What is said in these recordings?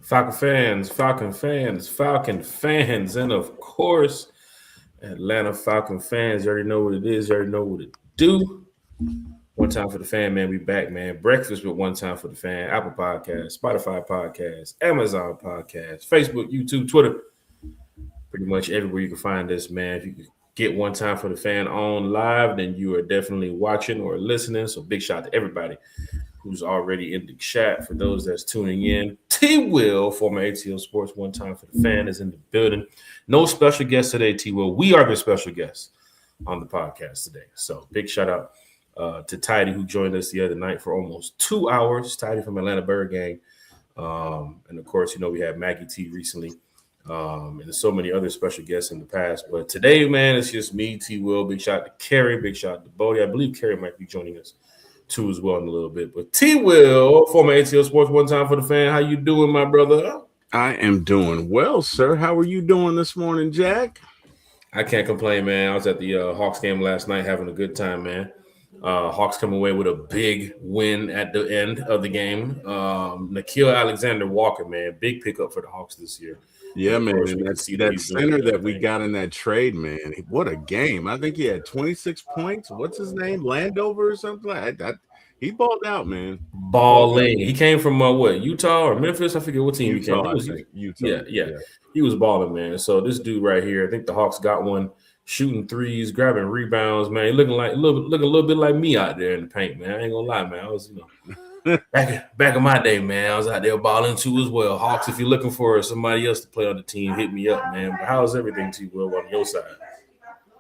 Falcon fans, and of course, Atlanta Falcon fans. You already know what it is. You already know what it do. One time for the fan, man. We back, man. Breakfast with one time for the fan. Apple Podcast, Spotify Podcast, Amazon Podcast, Facebook, YouTube, Twitter. Pretty much everywhere you can find this, man. If you could get one time for the fan on live, then you are definitely watching or listening. So big shout out to everybody who's already in the chat. For those that's tuning in, T Will, former ATL Sports, one time for the fan, is in the building. No special guest today, T Will. We are the special guests on the podcast today. So big shout out to Tidy, who joined us the other night for almost 2 hours. Tidy from Atlanta Bird Gang. And of course, you know, we had Maggie T recently. And so many other special guests in the past. But today, man, it's just me, T Will. Big shout out to Kerry. Big shout out to Bodie. I believe Kerry might be joining us too as well in a little bit. But T Will, former ATL Sports, one time for the fan. How you doing, my brother? I am doing well, sir. How are you doing this morning, Jack? I can't complain, man. I was at the Hawks game last night having a good time, man. Hawks come away with a big win at the end of the game. Nickeil Alexander-Walker, man, big pickup for the Hawks this year. Yeah, man. That center that we got in that trade, man. What a game. I think he had 26 points. What's his name? Landover or something like that. He balled out, man. Balling. He came from what, Utah or Memphis? I forget what team Utah, he came. Utah. Yeah. He was balling, man. So this dude right here, I think the Hawks got one, shooting threes, grabbing rebounds, man. Looking a little bit like me out there in the paint, man. I ain't gonna lie, man. I was, back in my day, man, I was out there balling too as well. Hawks, if you're looking for somebody else to play on the team, hit me up, man. But how's everything, T Will, on your side?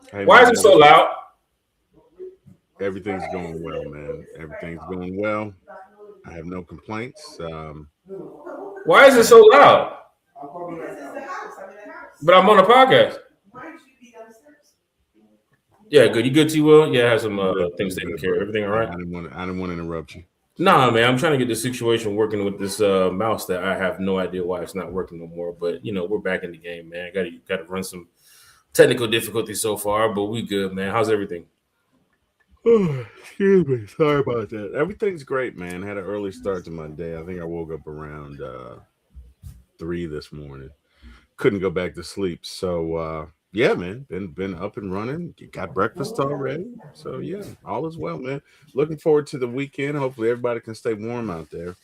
Hey, why is it so loud? Everything's going well, man. Everything's going well. I have no complaints. Why is it so loud? But I'm on a podcast. Yeah, good. You good, T Will? Yeah, I have some things taken care of. Everything all right? I didn't want to interrupt you. Nah, man, I'm trying to get this situation working with this mouse that I have no idea why it's not working no more. But we're back in the game, man. Got to run some technical difficulties so far, but we good, man. How's everything? Oh, excuse me. Sorry about that. Everything's great, man. Had an early start to my day. I think I woke up around 3 this morning. Couldn't go back to sleep. So yeah, man. Been up and running. Got breakfast already. So yeah, all is well, man. Looking forward to the weekend. Hopefully everybody can stay warm out there.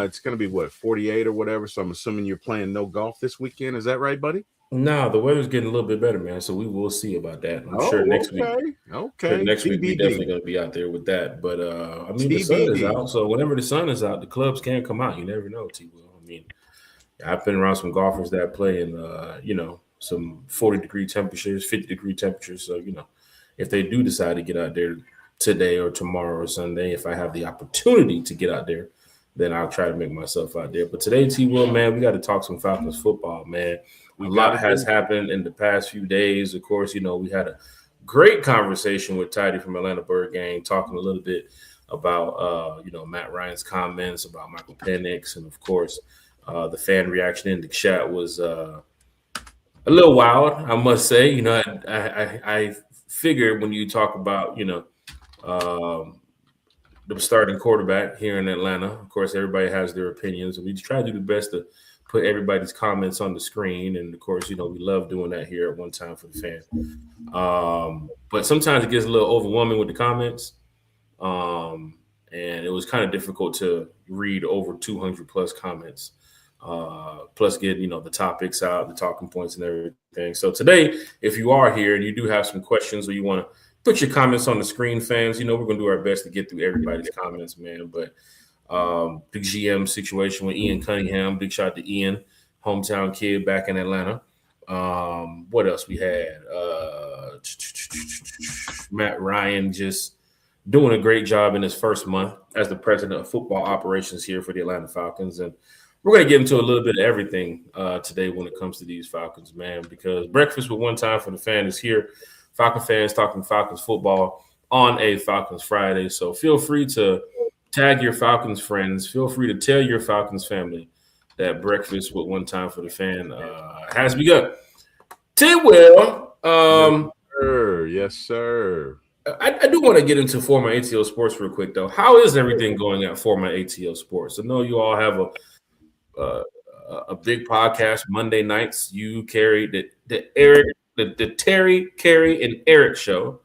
It's gonna be 48 or whatever. So I'm assuming you're playing no golf this weekend. Is that right, buddy? No, the weather's getting a little bit better, man. So we will see about that. I'm sure next week. Okay. Next week we're definitely going to be out there with that. But I mean, the sun is out, so whenever the sun is out, the clubs can come out. You never know, T. Will. I mean, I've been around some golfers that play in, some 40-degree temperatures, 50-degree temperatures. So if they do decide to get out there today or tomorrow or Sunday, if I have the opportunity to get out there, then I'll try to make myself out there. But today, T. Will, man, we got to talk some Falcons football, man. A lot has happened in the past few days. Of course, we had a great conversation with Tidy from Atlanta Bird Gang, talking a little bit about, Matt Ryan's comments about Michael Penix. And, of course, the fan reaction in the chat was a little wild, I must say. I figured when you talk about, the starting quarterback here in Atlanta, of course, everybody has their opinions. And we try to do the best to put everybody's comments on the screen. And of course, we love doing that here at One Time for the Fan. But sometimes it gets a little overwhelming with the comments. And it was kind of difficult to read over 200 plus comments, plus get, the topics out, the talking points and everything. So today, if you are here and you do have some questions or you want to put your comments on the screen, fans, we're going to do our best to get through everybody's comments, man. But big GM situation with Ian Cunningham. Big shout out to Ian, hometown kid back in Atlanta. What else we had? Matt Ryan just doing a great job in his first month as the president of football operations here for the Atlanta Falcons. And we're going to get into a little bit of everything today when it comes to these Falcons, man, because Breakfast with One Time for the Fan is here. Falcon fans talking Falcons football on a Falcons Friday. So feel free to tag your Falcons friends. Feel free to tell your Falcons family that Breakfast with One Time for the Fan has begun. T. Will. Yes, sir. I do want to get into former ATL Sports real quick, though. How is everything going at former ATL Sports? I know you all have a big podcast Monday nights. You carry the Terry, Carrie, and Eric show.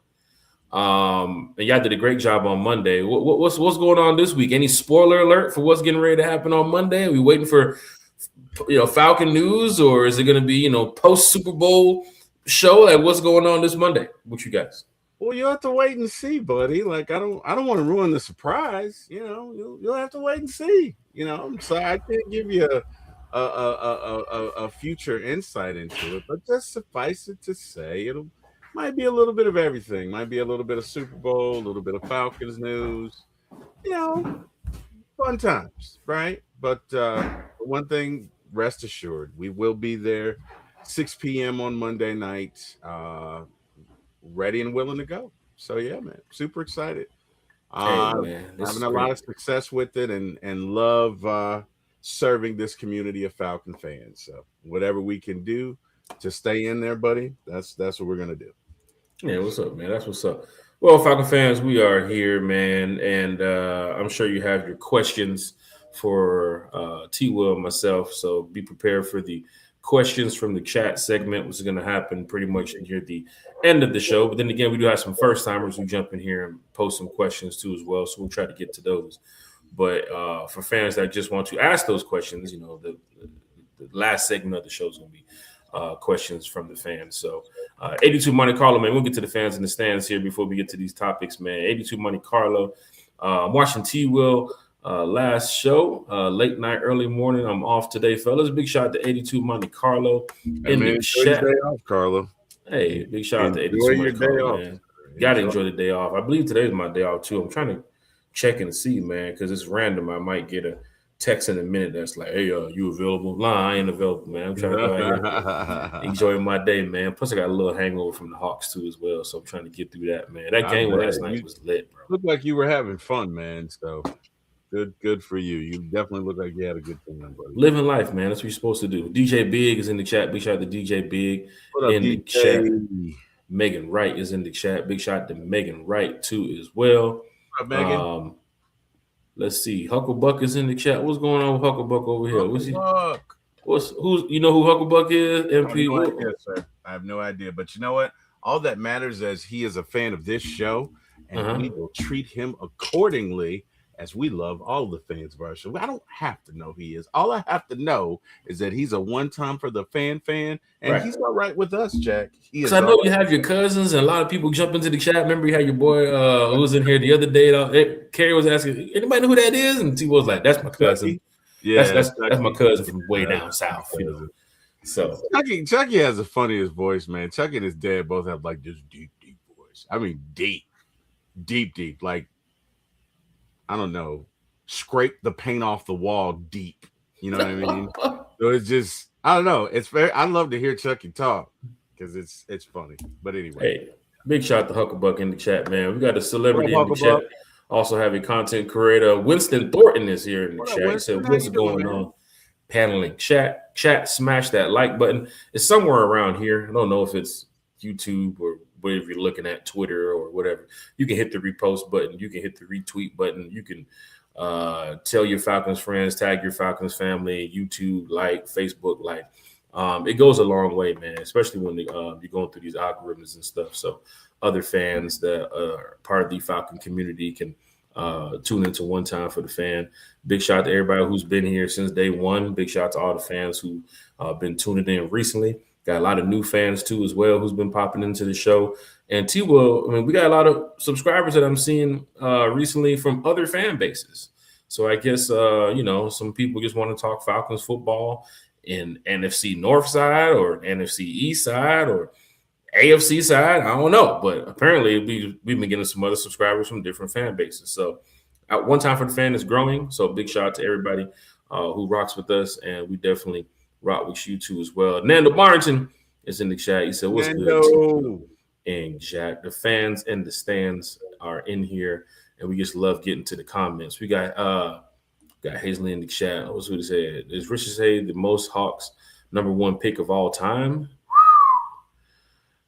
And y'all did a great job on Monday. What's going on this week? Any spoiler alert for what's getting ready to happen on Monday? Are we waiting for Falcon news, or is it going to be post Super Bowl show? Like, what's going on this Monday with you guys? Well, you'll have to wait and see, buddy. Like, I don't want to ruin the surprise. You'll have to wait and see. So I can't give you a future insight into it, but just suffice it to say, it might be a little bit of everything. Might be a little bit of Super Bowl, a little bit of Falcons news. Fun times, right? But one thing, rest assured, we will be there 6 p.m. on Monday night, ready and willing to go. So yeah, man, super excited. Having a lot of success with it, and love serving this community of Falcon fans. So whatever we can do to stay in there, buddy, that's what we're gonna do. Yeah, what's up, man? That's what's up. Well, Falcon fans, we are here, man, and I'm sure you have your questions for T. Will and myself. So be prepared for the questions from the chat segment, which is going to happen pretty much near the end of the show. But then again, we do have some first timers who jump in here and post some questions too as well. So we'll try to get to those. But for fans that just want to ask those questions, the last segment of the show is going to be questions from the fans. So 82 Monte Carlo, man, we'll get to the fans in the stands here before we get to these topics, man. 82 Monte Carlo, I'm watching T. Will last show, late night, early morning. I'm off today, fellas. Big shout out to 82 Monte Carlo in the chat. Day off, Carlo. Hey, big shout out to 82 Monte Carlo, man. Gotta enjoy the day off. I believe today's my day off too. I'm trying to check and see, man, because it's random. I might get a text in a minute that's like, hey, you available? Nah, I ain't available, man. I'm trying to go out here enjoy my day, man. Plus, I got a little hangover from the Hawks too as well, so I'm trying to get through that, man. That game last night was lit, bro. Looked like you were having fun, man. So good for you. You definitely look like you had a good time, buddy. Living life, man. That's what you're supposed to do. DJ Big is in the chat. Big shout out to DJ Big the chat. Megan Wright is in the chat. Big shout out to Megan Wright too as well. What up, Megan? Let's see. Hucklebuck is in the chat. What's going on with Hucklebuck over here? Who's who Hucklebuck is? MP. No idea, sir. I have no idea. But you know what? All that matters is he is a fan of this show, and we will treat him accordingly, as we love all the fans of our show. I don't have to know who he is. All I have to know is that he's a one-time for the fan, and he's all right with us, Jack. Because I know you have your cousins, and a lot of people jump into the chat. Remember, you had your boy who was in here the other day. Carrie was asking, anybody know who that is? And T was like, that's my cousin. Yeah, that's my cousin from way down south. So Chucky has the funniest voice, man. Chucky and his dad both have like this deep voice. I mean, deep. Like, I don't know, scrape the paint off the wall deep. You know what I mean? So it's just, I don't know. It's very. I love to hear Chucky talk because it's funny. But anyway, hey, big shout out to Hucklebuck in the chat, man. We got a celebrity in the chat. Also have a content creator. Winston Thornton is here in the chat. He said, "What's going on?" Paneling chat. Smash that like button. It's somewhere around here. I don't know if it's YouTube or whatever you're looking at, Twitter or whatever. You can hit the repost button. You can hit the retweet button. You can tell your Falcons friends, tag your Falcons family, YouTube, like, Facebook, like. It goes a long way, man, especially when you're going through these algorithms and stuff. So other fans that are part of the Falcon community can tune into One Time for the Fan. Big shout out to everybody who's been here since day one. Big shout out to all the fans who been tuning in recently. Got a lot of new fans too as well who's been popping into the show. And T. Will, I mean, we got a lot of subscribers that I'm seeing recently from other fan bases. So I guess some people just want to talk Falcons football in NFC North side or NFC East side or AFC side. I don't know, but apparently we've been getting some other subscribers from different fan bases. So at One Time for the Fan is growing. So big shout out to everybody who rocks with us, and we definitely rock with you too as well. Nando Barrington is in the chat. He said, "What's good?" And Jack, the fans and the stands are in here, and we just love getting to the comments. We got Hazley in the chat. What's what he said? Is Richard say the most Hawks #1 pick of all time?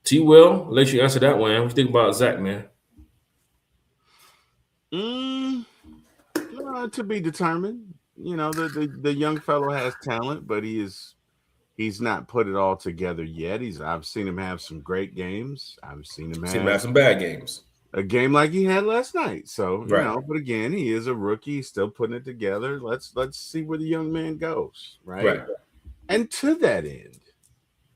T. Will, I'll let you answer that one. What you think about Zach, man? To be determined. the young fellow has talent, but he's not put it all together yet. I've seen him have some great games. I've seen him have some bad games. A game like he had last night. So, right. But again, he is a rookie, he's still putting it together. Let's see where the young man goes, right? Right. And to that end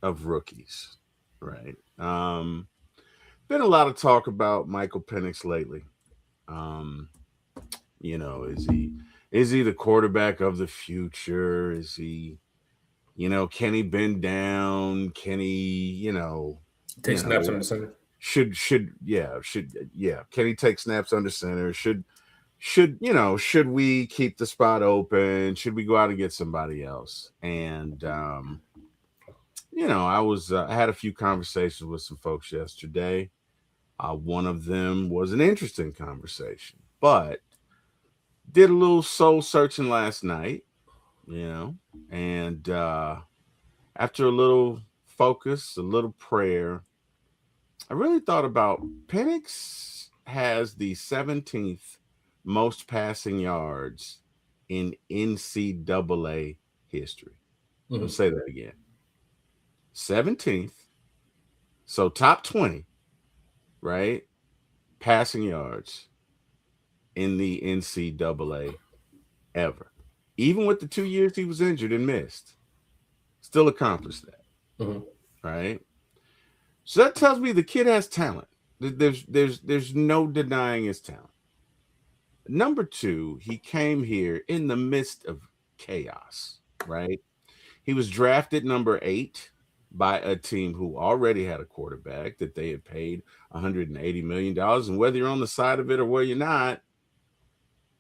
of rookies, right? Been a lot of talk about Michael Penix lately. Is he the quarterback of the future? Is he, can he bend down? Can he, take snaps under center? Should Can he take snaps under center? Should we keep the spot open? Should we go out and get somebody else? And I had a few conversations with some folks yesterday. One of them was an interesting conversation, but did a little soul searching last night, and after a little focus, a little prayer, I really thought about Penix has the 17th most passing yards in NCAA history. Mm-hmm. I'll say that again. 17th. So top 20, right? Passing yards in the NCAA ever. Even with the 2 years he was injured and missed, still accomplished that. Mm-hmm. Right? So that tells me the kid has talent. There's no denying his talent. Number two, he came here in the midst of chaos, right? He was drafted number 8 by a team who already had a quarterback that they had paid $180 million. And whether you're on the side of it or where you're not,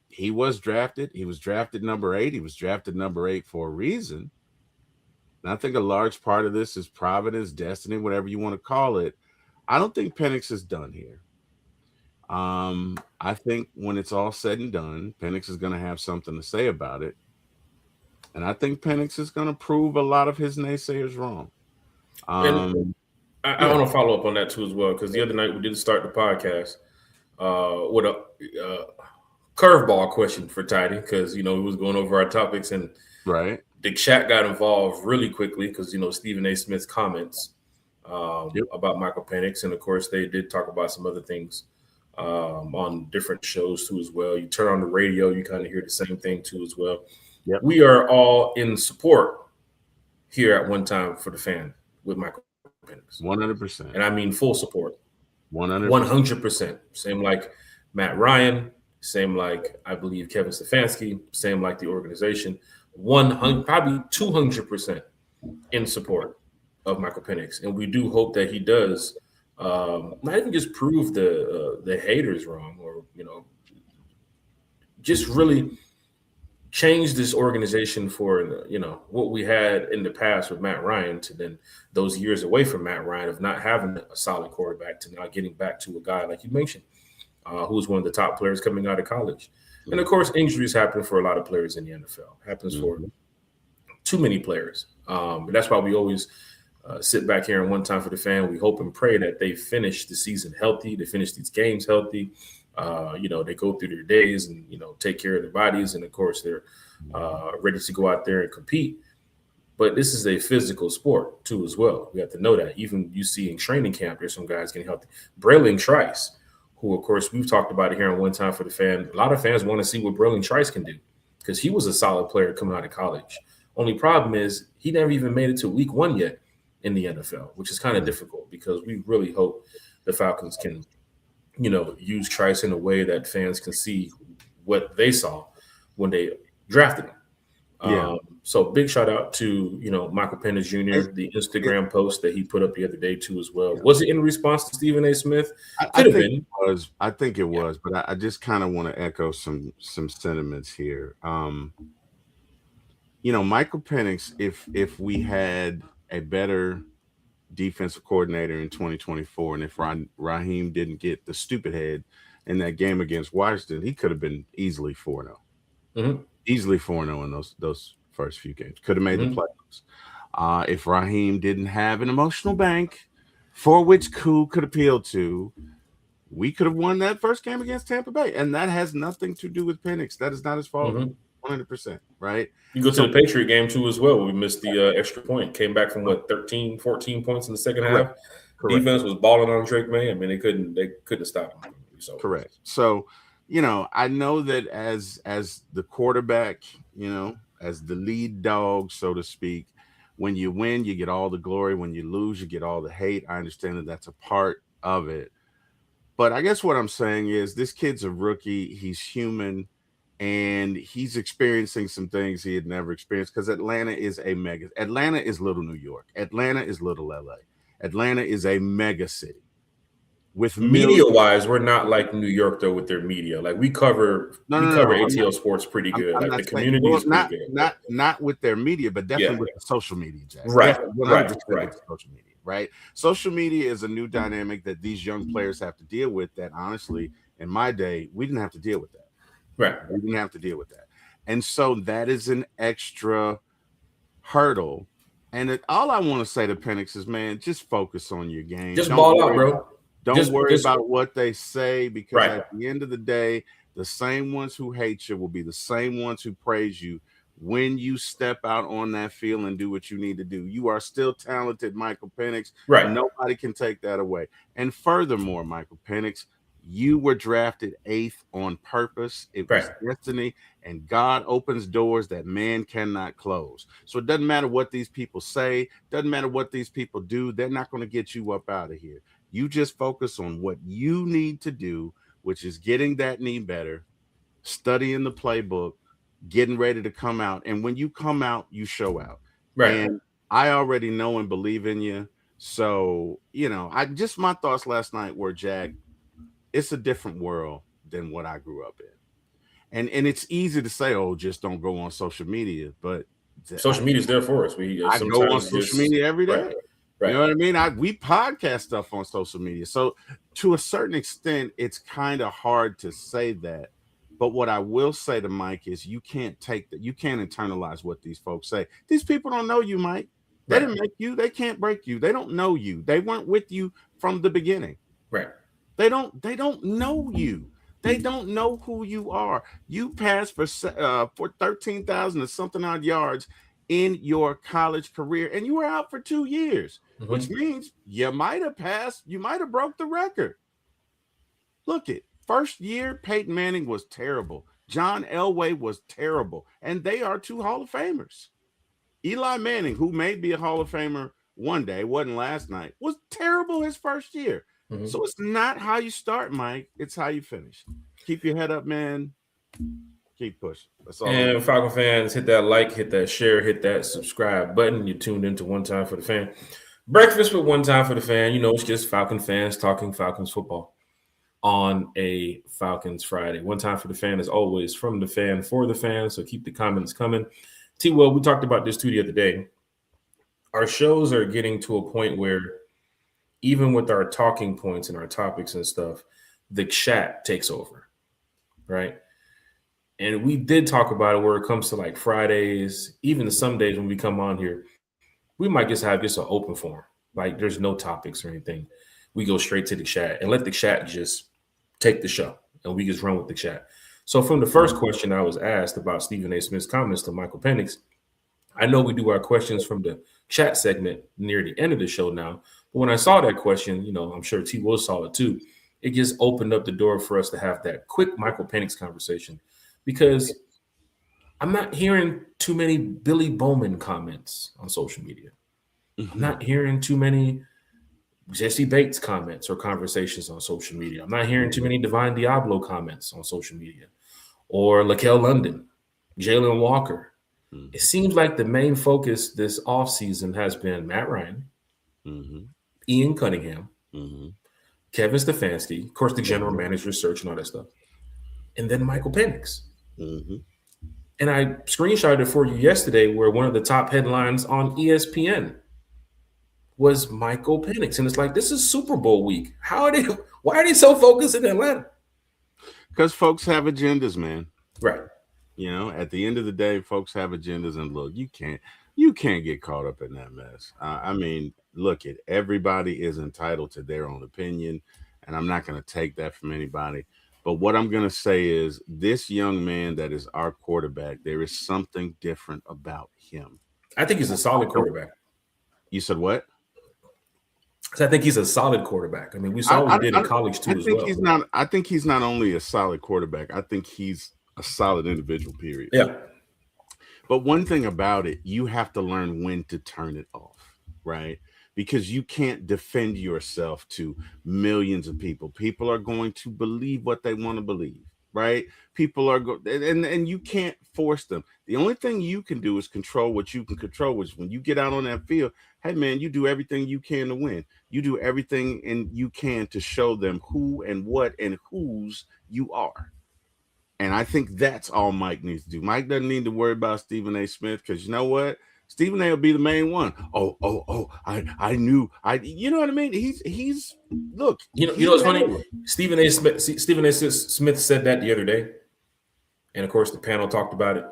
he was drafted. He was drafted number 8. He was drafted number 8 for a reason. And I think a large part of this is providence, destiny, whatever you want to call it. I don't think Penix is done here. I think when it's all said and done, Penix is going to have something to say about it. And I think Penix is going to prove a lot of his naysayers wrong. I want to follow up on that too as well, because the other night we did start the podcast with a curveball question for Tidy, because we was going over our topics, and right, the chat got involved really quickly because Stephen A. Smith's comments about Michael Penix, and of course they did talk about some other things on different shows too as well. You turn on the radio, you kind of hear the same thing too as well. Yep. We are all in support here at One Time for the Fan with Michael Penix. 100%. And I mean full support. 100%. Same like Matt Ryan, same like I believe Kevin Stefanski, same like the organization. 100, probably 200% in support of Michael Penix. And we do hope that he does not even just prove the haters wrong, or just really change this organization for what we had in the past with Matt Ryan, to then those years away from Matt Ryan of not having a solid quarterback, to now getting back to a guy like you mentioned, who was one of the top players coming out of college. And of course, injuries happen for a lot of players in the NFL. Happens for too many players. But that's why we always sit back here and One Time for the Fan. We hope and pray that they finish the season healthy. They finish these games healthy. They go through their days and, take care of their bodies. And of course, they're ready to go out there and compete. But this is a physical sport too, as well. We have to know that. Even you see in training camp, there's some guys getting healthy. Braylen Trice, who, of course, we've talked about it here on One Time for the Fan. A lot of fans want to see what Braylen Trice can do, because he was a solid player coming out of college. Only problem is he never even made it to week 1 yet in the NFL, which is kind of difficult, because we really hope the Falcons can, use Trice in a way that fans can see what they saw when they drafted him. Yeah. So big shout out to, Michael Penix Jr., the Instagram post that he put up the other day too as well. Yeah. Was it in response to Stephen A. Smith? I think it was. I think it was, but I just kind of want to echo some sentiments here. Michael Penix, if we had a better defensive coordinator in 2024, and if Raheem didn't get the stupid head in that game against Washington, he could have been easily 4-0. Mm-hmm. Easily 4-0 in those first few games. Could have made the playoffs. If Raheem didn't have an emotional bank for which Koo could appeal to, we could have won that first game against Tampa Bay. And that has nothing to do with Penix. That is not his fault. Mm-hmm. 100%, right? You go to So the Patriot game too as well. We missed the extra point. Came back from 13, 14 points in the second half. Correct. Defense was balling on Drake May. I mean, they couldn't stop him. So correct. So, I know that as the quarterback, as the lead dog, so to speak, when you win, you get all the glory. When you lose, you get all the hate. I understand that that's a part of it. But I guess what I'm saying is this kid's a rookie. He's human. And he's experiencing some things he had never experienced because Atlanta is little New York. Atlanta is little LA. Atlanta is a mega city. With media-wise, we're not like New York though with their media. Like we cover ATL Sports pretty good. I'm like not the community is pretty good. Not with their media, but definitely with the social media, Jack. Right. Social media, right? Social media is a new dynamic that these young players have to deal with. That honestly, in my day, we didn't have to deal with that. Right. We didn't have to deal with that. And so that is an extra hurdle. And all I want to say to Penix is, man, just focus on your game. Just ball out, bro. Don't worry about what they say because at the end of the day, the same ones who hate you will be the same ones who praise you when you step out on that field and do what you need to do. You are still talented, Michael Penix. Right. Nobody can take that away. And furthermore, Michael Penix, you were drafted 8th on purpose. It was destiny, and God opens doors that man cannot close. So it doesn't matter what these people say, doesn't matter what these people do. They're not going to get you up out of here. You just focus on what you need to do, which is getting that knee better, studying the playbook, getting ready to come out. And when you come out, you show out. Right. And I already know and believe in you. So, my thoughts last night were, Jack, it's a different world than what I grew up in. And it's easy to say, oh, just don't go on social media. But social media is there for us. I go on social media every day. Right. You know what I mean? We podcast stuff on social media. So to a certain extent, it's kind of hard to say that. But what I will say to Mike is you can't take that. You can't internalize what these folks say. These people don't know you, Mike. They didn't make you. They can't break you. They don't know you. They weren't with you from the beginning. Right. They don't know you. They don't know who you are. You passed for 13,000 or something odd yards in your college career, and you were out for 2 years, which means you might have passed. You might have broke the record. Look it. First year, Peyton Manning was terrible. John Elway was terrible, and they are 2 Hall of Famers. Eli Manning, who may be a Hall of Famer one day, wasn't last night, was terrible his first year. So it's not how you start, Mike. It's how you finish. Keep your head up, man. Keep pushing. That's all. And Falcon fans, hit that like, hit that share, hit that subscribe button. You're tuned into One Time for the Fan. Breakfast with One Time for the Fan. It's just Falcon fans talking Falcons football on a Falcons Friday. One Time for the Fan is always from the fan for the fan. So keep the comments coming. T-Will, we talked about this too the other day. Our shows are getting to a point where even with our talking points and our topics and stuff, the chat takes over, right? And we did talk about it where it comes to like Fridays, even some days when we come on here, we might just have an open forum. Like there's no topics or anything. We go straight to the chat and let the chat just take the show and we just run with the chat. So from the first question I was asked about Stephen A. Smith's comments to Michael Penix, I know we do our questions from the chat segment near the end of the show now. But when I saw that question, I'm sure T. Will saw it too. It just opened up the door for us to have that quick Michael Penix conversation because I'm not hearing too many Billy Bowman comments on social media. I'm not hearing too many Jesse Bates comments or conversations on social media. I'm not hearing too many Divine Diablo comments on social media or Lakel London, Jalen Walker. It seems like the main focus this offseason has been Matt Ryan, Ian Cunningham, Kevin Stefanski, of course, the general manager search and all that stuff, and then Michael Penix. And I screenshotted it for you yesterday where one of the top headlines on ESPN was Michael Penix. And it's like, this is Super Bowl week. Why are they so focused in Atlanta? Because folks have agendas, man. Right. At the end of the day, folks have agendas, and look, you can't get caught up in that mess. Look, everybody is entitled to their own opinion, and I'm not going to take that from anybody. But what I'm going to say is this young man that is our quarterback, there is something different about him. I think he's a solid quarterback. You said what? I think he's a solid quarterback. I mean, we saw what he did in college too as well. I think he's not only a solid quarterback. I think he's a solid individual, period. Yeah. But one thing about it, you have to learn when to turn it off, right? Because you can't defend yourself to millions of people. People are going to believe what they want to believe, right? People are and you can't force them. The only thing you can do is control what you can control, which when you get out on that field, hey man, you do everything you can to win. You do everything and you can to show them who and what and whose you are. And I think that's all Mike needs to do. Mike doesn't need to worry about Stephen A. Smith, because you know what? Stephen A. will be the main one. I knew. You know what I mean? He's look. You know what's funny? Stephen A. Smith said that the other day, and of course the panel talked about it.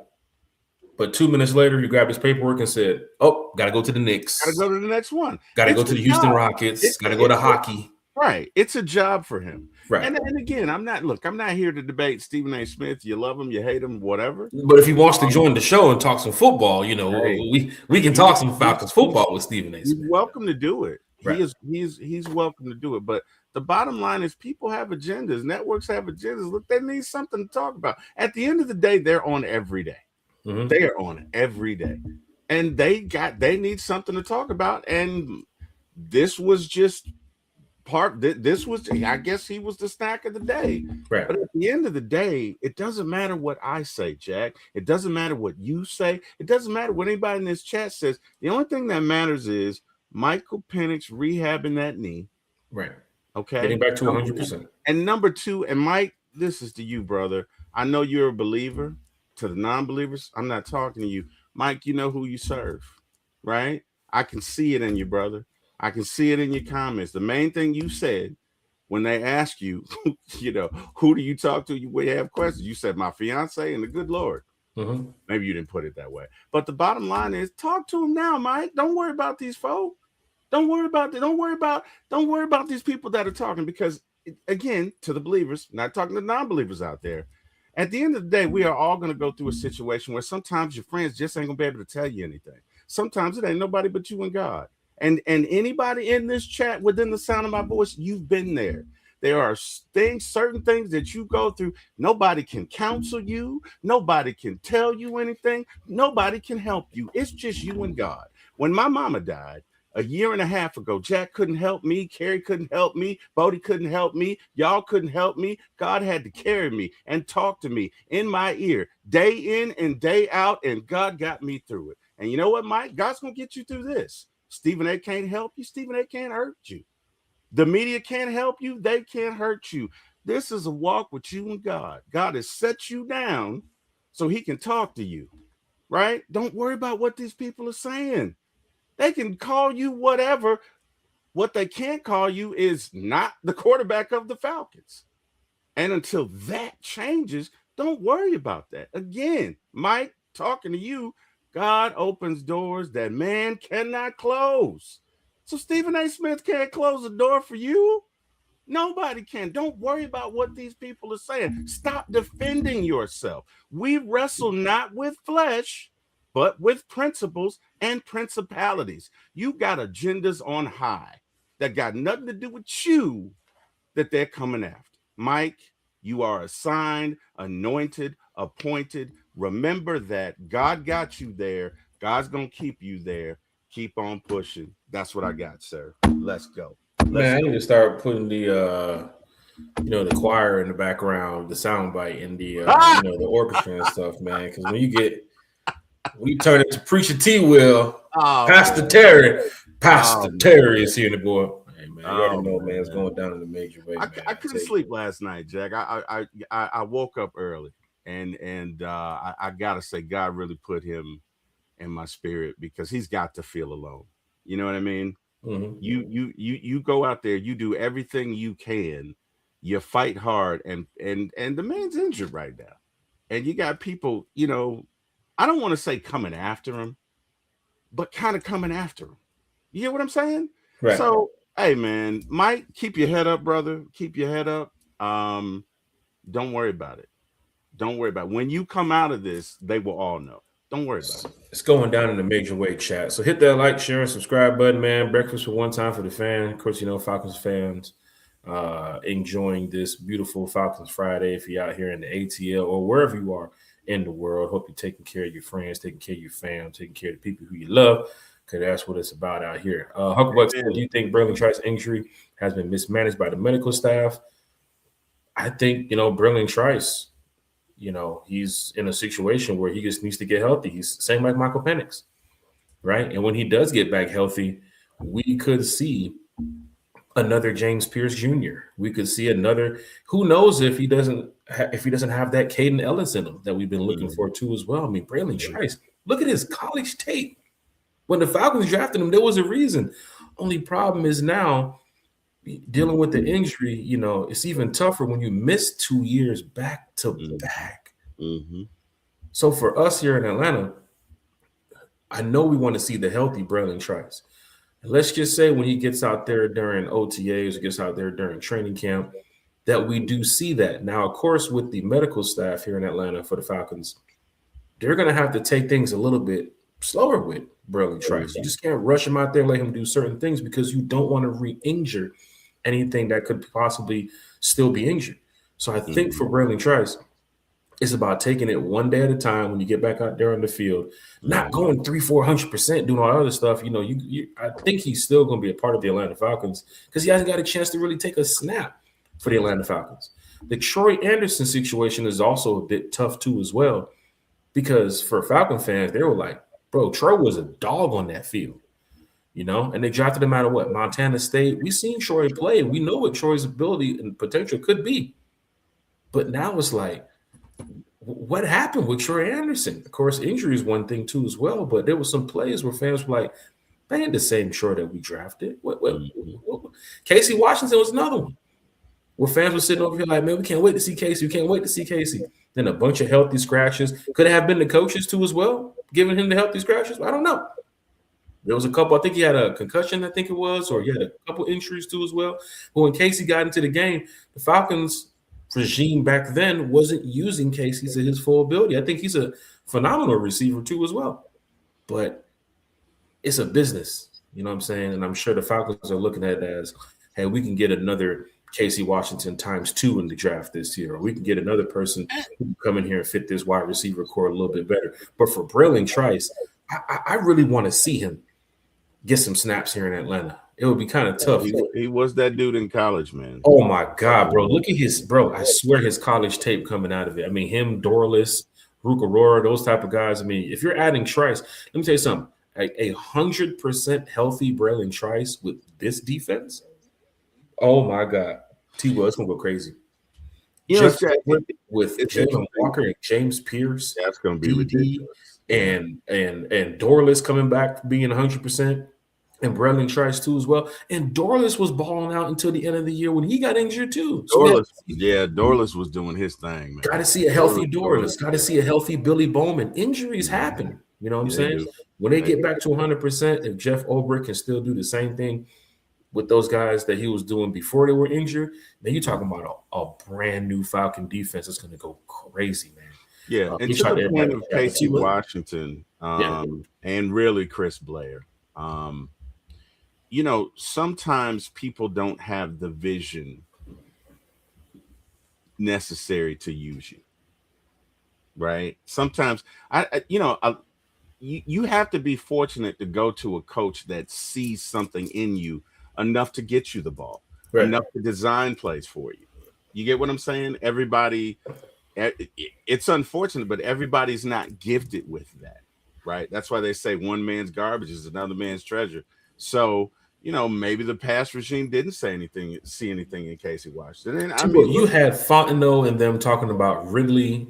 But 2 minutes later, he grabbed his paperwork and said, "Oh, got to go to the Knicks. Got to go to the next one. Got to go to the Houston Rockets. Got to go to hockey." Right. It's a job for him. Right. And again, I'm not here to debate Stephen A. Smith. You love him, you hate him, whatever. But if he wants to join the show and talk some football, we can talk some Falcons football with Stephen A. Smith. He's welcome to do it. Right. He's welcome to do it. But the bottom line is people have agendas. Networks have agendas. Look, they need something to talk about. At the end of the day, they're on every day. Mm-hmm. They are on every day. And they need something to talk about. And this was just this was, I guess he was the snack of the day. Right. But at the end of the day, it doesn't matter what I say, Jack. It doesn't matter what you say. It doesn't matter what anybody in this chat says. The only thing that matters is Michael Penix rehabbing that knee. Right. Okay. Getting back to 100%. And number two, and Mike, this is to you, brother. I know you're a believer. To the non-believers, I'm not talking to you. Mike, you know who you serve, right? I can see it in you, brother. I can see it in your comments. The main thing you said when they ask you, who do you talk to when you have questions? You said my fiance and the good Lord. Mm-hmm. Maybe you didn't put it that way. But the bottom line is talk to him now, Mike. Don't worry about these folks. Don't worry about these people that are talking, because again, to the believers, not talking to non-believers out there. At the end of the day, we are all going to go through a situation where sometimes your friends just ain't going to be able to tell you anything. Sometimes it ain't nobody but you and God. And anybody in this chat within the sound of my voice, you've been there. There are certain things that you go through. Nobody can counsel you. Nobody can tell you anything. Nobody can help you. It's just you and God. When my mama died a year and a half ago, Jack couldn't help me. Carrie couldn't help me. Bodie couldn't help me. Y'all couldn't help me. God had to carry me and talk to me in my ear day in and day out, and God got me through it. And you know what, Mike? God's going to get you through this. Stephen A. can't help you. Stephen A. can't hurt you. The media can't help you. They can't hurt you. This is a walk with you and God. God has set you down so he can talk to you, right? Don't worry about what these people are saying. They can call you whatever. What they can't call you is not the quarterback of the Falcons. And until that changes, don't worry about that. Again, Mike, talking to you, God opens doors that man cannot close. So Stephen A. Smith can't close the door for you. Nobody can. Don't worry about what these people are saying. Stop defending yourself. We wrestle not with flesh, but with principles and principalities. You got agendas on high that got nothing to do with you that they're coming after. Mike, you are assigned, anointed, appointed. Remember that God got you there. God's going to keep you there. Keep on pushing. That's what I got, sir. Let's go. Man, I need to start putting the the choir in the background, the soundbite, and the the orchestra and stuff, man. Because when you turn it to Preacher T. Will, Pastor Terry is here, the boy. Hey man, you already know, man, it's going down in the major way. I couldn't sleep last night, Jack. I woke up early, and I gotta say, God really put him in my spirit, because he's got to feel alone. You know what I mean? Mm-hmm. You go out there, you do everything you can, you fight hard, and the man's injured right now, and you got people, I don't want to say coming after him, but kind of coming after him. You hear what I'm saying? Right. So, hey man, Mike, keep your head up, brother. Keep your head up. Don't worry about it. Don't worry about it. When you come out of this, they will all know. Don't worry about it. It's going down in the major way chat. So hit that like, share, and subscribe button, man. Breakfast for one time for the fan. Of course, Falcons fans enjoying this beautiful Falcons Friday. If you're out here in the ATL or wherever you are in the world, hope you're taking care of your friends, taking care of your fam, taking care of the people who you love, because that's what it's about out here. Hucklebuck, do you think Bralen Trice's injury has been mismanaged by the medical staff? I think, Bralen Trice, he's in a situation where he just needs to get healthy. He's same like Michael Penix, right? And when he does get back healthy, we could see another James Pierce Jr. We could see another. Who knows if he doesn't have that Caden Ellis in him that we've been looking for too as well. I mean, Bralen Trice, look at his college tape. When the Falcons drafted him, there was a reason. Only problem is now dealing with the injury, it's even tougher when you miss 2 years back to back. Mm-hmm. So for us here in Atlanta, I know we want to see the healthy Bralen Trice. Let's just say when he gets out there during OTAs or gets out there during training camp, that we do see that. Now, of course, with the medical staff here in Atlanta for the Falcons, they're going to have to take things a little bit slower with Bralen Trice. You just can't rush him out there and let him do certain things because you don't want to re-injure anything that could possibly still be injured. So I think for Bralen Trice, it's about taking it one day at a time when you get back out there on the field, not going 300-400%, doing all that other stuff. I think he's still going to be a part of the Atlanta Falcons because he hasn't got a chance to really take a snap for the Atlanta Falcons. The Troy Anderson situation is also a bit tough too as well because for Falcon fans, they were like, bro, Troy was a dog on that field. And they drafted him out of what? Montana State. We've seen Troy play. We know what Troy's ability and potential could be. But now it's like, what happened with Troy Anderson? Of course, injury is one thing too as well, but there were some plays where fans were like, they ain't the same Troy that we drafted. What? Casey Washington was another one where fans were sitting over here like, man, we can't wait to see Casey. We can't wait to see Casey. Then a bunch of healthy scratches. Could it have been the coaches too as well, giving him the healthy scratches? I don't know. There was a couple. I think he had a concussion, or he had a couple injuries too as well. But when Casey got into the game, the Falcons regime back then wasn't using Casey to his full ability. I think he's a phenomenal receiver too as well. But it's a business, you know what I'm saying? And I'm sure the Falcons are looking at it as, hey, we can get another Casey Washington ×2 in the draft this year, or we can get another person who can come in here and fit this wide receiver core a little bit better. But for Bralen Trice, I really want to see him get some snaps here in Atlanta. It would be kind of tough. He was that dude in college, man. Oh my God, bro! Look at I swear his college tape coming out of it. I mean, him, Dorless, Rook Aurora, those type of guys. I mean, if you're adding Trice, let me tell you something. 100% healthy Bralen Trice with this defense. Oh my God, T-Will, it's gonna go crazy. With Jalen Walker and James Pierce, that's gonna be ridiculous. And Dorless coming back being 100%, and Bralen Trice too as well. And Dorless was balling out until the end of the year when he got injured too. So Dorless was doing his thing, man. Got to see a healthy Dorless. Got to see a healthy Billy Bowman. Injuries happen. You know what I'm saying? When they get back to 100%, if Jeff Ulbrich can still do the same thing with those guys that he was doing before they were injured, then you're talking about a brand new Falcon defense that's going to go crazy, man. Yeah, and to the point of Casey Washington and really Chris Blair, sometimes people don't have the vision necessary to use you, right? Sometimes you have to be fortunate to go to a coach that sees something in you enough to get you the ball, enough to design plays for you. You get what I'm saying? Everybody. It's unfortunate, but everybody's not gifted with that, right? That's why they say one man's garbage is another man's treasure. So, maybe the past regime didn't see anything in Casey Washington. And you had Fontenot and them talking about Ritter,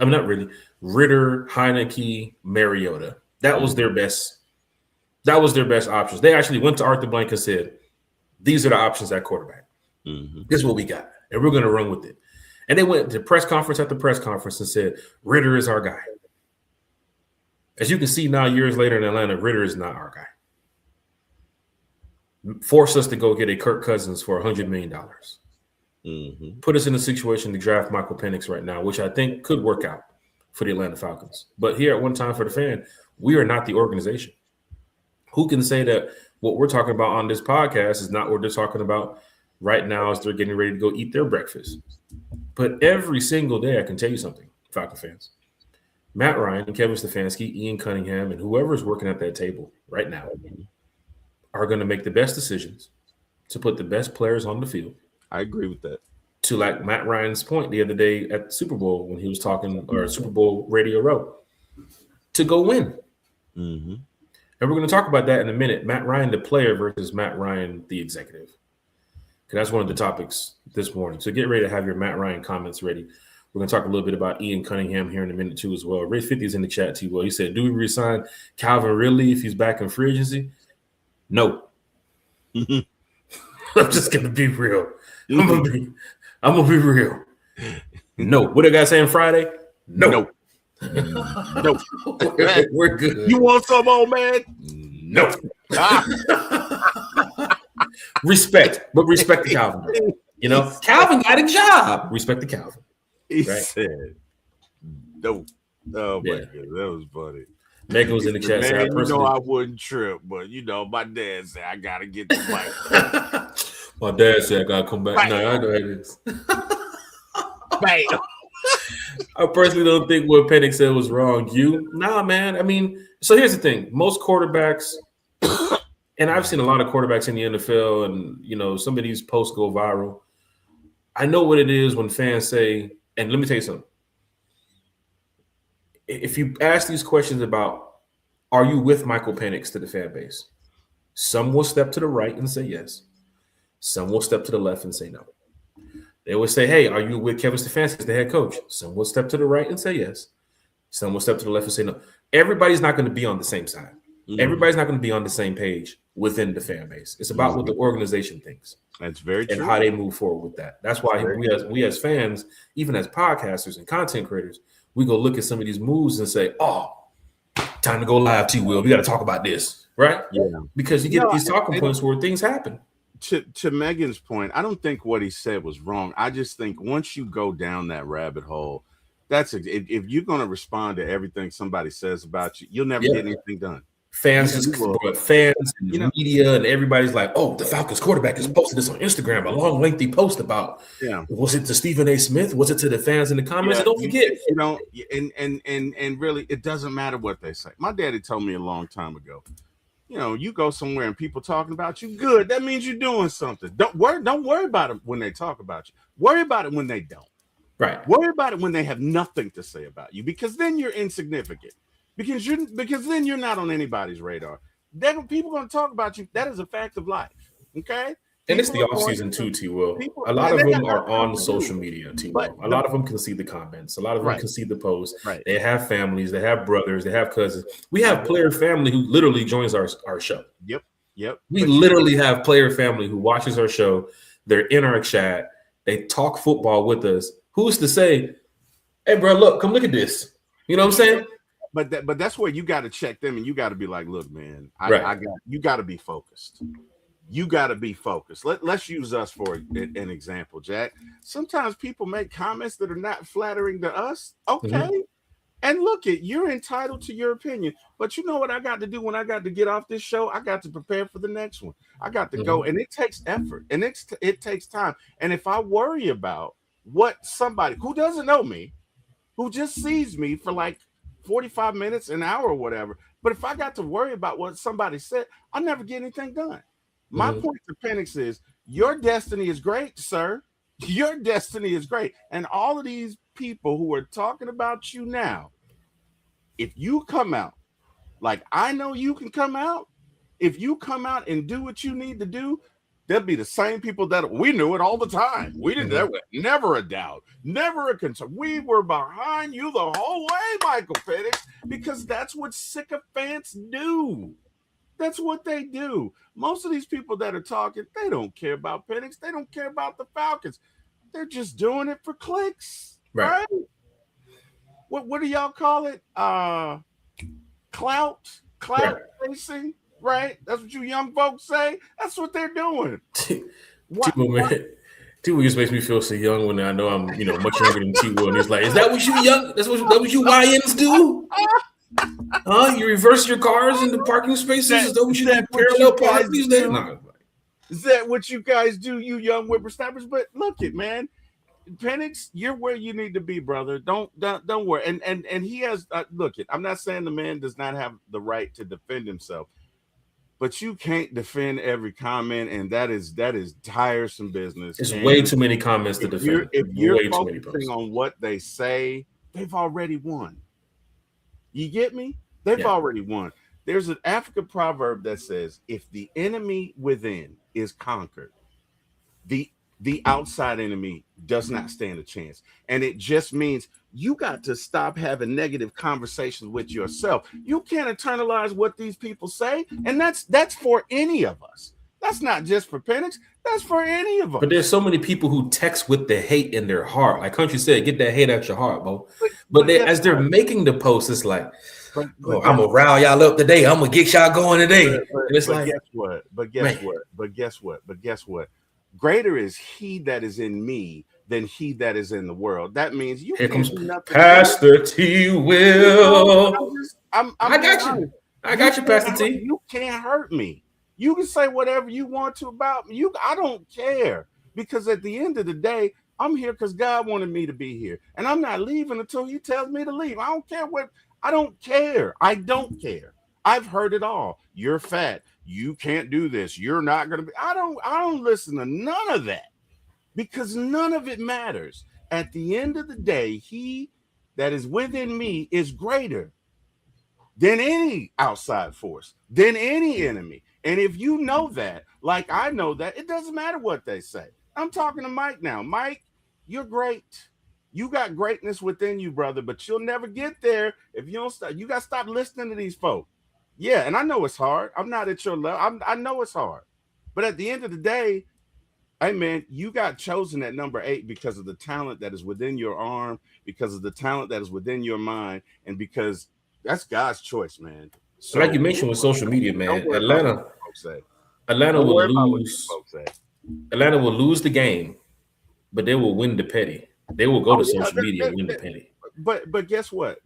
Heineke, Mariota. That was their best. That was their best options. They actually went to Arthur Blank and said, "These are the options at quarterback. This is what we got, and we're going to run with it." And they went to press conference after press conference and said, Ritter is our guy. As you can see now, years later in Atlanta, Ritter is not our guy. Forced us to go get a Kirk Cousins for $100 million. put us in a situation to draft Michael Penix right now, which I think could work out for the Atlanta Falcons. But here at One Time for the Fan, we are not the organization. Who can say that what we're talking about on this podcast is not what they're talking about right now as they're getting ready to go eat their breakfast? But every single day, I can tell you something, Falcon fans. Matt Ryan, Kevin Stefanski, Ian Cunningham, and whoever is working at that table right now are going to make the best decisions to put the best players on the field. I agree with that. To like Matt Ryan's point the other day at the Super Bowl when he was talking, or Super Bowl Radio Row, to go win. Mm-hmm. And we're going to talk about that in a minute. Matt Ryan, the player, versus Matt Ryan, the executive. Because that's one of the topics this morning. So get ready to have your Matt Ryan comments ready. We're going to talk a little bit about Ian Cunningham here in a minute, too, as well. Ray 50 is in the chat, too. Well, he said, do we resign Calvin Ridley if he's back in free agency? No. I'm just going to be real. I'm going to be real. No. What did I say on Friday? No. Nope. We're good. You want some, old man? No. Respect, but respect the Calvin. You know, Calvin got a job. Respect the Calvin. He said, no. Oh, my God. That was funny. Megan was in the chat. Man, you know I wouldn't trip, but, you know, my dad said, I got to get the mic. My dad said, I got to come back. Bam. No, I know it is. Bam. I personally don't think what Penix said was wrong. Nah, man. I mean, so here's the thing. Most quarterbacks, and I've seen a lot of quarterbacks in the NFL, and, you know, some of these posts go viral. I know what it is when fans say, and let me tell you something. If you ask these questions about, are you with Michael Penix to the fan base? Some will step to the right and say yes. Some will step to the left and say no. They will say, hey, are you with Kevin Stefanski as the head coach? Some will step to the right and say yes. Some will step to the left and say no. Everybody's not going to be on the same side. Mm-hmm. Everybody's not going to be on the same page within the fan base. It's about what the organization thinks. That's very true. And how they move forward with that. That's why we as fans, even as podcasters and content creators, we go look at some of these moves and say, oh, time to go live, T-Will. We got to talk about this, right? Yeah. Because you get these talking points where things happen. To Megan's point, I don't think what he said was wrong. I just think once you go down that rabbit hole, if you're going to respond to everything somebody says about you, you'll never get anything done. Fans and media and everybody's like, oh, the Falcons quarterback has posted this on Instagram, a long, lengthy post about, was it to Stephen A. Smith? Was it to the fans in the comments? And don't forget. You know, and really, it doesn't matter what they say. My daddy told me a long time ago, you know, you go somewhere and people talking about you, good. That means you're doing something. Don't worry about it when they talk about you. Worry about it when they don't. Right. Worry about it when they have nothing to say about you, because then you're insignificant. Because then you're not on anybody's radar. People are going to talk about you. That is a fact of life. Okay. And it's the off season too, T-Will. A lot of them are on social media, T-Will. A lot of them can see the comments. A lot of them can see the posts. Right. They have families. They have brothers. They have cousins. We have player family who literally joins our show. Yep. We literally have player family who watches our show. They're in our chat. They talk football with us. Who's to say, hey, bro, look, come look at this. You know what I'm saying? But that's where you got to check them, and you got to be like, look, man, you got to be focused. You got to be focused. Let's use us for an example, Jack. Sometimes people make comments that are not flattering to us. Okay. Mm-hmm. And look, you're entitled to your opinion. But you know what I got to do when I got to get off this show? I got to prepare for the next one. I got to go, and it takes effort, and it takes time. And if I worry about what somebody who doesn't know me, who just sees me for like 45 minutes, an hour, or whatever. But if I got to worry about what somebody said, I'll never get anything done. My point to Penix is, your destiny is great, sir. Your destiny is great. And all of these people who are talking about you now, if you come out, like I know you can come out, if you come out and do what you need to do, they'll be the same people that we knew it all the time. We didn't never a doubt, never a concern. We were behind you the whole way, Michael Penix, because that's what sycophants do. That's what they do. Most of these people that are talking, they don't care about Penix. They don't care about the Falcons. They're just doing it for clicks, right? What do y'all call it? Clout racing. Right? That's what you young folks say. That's what they're doing. T-Will T. Will just makes me feel so young when I know I'm, much younger than T. Will. And he's like, "Is that what you young? That what you YNs do? Huh? You reverse your cars into parking spaces? Is that what you do? Parallel park these days? No. Is that what you guys do, you young whippersnappers? But look it, man. Penix, you're where you need to be, brother. Don't worry. And he has look it. I'm not saying the man does not have the right to defend himself, but you can't defend every comment, and that is tiresome business. It's way too many comments to defend. If you're focusing on what they say, they've already won. You get me? They've already won. There's an African proverb that says, if the enemy within is conquered, the outside enemy does not stand a chance. And it just means you got to stop having negative conversations with yourself. You can't internalize what these people say. And that's for any of us. That's not just for Penix. That's for any of us. But there's so many people who text with the hate in their heart. Like Country said, get that hate out your heart, bro. But as they're making the post, it's like, I'm going to rile y'all up today. I'm going to get y'all going today. And it's like, guess what? Greater is he that is in me than he that is in the world. That means you. Here comes Pastor T. Will. I got you. I got you, Pastor T. You can't hurt me. You can say whatever you want to about me. I don't care, because at the end of the day, I'm here because God wanted me to be here, and I'm not leaving until He tells me to leave. I don't care what. I don't care. I don't care. I've heard it all. You're fat. You can't do this. You're not going to be. I don't listen to none of that, because none of it matters. At the end of the day, he that is within me is greater than any outside force, than any enemy. And if you know that, like I know that, it doesn't matter what they say. I'm talking to Mike now. Mike, you're great. You got greatness within you, brother, but you'll never get there if you don't stop. You got to stop listening to these folks. Yeah, and I know it's hard. I'm not at your level. I know it's hard. But at the end of the day, hey, man, you got chosen at number 8 because of the talent that is within your arm, because of the talent that is within your mind, and because that's God's choice, man. So, like you mentioned with social media, man, Atlanta will lose. Atlanta will lose the game, but they will win the petty. They will go to social media and win the petty. But guess what?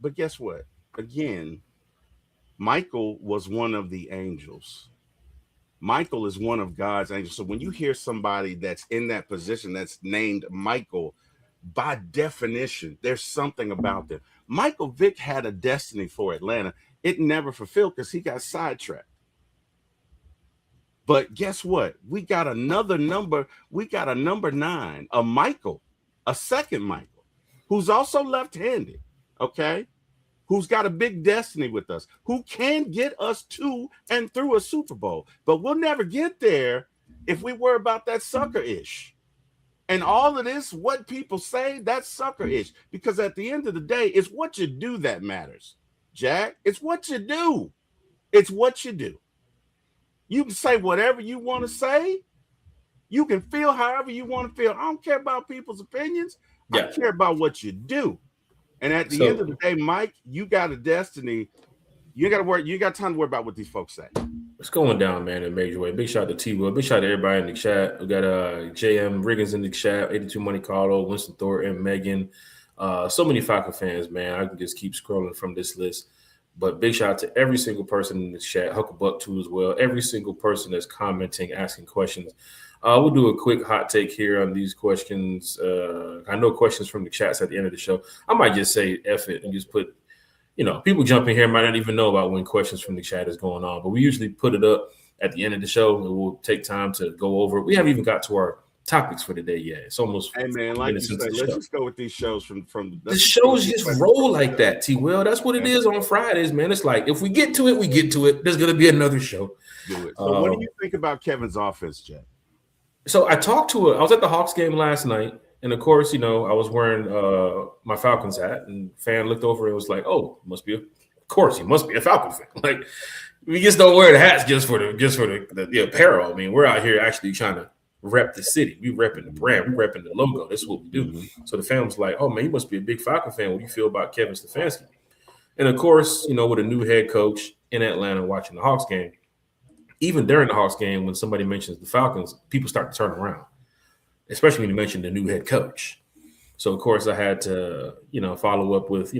Again, Michael was one of the angels. Michael is one of God's angels. So when you hear somebody that's in that position that's named Michael, by definition, there's something about them. Michael Vick had a destiny for Atlanta. It never fulfilled because he got sidetracked. But guess what? We got another number. We got a number 9, a Michael, a second Michael, who's also left-handed, okay? Who's got a big destiny with us, who can get us to and through a Super Bowl. But we'll never get there if we worry about that sucker-ish. And all of this, what people say, that's sucker-ish. Because at the end of the day, it's what you do that matters, Jack. It's what you do. It's what you do. You can say whatever you want to say. You can feel however you want to feel. I don't care about people's opinions. I care about what you do. And at the end of the day, Mike, you got a destiny. You ain't got to worry. You ain't got time to worry about what these folks say. It's going down, man, in a major way. Big shout out to T. Will. Big shout out to everybody in the chat. We got JM Riggins in the chat, 82 Money Carlo, Winston Thornton, Megan. So many Falcon fans, man. I can just keep scrolling from this list. But big shout out to every single person in the chat, Hucklebuck too as well. Every single person that's commenting, asking questions. We'll do a quick hot take here on these questions. I know questions from the chats at the end of the show. I might just say F it and just put, people jump in here might not even know about when questions from the chat is going on. But we usually put it up at the end of the show, and we'll take time to go over it. We haven't even got to our topics for the day yet. It's almost. Hey man, like you say, let's just go with these shows from the shows just roll like that. T. Will, that's what it is on Fridays, man. It's like if we get to it, we get to it. There's gonna be another show. Do it. So what do you think about Kevin's offense, Jack? So I was at the Hawks game last night, and of course, I was wearing my Falcons hat, and fan looked over and was like, "Oh, he must be a Falcon fan." Like we just don't wear the hats just for the apparel. I mean, we're out here actually trying to rep the city. We repping the brand. We repping the logo. That's what we do. Mm-hmm. So the fan was like, "Oh man, you must be a big Falcon fan. What do you feel about Kevin Stefanski?" And of course, with a new head coach in Atlanta watching the Hawks game, even during the Hawks game, when somebody mentions the Falcons, people start to turn around. especially when you mentioned the new head coach. So, of course, I had to, follow up with,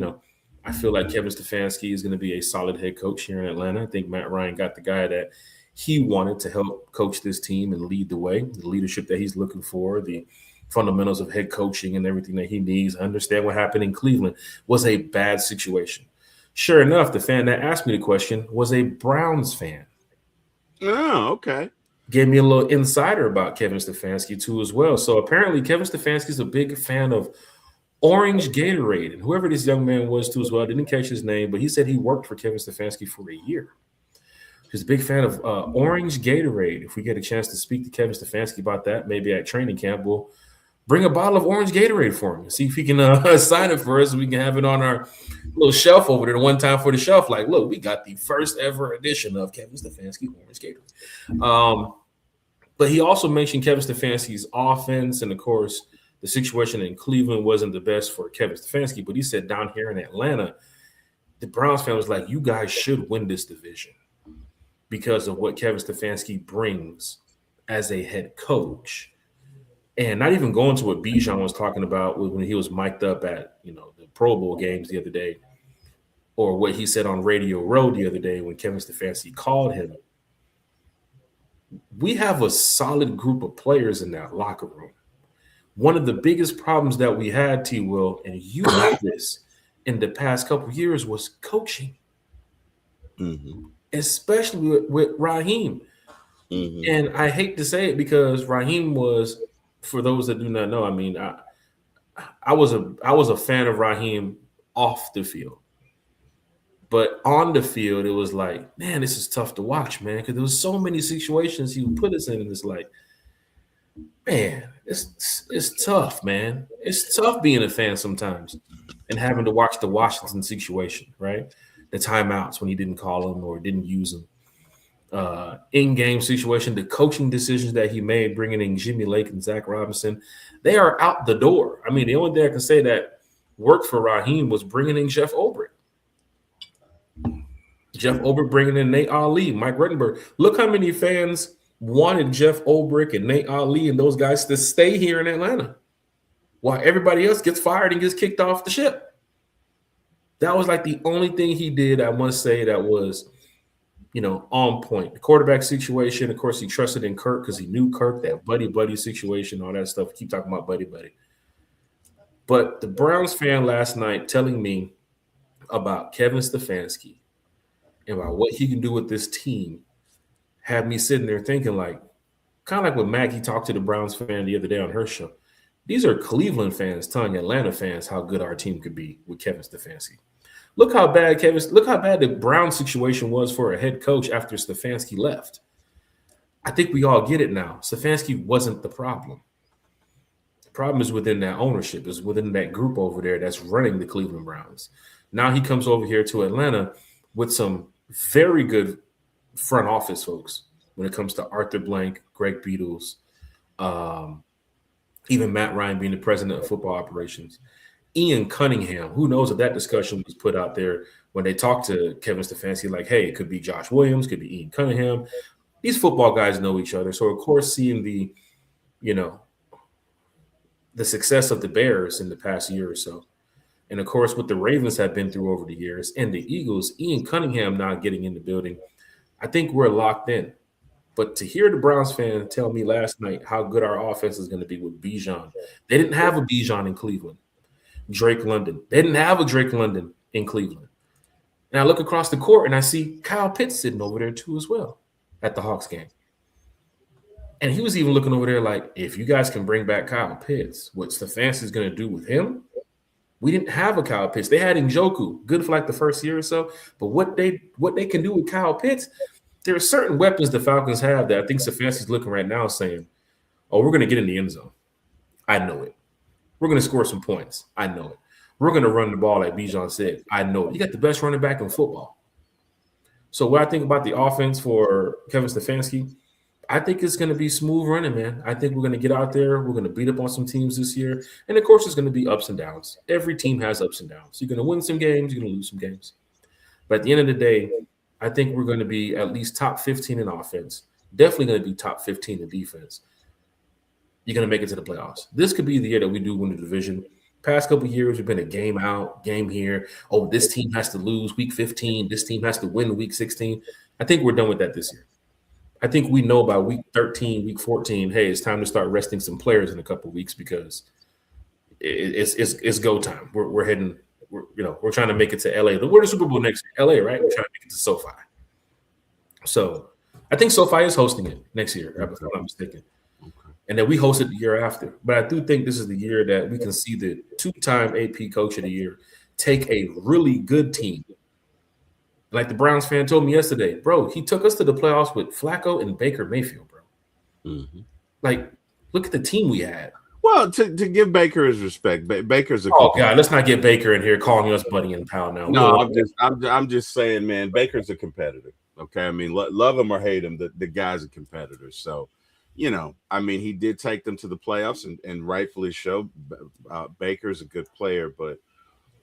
I feel like Kevin Stefanski is going to be a solid head coach here in Atlanta. I think Matt Ryan got the guy that he wanted to help coach this team and lead the way, the leadership that he's looking for, the fundamentals of head coaching and everything that he needs. I understand what happened in Cleveland was a bad situation. Sure enough, the fan that asked me the question was a Browns fan. Oh, okay. Gave me a little insider about Kevin Stefanski too as well. So apparently Kevin Stefanski is a big fan of orange Gatorade. And whoever this young man was too as well, I didn't catch his name, but he said he worked for Kevin Stefanski for a year. He's a big fan of orange Gatorade. If we get a chance to speak to Kevin Stefanski about that, maybe at training camp, we'll bring a bottle of orange Gatorade for him and see if he can sign it for us and we can have it on our little shelf over there one time for the shelf. Like, look, we got the first ever edition of Kevin Stefanski orange Gatorade. But he also mentioned Kevin Stefanski's offense, and of course, the situation in Cleveland wasn't the best for Kevin Stefanski. But he said down here in Atlanta, the Browns fan was like, you guys should win this division because of what Kevin Stefanski brings as a head coach. And not even going to what Bijan was talking about when he was mic'd up at, the Pro Bowl games the other day, or what he said on Radio Row the other day when Kevin Stefanski called him. We have a solid group of players in that locker room. One of the biggest problems that we had, T. Will, and you know this in the past couple of years, was coaching, especially with Raheem. And I hate to say it because Raheem was, for those that do not know, I mean, I was a fan of Raheem off the field. But on the field, it was like, man, this is tough to watch, man, because there was so many situations he would put us in, and it's like, man, it's tough, man. It's tough being a fan sometimes and having to watch the Washington situation, right? The timeouts when he didn't call them or didn't use them. In-game situation, the coaching decisions that he made, bringing in Jimmy Lake and Zach Robinson, they are out the door. I mean, the only thing I can say that worked for Raheem was bringing in Jeff Ulbrich. Jeff Ulbrich bringing in Nate Ali, Mike Rettenberg. Look how many fans wanted Jeff Ulbrich and Nate Ali and those guys to stay here in Atlanta while everybody else gets fired and gets kicked off the ship. That was like the only thing he did, I must say, that was, on point. The quarterback situation, of course, he trusted in Kirk because he knew Kirk, that buddy situation, all that stuff. Keep talking about buddy. But the Browns fan last night telling me about Kevin Stefanski and about what he can do with this team had me sitting there thinking, like, kind of like when Maggie talked to the Browns fan the other day on her show. These are Cleveland fans telling Atlanta fans how good our team could be with Kevin Stefanski. Look how bad the Brown situation was for a head coach after Stefanski left. I think we all get it now. Stefanski wasn't the problem. The problem is within that ownership, is within that group over there that's running the Cleveland Browns. Now he comes over here to Atlanta with some very good front office folks when it comes to Arthur Blank, Greg Beatles, even Matt Ryan being the president of football operations. Ian Cunningham, who knows if that discussion was put out there when they talked to Kevin Stefanski, like, hey, it could be Josh Williams, could be Ian Cunningham. These football guys know each other. So, of course, seeing the success of the Bears in the past year or so, and, of course, what the Ravens have been through over the years, and the Eagles, Ian Cunningham not getting in the building, I think we're locked in. But to hear the Browns fan tell me last night how good our offense is going to be with Bijan, they didn't have a Bijan in Cleveland. Drake London. They didn't have a Drake London in Cleveland. And I look across the court and I see Kyle Pitts sitting over there too as well at the Hawks game. And he was even looking over there like, if you guys can bring back Kyle Pitts, what Stefanski's going to do with him? We didn't have a Kyle Pitts. They had Njoku, good for like the first year or so. But what they can do with Kyle Pitts, there are certain weapons the Falcons have that I think Stefanski's looking right now saying, oh, we're going to get in the end zone. I know it. We're going to score some points. I know it. We're going to run the ball like Bijan said. I know it. You got the best running back in football. So what I think about the offense for Kevin Stefanski, I think it's going to be smooth running, man. I think we're going to get out there. We're going to beat up on some teams this year. And, of course, there's going to be ups and downs. Every team has ups and downs. You're going to win some games. You're going to lose some games. But at the end of the day, I think we're going to be at least top 15 in offense. Definitely going to be top 15 in defense. you're going to make it to the playoffs. This could be the year that we do win the division. Past couple of years, we've been a game out, game here. Oh, this team has to lose week 15. This team has to win week 16. I think we're done with that this year. I think we know by week 13, week 14, hey, it's time to start resting some players in a couple of weeks because it's go time. We're heading. We're trying to make it to LA. We're the Super Bowl next year. LA, right? We're trying to make it to SoFi. So I think SoFi is hosting it next year, if I'm not mistaken. And then we host it the year after. But I do think this is the year that we can see the 2-time AP Coach of the Year take a really good team. Like the Browns fan told me yesterday, bro, he took us to the playoffs with Flacco and Baker Mayfield, bro. Mm-hmm. Like, look at the team we had. Well, to give Baker his respect, Baker's a God, let's not get Baker in here calling us buddy and pal now. No, I'm just saying, man, Baker's a competitor. Okay, I mean, love him or hate him, the guy's a competitor. So, I mean, he did take them to the playoffs, and rightfully so. Baker's a good player, but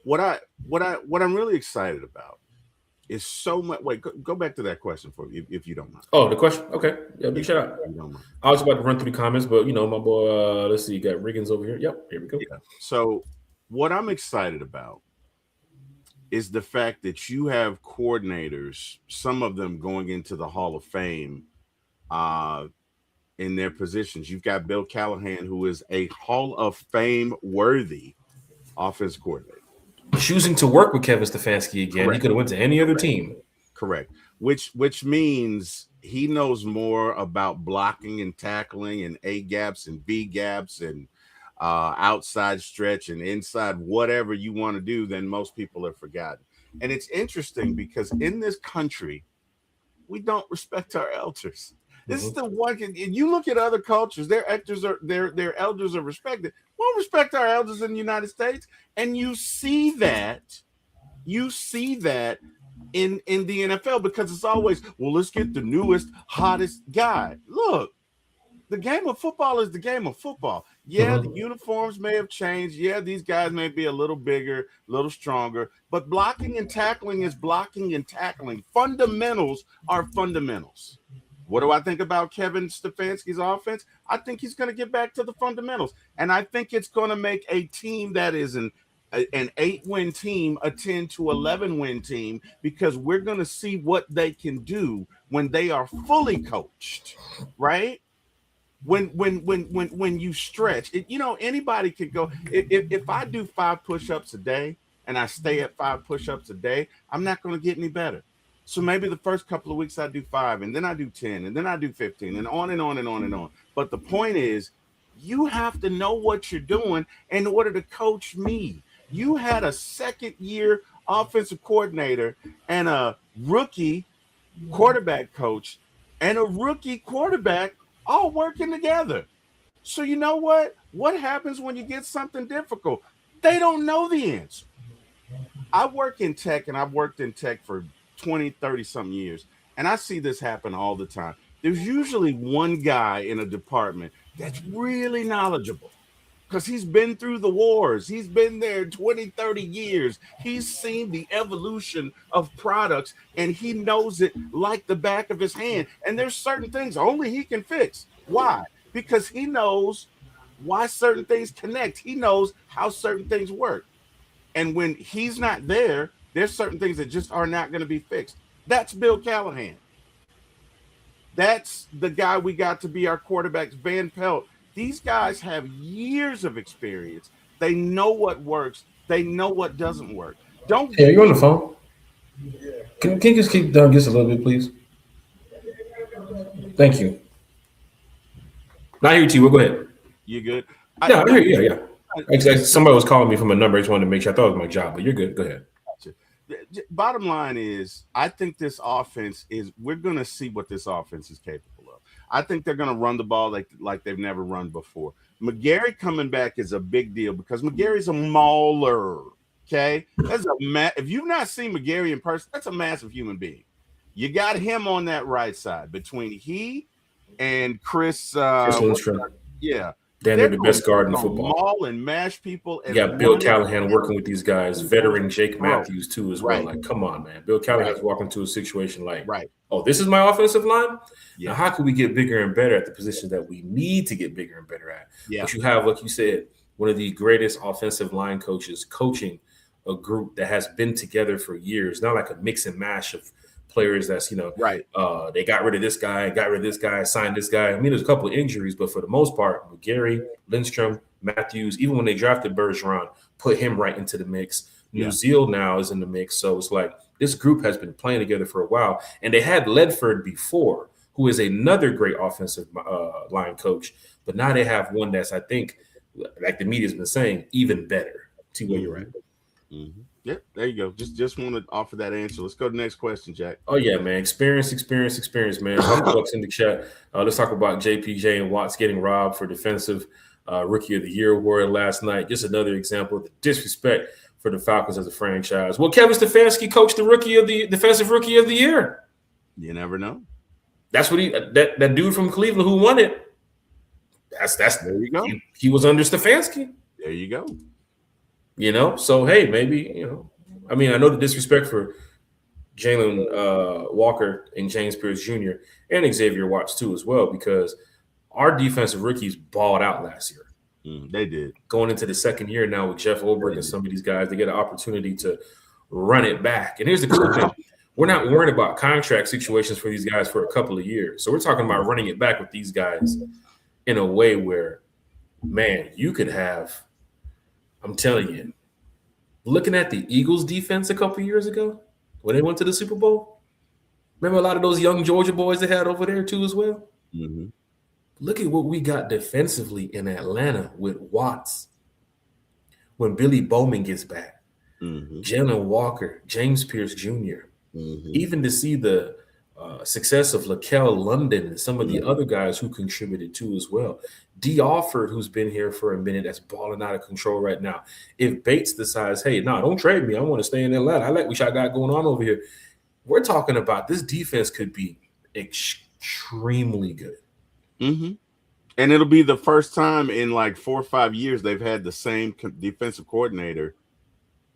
what I'm really excited about is so much. Wait, go back to that question for me, if you don't mind. Oh, the question? Okay, yeah, big shout out. I was about to run through the comments, but my boy. Let's see, you got Riggins over here. Yep, here we go. Yeah. So, what I'm excited about is the fact that you have coordinators, some of them going into the Hall of Fame, in their positions. You've got Bill Callahan, who is a Hall of Fame worthy offensive coordinator. Choosing to work with Kevin Stefanski again. Correct. He could have went to any other team. Correct. Which means he knows more about blocking and tackling and A gaps and B gaps and outside stretch and inside whatever you want to do than most people have forgotten. And it's interesting because in this country, we don't respect our elders. This is the one. You look at other cultures; their elders are respected. We don't respect our elders in the United States, and you see that in the NFL because it's always, well, let's get the newest, hottest guy. Look, the game of football is the game of football. Yeah, the uniforms may have changed. Yeah, these guys may be a little bigger, a little stronger, but blocking and tackling is blocking and tackling. Fundamentals are fundamentals. What do I think about Kevin Stefanski's offense? I think he's going to get back to the fundamentals. And I think it's going to make a team that is an 8-win team a 10 to 11-win team because we're going to see what they can do when they are fully coached, right? When you stretch, anybody could go. If I do 5 push-ups a day and I stay at 5 push-ups a day, I'm not going to get any better. So maybe the first couple of weeks I do 5, and then I do 10, and then I do 15, and on and on and on and on. But the point is, you have to know what you're doing in order to coach me. You had a second-year offensive coordinator and a rookie quarterback coach and a rookie quarterback all working together. So you know what? What happens when you get something difficult? They don't know the answer. I work in tech, and I've worked in tech for 20, 30 something years. And I see this happen all the time. There's usually one guy in a department that's really knowledgeable because he's been through the wars. He's been there 20, 30 years. He's seen the evolution of products and he knows it like the back of his hand. And there's certain things only he can fix. Why? Because he knows why certain things connect. He knows how certain things work. And when he's not there, there's certain things that just are not going to be fixed. That's Bill Callahan. That's the guy we got to be our quarterbacks, Van Pelt. These guys have years of experience. They know what works. They know what doesn't work. Yeah, you're on the phone. Can you just keep down just a little bit, please? Thank you. Now I hear you, T. Go ahead. You good? Yeah, I hear you. Yeah. Somebody was calling me from a number. I just wanted to make sure. I thought it was my job, but you're good. Go ahead. Bottom line is, I think this offense we're going to see what this offense is capable of. I think they're going to run the ball like they've never run before. McGarry coming back is a big deal because McGarry's a mauler, okay? If you've not seen McGarry in person, that's a massive human being. You got him on that right side between he and Chris Lindstrom. Yeah. They're the best guard in football. Maul and mash people. And you got Bill Callahan working with these guys, veteran Jake Matthews too as well. Like, come on, man. Bill Callahan's walking into a situation like, oh, this is my offensive line? Now, how can we get bigger and better at the positions that we need to get bigger and better at? Yeah. But you have, like you said, one of the greatest offensive line coaches coaching a group that has been together for years, not like a mix and mash of players that's, right. They got rid of this guy, signed this guy. I mean, there's a couple of injuries, but for the most part, Gary, Lindstrom, Matthews, even when they drafted Bergeron, put him right into the mix. Nuzil now is in the mix. So it's like this group has been playing together for a while. And they had Ledford before, who is another great offensive line coach. But now they have one that's, I think, like the media's been saying, even better. See where you're at. Mm-hmm. Yep, there you go. Just want to offer that answer. Let's go to the next question, Jack. Oh yeah, man. Experience, man. Bucks in the chat. Let's talk about JPJ and Watts getting robbed for defensive Rookie of the Year award last night. Just another example of the disrespect for the Falcons as a franchise. Well, Kevin Stefanski coached the defensive Rookie of the Year. You never know. That's what that dude from Cleveland who won it. That's there you go. He was under Stefanski. There you go. So hey, maybe I mean, I know the disrespect for Jalen Walker and James Pierce Jr. and Xavier Watts too as well, because our defensive rookies balled out last year. They did. Going into the second year now with Jeff Ulbrich and some of these guys, they get an opportunity to run it back. And here's the cool thing. We're not worried about contract situations for these guys for a couple of years. So we're talking about running it back with these guys in a way where, man, you could have, I'm telling you, looking at the Eagles defense a couple of years ago when they went to the Super Bowl, remember a lot of those young Georgia boys they had over there too as well? Mm-hmm. Look at what we got defensively in Atlanta with Watts. When Billy Bowman gets back, Jalen Walker, James Pierce Jr., even to see the success of Lakel London and some of the other guys who contributed too as well. D. Alford, who's been here for a minute, that's balling out of control right now. If Bates decides, hey, no, don't trade me. I want to stay in Atlanta. I like what y'all got going on over here. We're talking about this defense could be extremely good. Mm-hmm. And it'll be the first time in like 4 or 5 years they've had the same defensive coordinator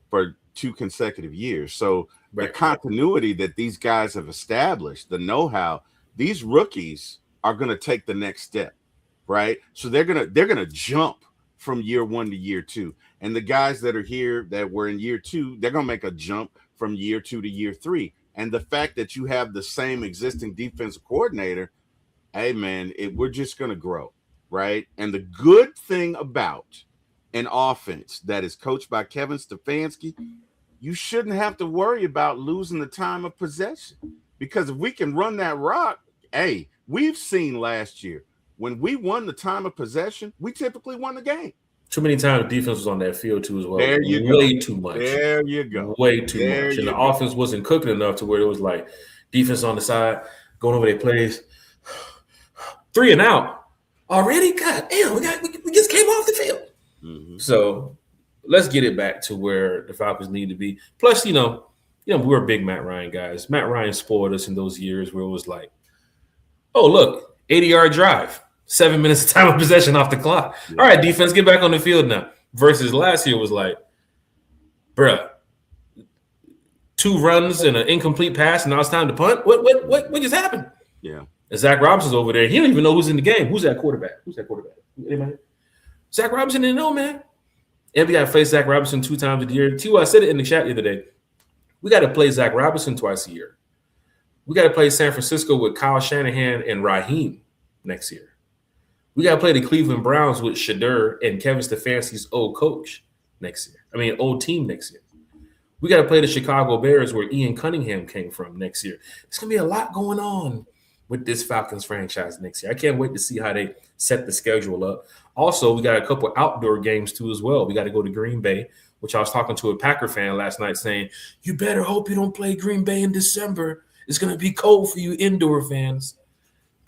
for 2 consecutive years. So the continuity that these guys have established, the know-how, these rookies are going to take the next step, right? So they're gonna jump from year 1 to year 2. And the guys that are here that were in year 2, they're going to make a jump from year 2 to year 3. And the fact that you have the same existing defensive coordinator, hey, man, we're just going to grow, right? And the good thing about an offense that is coached by Kevin Stefanski, you shouldn't have to worry about losing the time of possession. Because if we can run that rock, hey, we've seen last year, when we won the time of possession, we typically won the game. Too many times the defense was on that field too as well. There you go. Way too much. There you go. Way too much. And the offense wasn't cooking enough to where it was like defense on the side, going over their plays. 3 and out already. God damn, we just came off the field. Mm-hmm. So let's get it back to where the Falcons need to be. Plus, we're big Matt Ryan guys. Matt Ryan spoiled us in those years where it was like, oh look, 80-yard drive, 7 minutes of time of possession off the clock. Yeah. All right, defense, get back on the field now. Versus last year was like, bruh, 2 runs and an incomplete pass, and now it's time to punt. What just happened? Yeah. And Zach Robinson's over there. He don't even know who's in the game. Who's that quarterback? Anybody? Zach Robinson didn't know, man. And we got to face Zach Robinson 2 times a year. I said it in the chat the other day. We got to play Zach Robinson twice a year. We got to play San Francisco with Kyle Shanahan and Raheem next year. We got to play the Cleveland Browns with Shedeur and Kevin Stefanski's old team next year. We got to play the Chicago Bears where Ian Cunningham came from next year. There's going to be a lot going on with this Falcons franchise next year. I can't wait to see how they set the schedule up. Also, we got a couple outdoor games too as well. We got to go to Green Bay, which I was talking to a Packer fan last night saying, you better hope you don't play Green Bay in December. It's going to be cold for you indoor fans.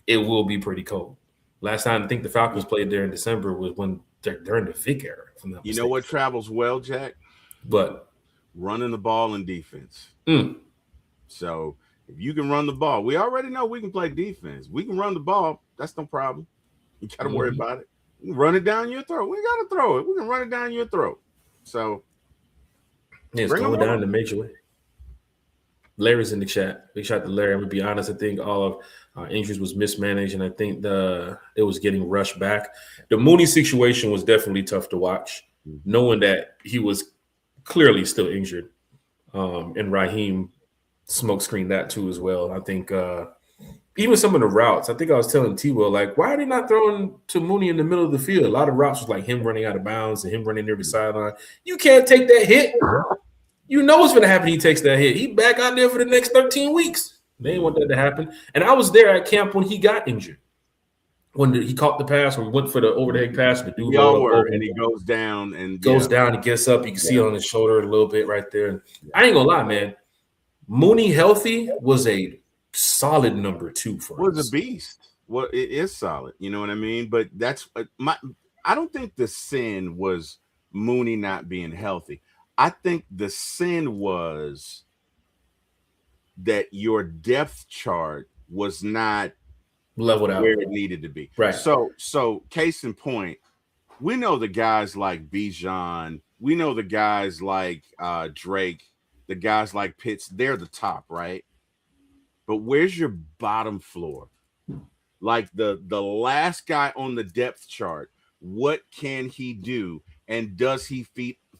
It will be pretty cold. Last time I think the Falcons played there in December was when during the Vic era. You know what travels well, Jack? But running the ball in defense. So if you can run the ball, we already know we can play defense. We can run the ball. That's no problem. You got to worry about it. We can run it down your throat. We got to throw it. We can run it down your throat. So it's going down in a major way. Larry's in the chat. Big shout out to Larry. I'm gonna be honest. I think all of injuries was mismanaged, and I think it was getting rushed back. The Mooney situation was definitely tough to watch, knowing that he was clearly still injured, and Raheem smokescreened that too as well. I think even some of the routes. I think I was telling T-Will, like, why are they not throwing to Mooney in the middle of the field? A lot of routes was like him running out of bounds and him running near the sideline. You can't take that hit. You know what's going to happen. He takes that hit. He back out there for the next 13 weeks. They didn't want that to happen. And I was there at camp when he got injured. When he caught the pass, or went for the overhead pass, the dude and he goes down and he gets up. You can see it on his shoulder a little bit right there. I ain't gonna lie, man. Mooney healthy was a solid number 2 for us. Was a beast. Well, it is solid. You know what I mean? But that's I don't think the sin was Mooney not being healthy. I think the sin was that your depth chart was not leveled out where it needed to be. Right. So case in point, we know the guys like Bijan, we know the guys like Drake, the guys like Pitts, they're the top, right? But where's your bottom floor? Like the last guy on the depth chart, what can he do? And does he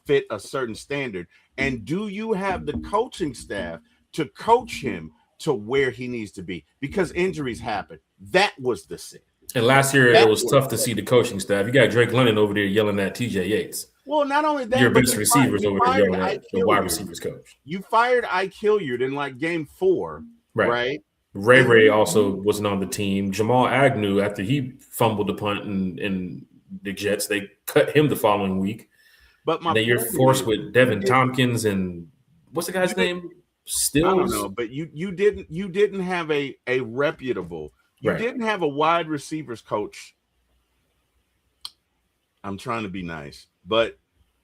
fit a certain standard? And do you have the coaching staff to coach him to where he needs to be? Because injuries happen. That was the sin. And last year, it was tough to see the coaching staff. You got Drake London over there yelling at TJ Yates. Well, not only that, your best receivers over there yelling at the wide receivers coach. You fired Ike Hilliard in like game 4, right? Ray also wasn't on the team. Jamal Agnew, after he fumbled the punt in the Jets, they cut him the following week. But then you're forced with Devin Tompkins and what's the guy's name? Stills? I don't know, but you didn't have a reputable. You didn't have a wide receivers coach. I'm trying to be nice, but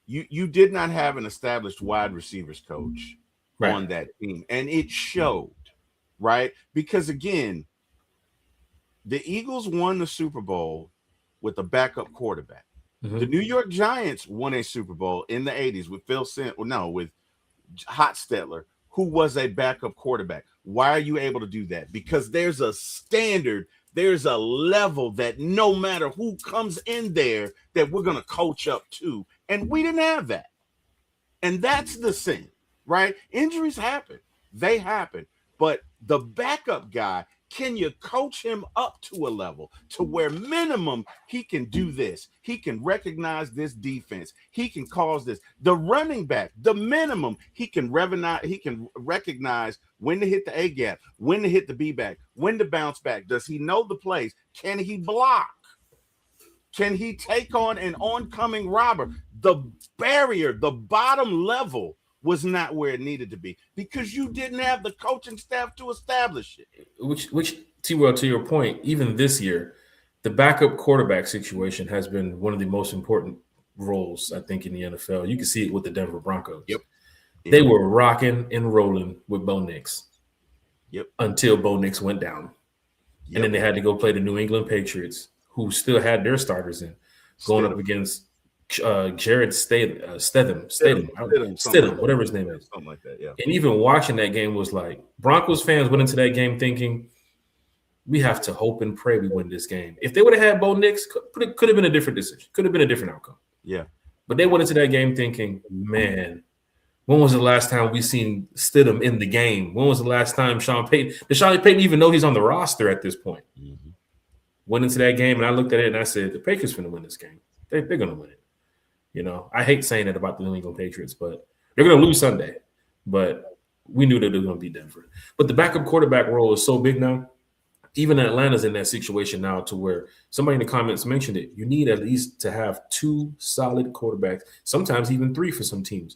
you did not have an established wide receivers coach on that team, and it showed, right? Because again, the Eagles won the Super Bowl with a backup quarterback. Mm-hmm. The New York Giants won a Super Bowl in the 80s with with Hostetler, who was a backup quarterback. Why are you able to do that? Because there's a standard, there's a level that no matter who comes in there that we're going to coach up to. And we didn't have that. And that's the sin, right? Injuries happen. They happen. But the backup guy, can you coach him up to a level to where minimum he can do this? He can recognize this defense. He can cause this. The running back, the minimum, he can recognize when to hit the A gap, when to hit the B back, when to bounce back. Does he know the plays? Can he block? Can he take on an oncoming robber? The barrier, the bottom level was not where it needed to be because you didn't have the coaching staff to establish it. Which T-Well, to your point, even this year, the backup quarterback situation has been one of the most important roles, I think, in the NFL. You can see it with the Denver Broncos. Yep. They were rocking and rolling with Bo Nix. Yep. Until Bo Nix went down. Yep. And then they had to go play the New England Patriots, who still had their starters in, going up against Jared Stidham, whatever his name is. Something like that, yeah. And even watching that game was like, Broncos fans went into that game thinking, we have to hope and pray we win this game. If they would have had Bo Nix, could have been a different decision. Could have been a different outcome. Yeah. But they went into that game thinking, man, when was the last time we seen Stidham in the game? When was the last time Sean Payton even know he's on the roster at this point? Mm-hmm. Went into that game, and I looked at it, and I said, the Patriots finna win this game. They're going to win it. You know, I hate saying that about the New England Patriots, but they're going to lose Sunday. But we knew that they were going to beat Denver. But the backup quarterback role is so big now. Even Atlanta's in that situation now to where somebody in the comments mentioned it. You need at least to have 2 solid quarterbacks, sometimes even 3 for some teams.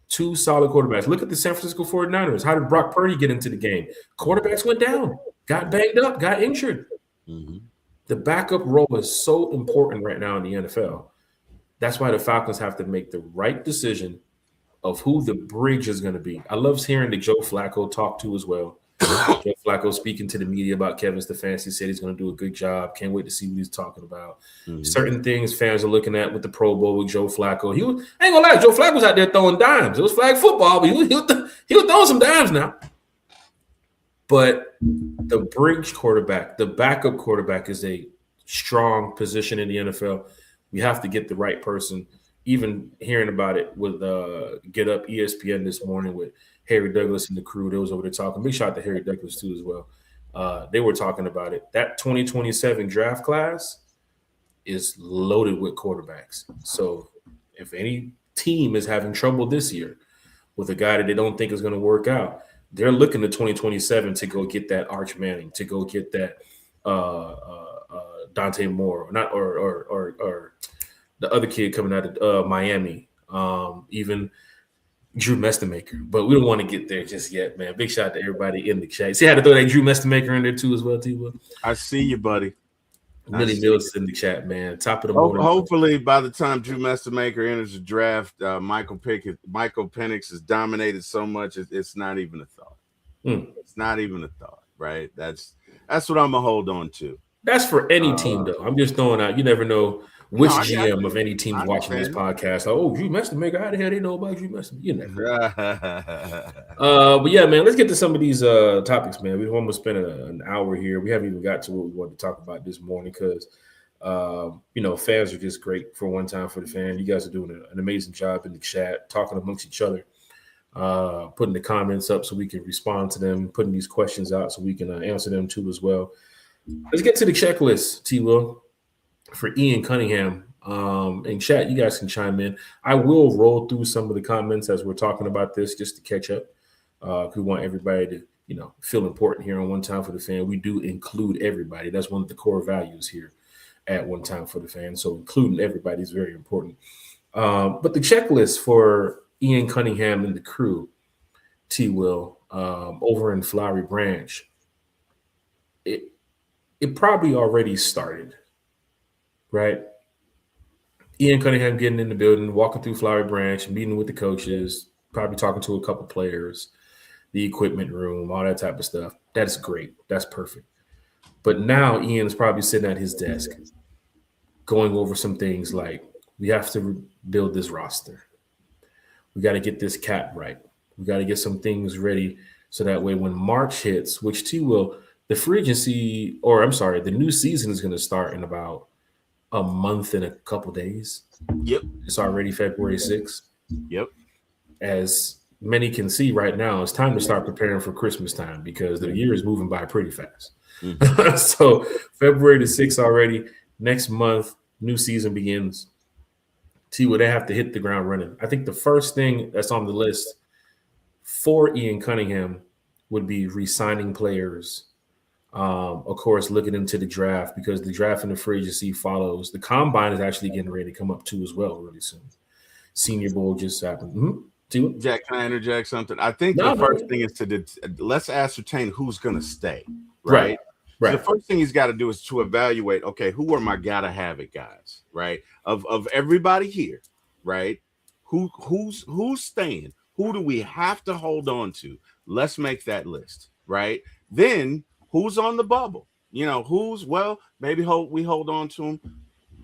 2 solid quarterbacks. Look at the San Francisco 49ers. How did Brock Purdy get into the game? Quarterbacks went down, got banged up, got injured. Mm-hmm. The backup role is so important right now in the NFL. That's why the Falcons have to make the right decision of who the bridge is going to be. I love hearing the Joe Flacco talk to as well. Joe Flacco speaking to the media about Kevin Stefanski, said he's going to do a good job. Can't wait to see what he's talking about. Mm-hmm. Certain things fans are looking at with the Pro Bowl with Joe Flacco. I ain't going to lie, Joe Flacco was out there throwing dimes. It was flag football, but he was throwing some dimes now. But the bridge quarterback, the backup quarterback, is a strong position in the NFL. We have to get the right person. Even hearing about it with Get Up ESPN this morning with Harry Douglas and the crew, they was over there talking. Big shout out to Harry Douglas too as well. They were talking about it. That 2027 draft class is loaded with quarterbacks. So if any team is having trouble this year with a guy that they don't think is going to work out, they're looking to 2027 to go get that Arch Manning, to go get that Dante Moore, or the other kid coming out of Miami, even Drew Mestamaker. But we don't want to get there just yet, man. Big shout out to everybody in the chat. See, I had to throw that Drew Mestamaker in there too as well, T-Will. I see you, buddy. Millie Mills in the chat, man. Top of the morning. Hopefully, by the time Drew Mestamaker enters the draft, Michael Penix has dominated so much it's not even a thought. It's not even a thought, right? That's what I'm gonna hold on to. That's for any team, though. I'm just throwing out. You never know which GM of any team watching this podcast. Like, oh, Drew Mestamaker. How the hell they know about Drew Mestamaker? You never. But yeah, man. Let's get to some of these topics, man. We almost spent an hour here. We haven't even got to what we wanted to talk about this morning because, fans are just great for one time for the fan. You guys are doing an amazing job in the chat, talking amongst each other, putting the comments up so we can respond to them, putting these questions out so we can answer them too as well. Let's get to the checklist, T-Will, for Ian Cunningham. In chat, you guys can chime in. I will roll through some of the comments as we're talking about this just to catch up. We want everybody to, feel important here on One Time for the Fan. We do include everybody. That's one of the core values here at One Time for the Fan. So including everybody is very important. But the checklist for Ian Cunningham and the crew, T-Will, over in Flowery Branch, it probably already started, right? Ian Cunningham getting in the building, walking through Flowery Branch, meeting with the coaches, probably talking to a couple players, the equipment room, all that type of stuff. That's great. That's perfect. But now Ian's probably sitting at his desk going over some things like, we have to build this roster. We got to get this cap right. We got to get some things ready so that way when March hits, which T-Will, the new season is going to start in about a month and a couple days. Yep. It's already February 6th. Yep. As many can see right now, it's time to start preparing for Christmas time because the year is moving by pretty fast. Mm-hmm. So February the 6th already, next month, new season begins. T-Will, they have to hit the ground running. I think the first thing that's on the list for Ian Cunningham would be re-signing players. Of course, looking into the draft because the draft and the free agency follows. The combine is actually getting ready to come up too as well really soon. Senior Bowl just happened. Mm-hmm. Jack, can I interject something? I think the first thing is let's ascertain who's going to stay, right? Right. So the first thing he's got to do is to evaluate, okay, who are my gotta have it guys, right? Of everybody here, right? Who's staying? Who do we have to hold on to? Let's make that list, right? Then who's on the bubble? Maybe we hold on to them,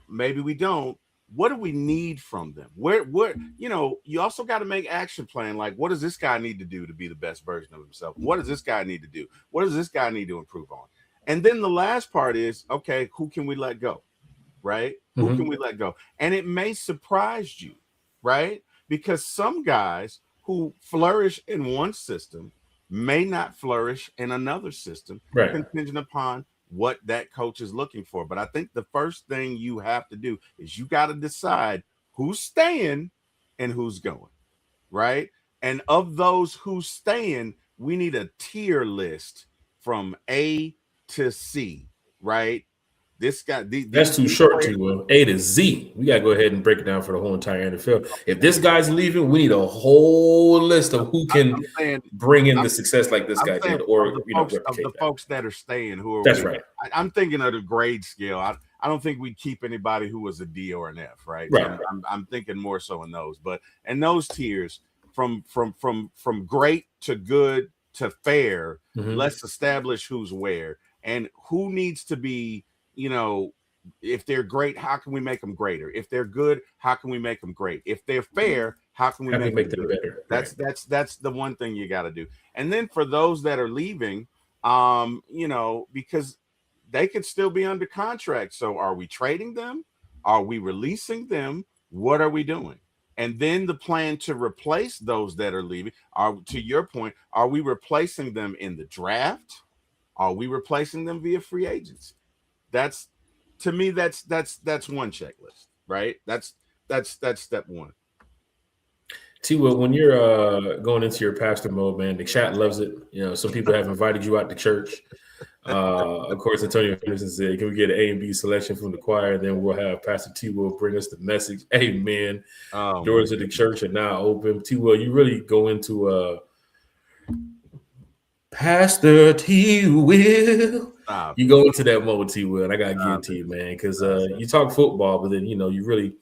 maybe we don't. What do we need from them? Where you also got to make action plan. Like, what does this guy need to do to be the best version of himself? What does this guy need to do? What does this guy need to improve on? And then the last part is, okay, who can we let go? Right? Mm-hmm. Who can we let go? And it may surprise you, right? Because some guys who flourish in one system may not flourish in another system, right, contingent upon what that coach is looking for. But I think the first thing you have to do is you got to decide who's staying and who's going, right? And of those who's staying, we need a tier list from A to C, right? This guy, that's too short, T-Will. A to Z. We gotta go ahead and break it down for the whole entire NFL. If this guy's leaving, we need a whole list of who can bring in the success like this guy did, or the folks that are staying. Who are that's right? I'm thinking of the grade scale. I don't think we'd keep anybody who was a D or an F, right? Right. So I'm thinking more so in those, but in those tiers, from great to good to fair, mm-hmm, let's establish who's where and who needs to be. If they're great, how can we make them greater? If they're good, how can we make them great? If they're fair, how can we make them better? That's the one thing you got to do. And then for those that are leaving, Because they could still be under contract. So are we trading them? Are we releasing them? What are we doing? And then the plan to replace those that are leaving to your point, are we replacing them in the draft? Are we replacing them via free agency? That's to me, that's one checklist, right? That's step one. T-Will, when you're going into your pastor mode, man, the chat loves it. Some people have invited you out to church. Of course, Antonio Henderson said, "Can we get an A and B selection from the choir?" Then we'll have Pastor T-Will bring us the message. Amen. Doors of the church are now open. T-Will, you really go into Pastor T-Will. You go into that mode, T-Will, and I gotta give it to you, man, because you talk football, but then you really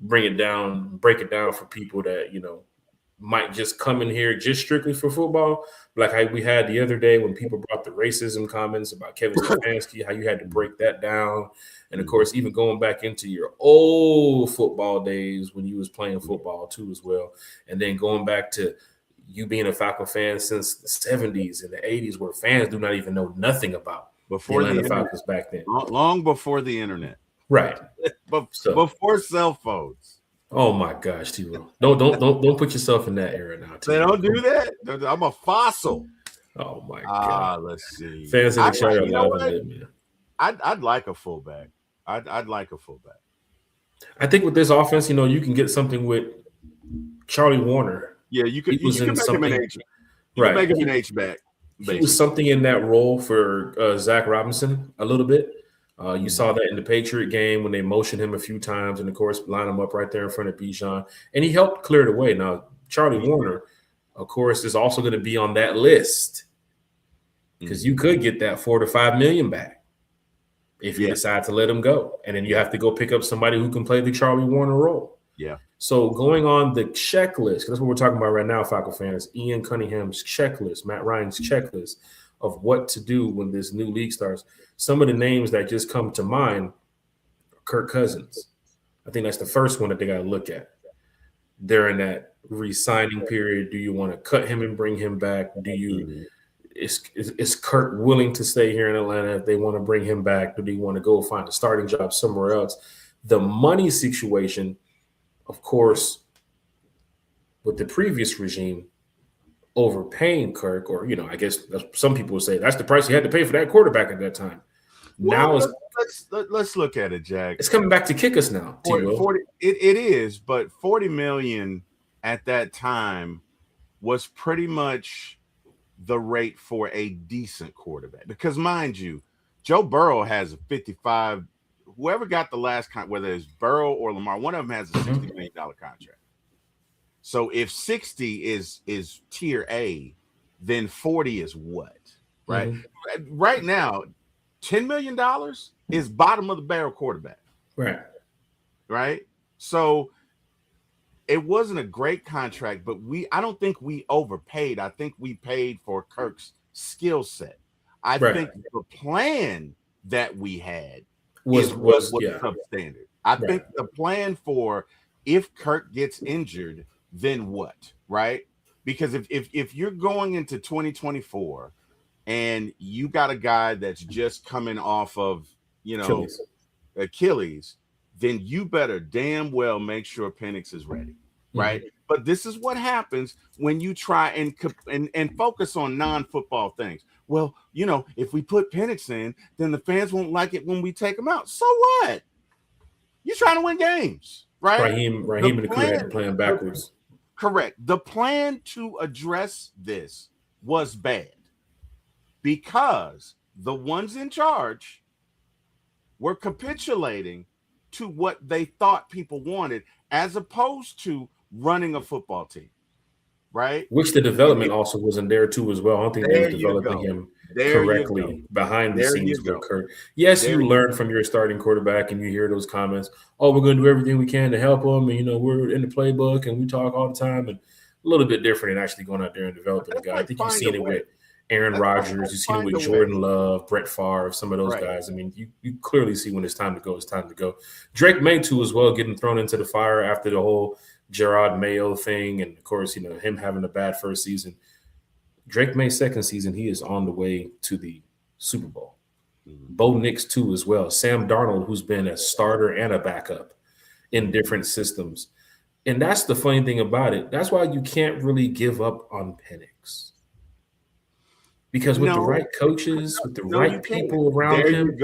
break it down for people that might just come in here just strictly for football, like how we had the other day when people brought the racism comments about Kevin Stefanski, how you had to break that down, and of course even going back into your old football days when you was playing football too as well, and then going back to you being a Falcon fan since the 70s and the 80s, where fans do not even know nothing about before the Atlanta Falcons back then, long before the internet. Right. Before cell phones. Oh my gosh, T-Will. Don't put yourself in that era now. They don't do that. I'm a fossil. Oh my god. Let's see. Fans in the chat are loving it, man. I'd like a fullback. I'd like a fullback. I think with this offense, you can get something with Charlie Warner. Yeah, you could make him an H. Right. Make him an H-back. He was something in that role for Zach Robinson a little bit. You saw that in the Patriot game when they motioned him a few times and, of course, line him up right there in front of Bijan. And he helped clear the way. Now, Charlie Warner, of course, is also going to be on that list because you could get that $4 to $5 million back if you decide to let him go. And then you have to go pick up somebody who can play the Charlie Warner role. Yeah. So going on the checklist, because that's what we're talking about right now, Falcon fans, Ian Cunningham's checklist, Matt Ryan's checklist of what to do when this new league starts. Some of the names that just come to mind are Kirk Cousins. I think that's the first one that they got to look at during that re-signing period. Do you want to cut him and bring him back? Is Kirk willing to stay here in Atlanta if they want to bring him back? Do they want to go find a starting job somewhere else? The money situation, of course, with the previous regime, overpaying Kirk, or I guess some people would say that's the price you had to pay for that quarterback at that time. Well, now let's look at it, Jack. It's coming back to kick us now. 40 it is, but $40 million at that time was pretty much the rate for a decent quarterback. Because mind you, Joe Burrow has a 55. Whoever got the last whether it's Burrow or Lamar, one of them has a $60 million contract. So if 60 is tier A, then 40 is what? Right? Mm-hmm. Right now, $10 million is bottom of the barrel quarterback. Right. Right? So it wasn't a great contract, but I don't think we overpaid. I think we paid for Kirk's skill set. I think the plan that we had was substandard. I think the plan for if Kirk gets injured, then what, right? Because if you're going into 2024 and you got a guy that's just coming off of, Achilles, then you better damn well make sure Penix is ready, right? Mm-hmm. But this is what happens when you try and focus on non-football things. Well, if we put Penix in, then the fans won't like it when we take him out. So what? You're trying to win games, right? Raheem and the crew are playing backwards. Correct. The plan to address this was bad because the ones in charge were capitulating to what they thought people wanted as opposed to running a football team, right? Which the development also wasn't there too as well. I don't think they were developing him correctly behind the scenes with Kirk. Yes, you learn from your starting quarterback and you hear those comments, oh, we're going to do everything we can to help him. And, we're in the playbook and we talk all the time. And a little bit different than actually going out there and developing a guy. I think you've seen it with Aaron Rodgers. You've seen it with Jordan Love, Brett Favre, some of those guys. I mean, you clearly see when it's time to go, it's time to go. Drake May, too, as well, getting thrown into the fire after the whole Gerard Mayo thing. And, of course, him having a bad first season. Drake May's second season, he is on the way to the Super Bowl. Bo Nix too as well. Sam Darnold, who's been a starter and a backup in different systems. And that's the funny thing about it. That's why you can't really give up on Penix. Because with the right coaches, with the right people around him,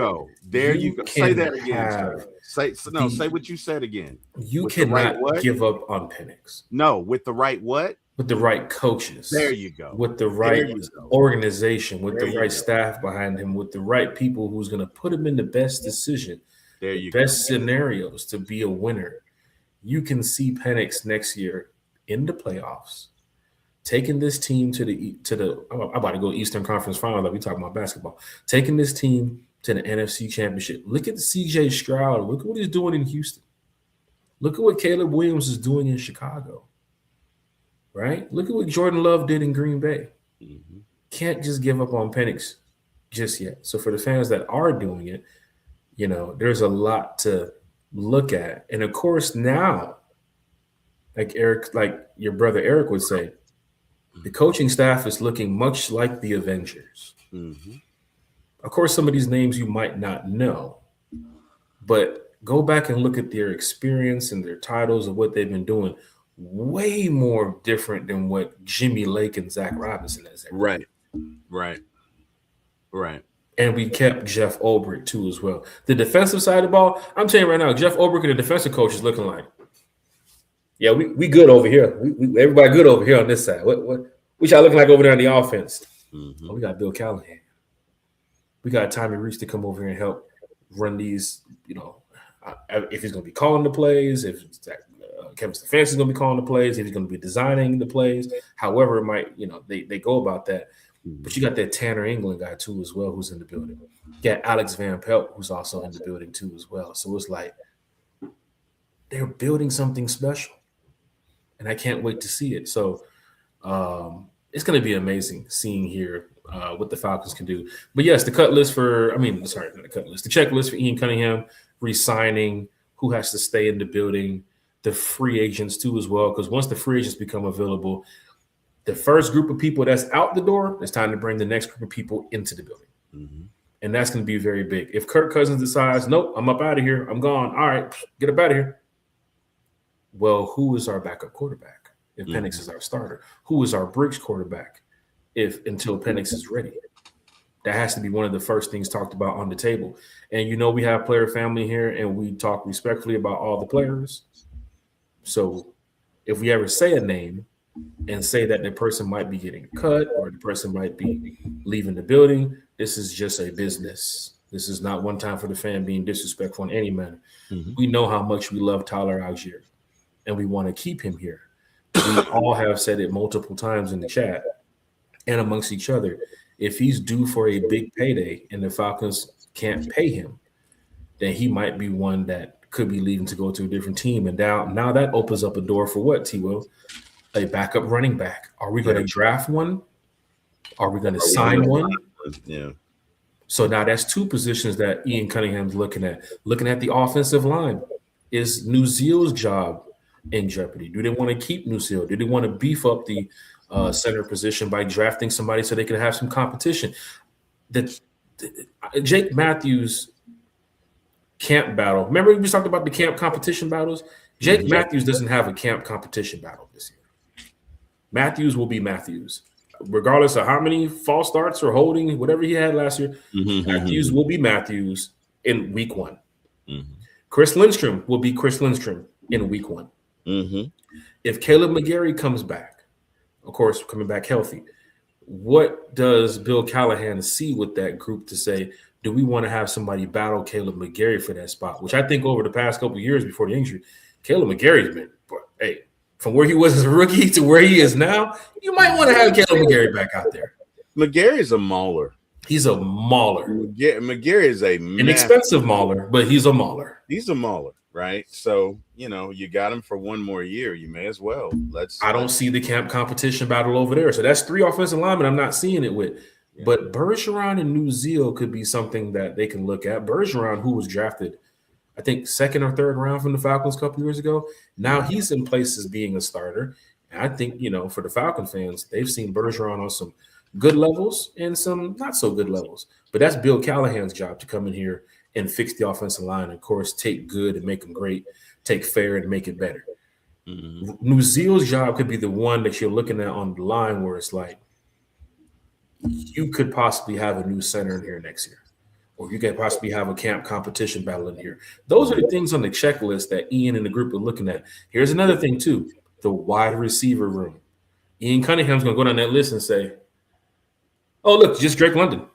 there you go. Say that again. Say what you said again. You cannot give up on Penix. No, with the right what? With the right coaches. There you go. With the right organization, with the right staff behind him, with the right people who's going to put him in the best decision, best scenarios to be a winner. You can see Penix next year in the playoffs, taking this team to the I'm about to go Eastern Conference Final, like we talking about basketball, taking this team to the NFC Championship. Look at CJ Stroud. Look at what he's doing in Houston. Look at what Caleb Williams is doing in Chicago. Right? Look at what Jordan Love did in Green Bay. Can't just give up on Penix just yet. So for the fans that are doing it, there's a lot to look at. And of course, now, like your brother Eric would say, the coaching staff is looking much like the Avengers. Of course, some of these names you might not know, but go back and look at their experience and their titles and what they've been doing. Way more different than what Jimmy Lake and Zach Robinson has. Right. And we kept Jeff Ulbrich too as well. The defensive side of the ball, I'm telling you right now, Jeff Ulbrich and the defensive coach is looking like, yeah, we good over here. We everybody good over here on this side. What y'all looking like over there on the offense? Oh, we got Bill Callahan. We got Tommy Reese to come over here and help run these. If he's going to be calling the plays, if Kevin Stefanski is going to be calling the plays, if he's going to be designing the plays, however it might, they go about that. But you got that Tanner England guy too as well, who's in the building. You got Alex Van Pelt, who's also in the building too as well. So it's like they're building something special, and I can't wait to see it. So it's going to be amazing seeing here what the Falcons can do. But yes, the checklist for Ian Cunningham re-signing, who has to stay in the building, the free agents too as well, because once the free agents become available, the first group of people that's out the door, it's time to bring the next group of people into the building. And that's going to be very big. If Kirk Cousins decides, nope, I'm up out of here, I'm gone, all right, get up out of here. Well, who is our backup quarterback if Penix is our starter? Who is our bridge quarterback until Penix is ready? That has to be one of the first things talked about on the table. And we have player family here, and we talk respectfully about all the players. So if we ever say a name and say that the person might be getting cut or the person might be leaving the building, this is just a business. This is not one time for the fan being disrespectful in any manner. We know how much we love Tyler Algier, and we want to keep him here. We all have said it multiple times in the chat and amongst each other. If he's due for a big payday and the Falcons can't pay him, then he might be one that could be leaving to go to a different team. And now that opens up a door for what, T-Will? A backup running back. Are we going to draft one? Are we going to sign one? Yeah. So now that's two positions that Ian Cunningham's looking at. Looking at the offensive line. Is Nuzil's job in jeopardy? Do they want to keep Nuzil? Do they want to beef up the center position by drafting somebody so they can have some competition? Jake Matthews camp battle. Remember we talked about the camp competition battles? Jake Matthews doesn't have a camp competition battle this year. Matthews will be Matthews. Regardless of how many false starts or holding, whatever he had last year, Matthews will be Matthews in week 1. Chris Lindstrom will be Chris Lindstrom in week 1. If Caleb McGarry comes back, of course, coming back healthy, what does Bill Callahan see with that group to say, do we want to have somebody battle Caleb McGarry for that spot? Which I think over the past couple of years before the injury, Caleb McGarry's been, from where he was as a rookie to where he is now, you might want to have Caleb McGarry back out there. McGarry's a mauler. He's a mauler. McGarry is an expensive mauler, but he's a mauler. He's a mauler, right? So, you got him for one more year. You may as well. I don't see the camp competition battle over there. So that's 3 offensive linemen I'm not seeing it with. Yeah. But Bergeron and Nuzil could be something that they can look at. Bergeron, who was drafted, I think, 2nd or 3rd round from the Falcons a couple years ago. Now he's in place as being a starter. And I think, for the Falcon fans, they've seen Bergeron on some good levels and some not so good levels. But that's Bill Callahan's job to come in here and fix the offensive line. And of course, take good and make them great, take fair and make it better. Mm-hmm. Nuzil's job could be the one that you're looking at on the line where it's like, you could possibly have a new center in here next year, or you could possibly have a camp competition battle in here. Those are the things on the checklist that Ian and the group are looking at. Here's another thing too, the wide receiver room. Ian Cunningham's going to go down that list and say, oh, look, just Drake London.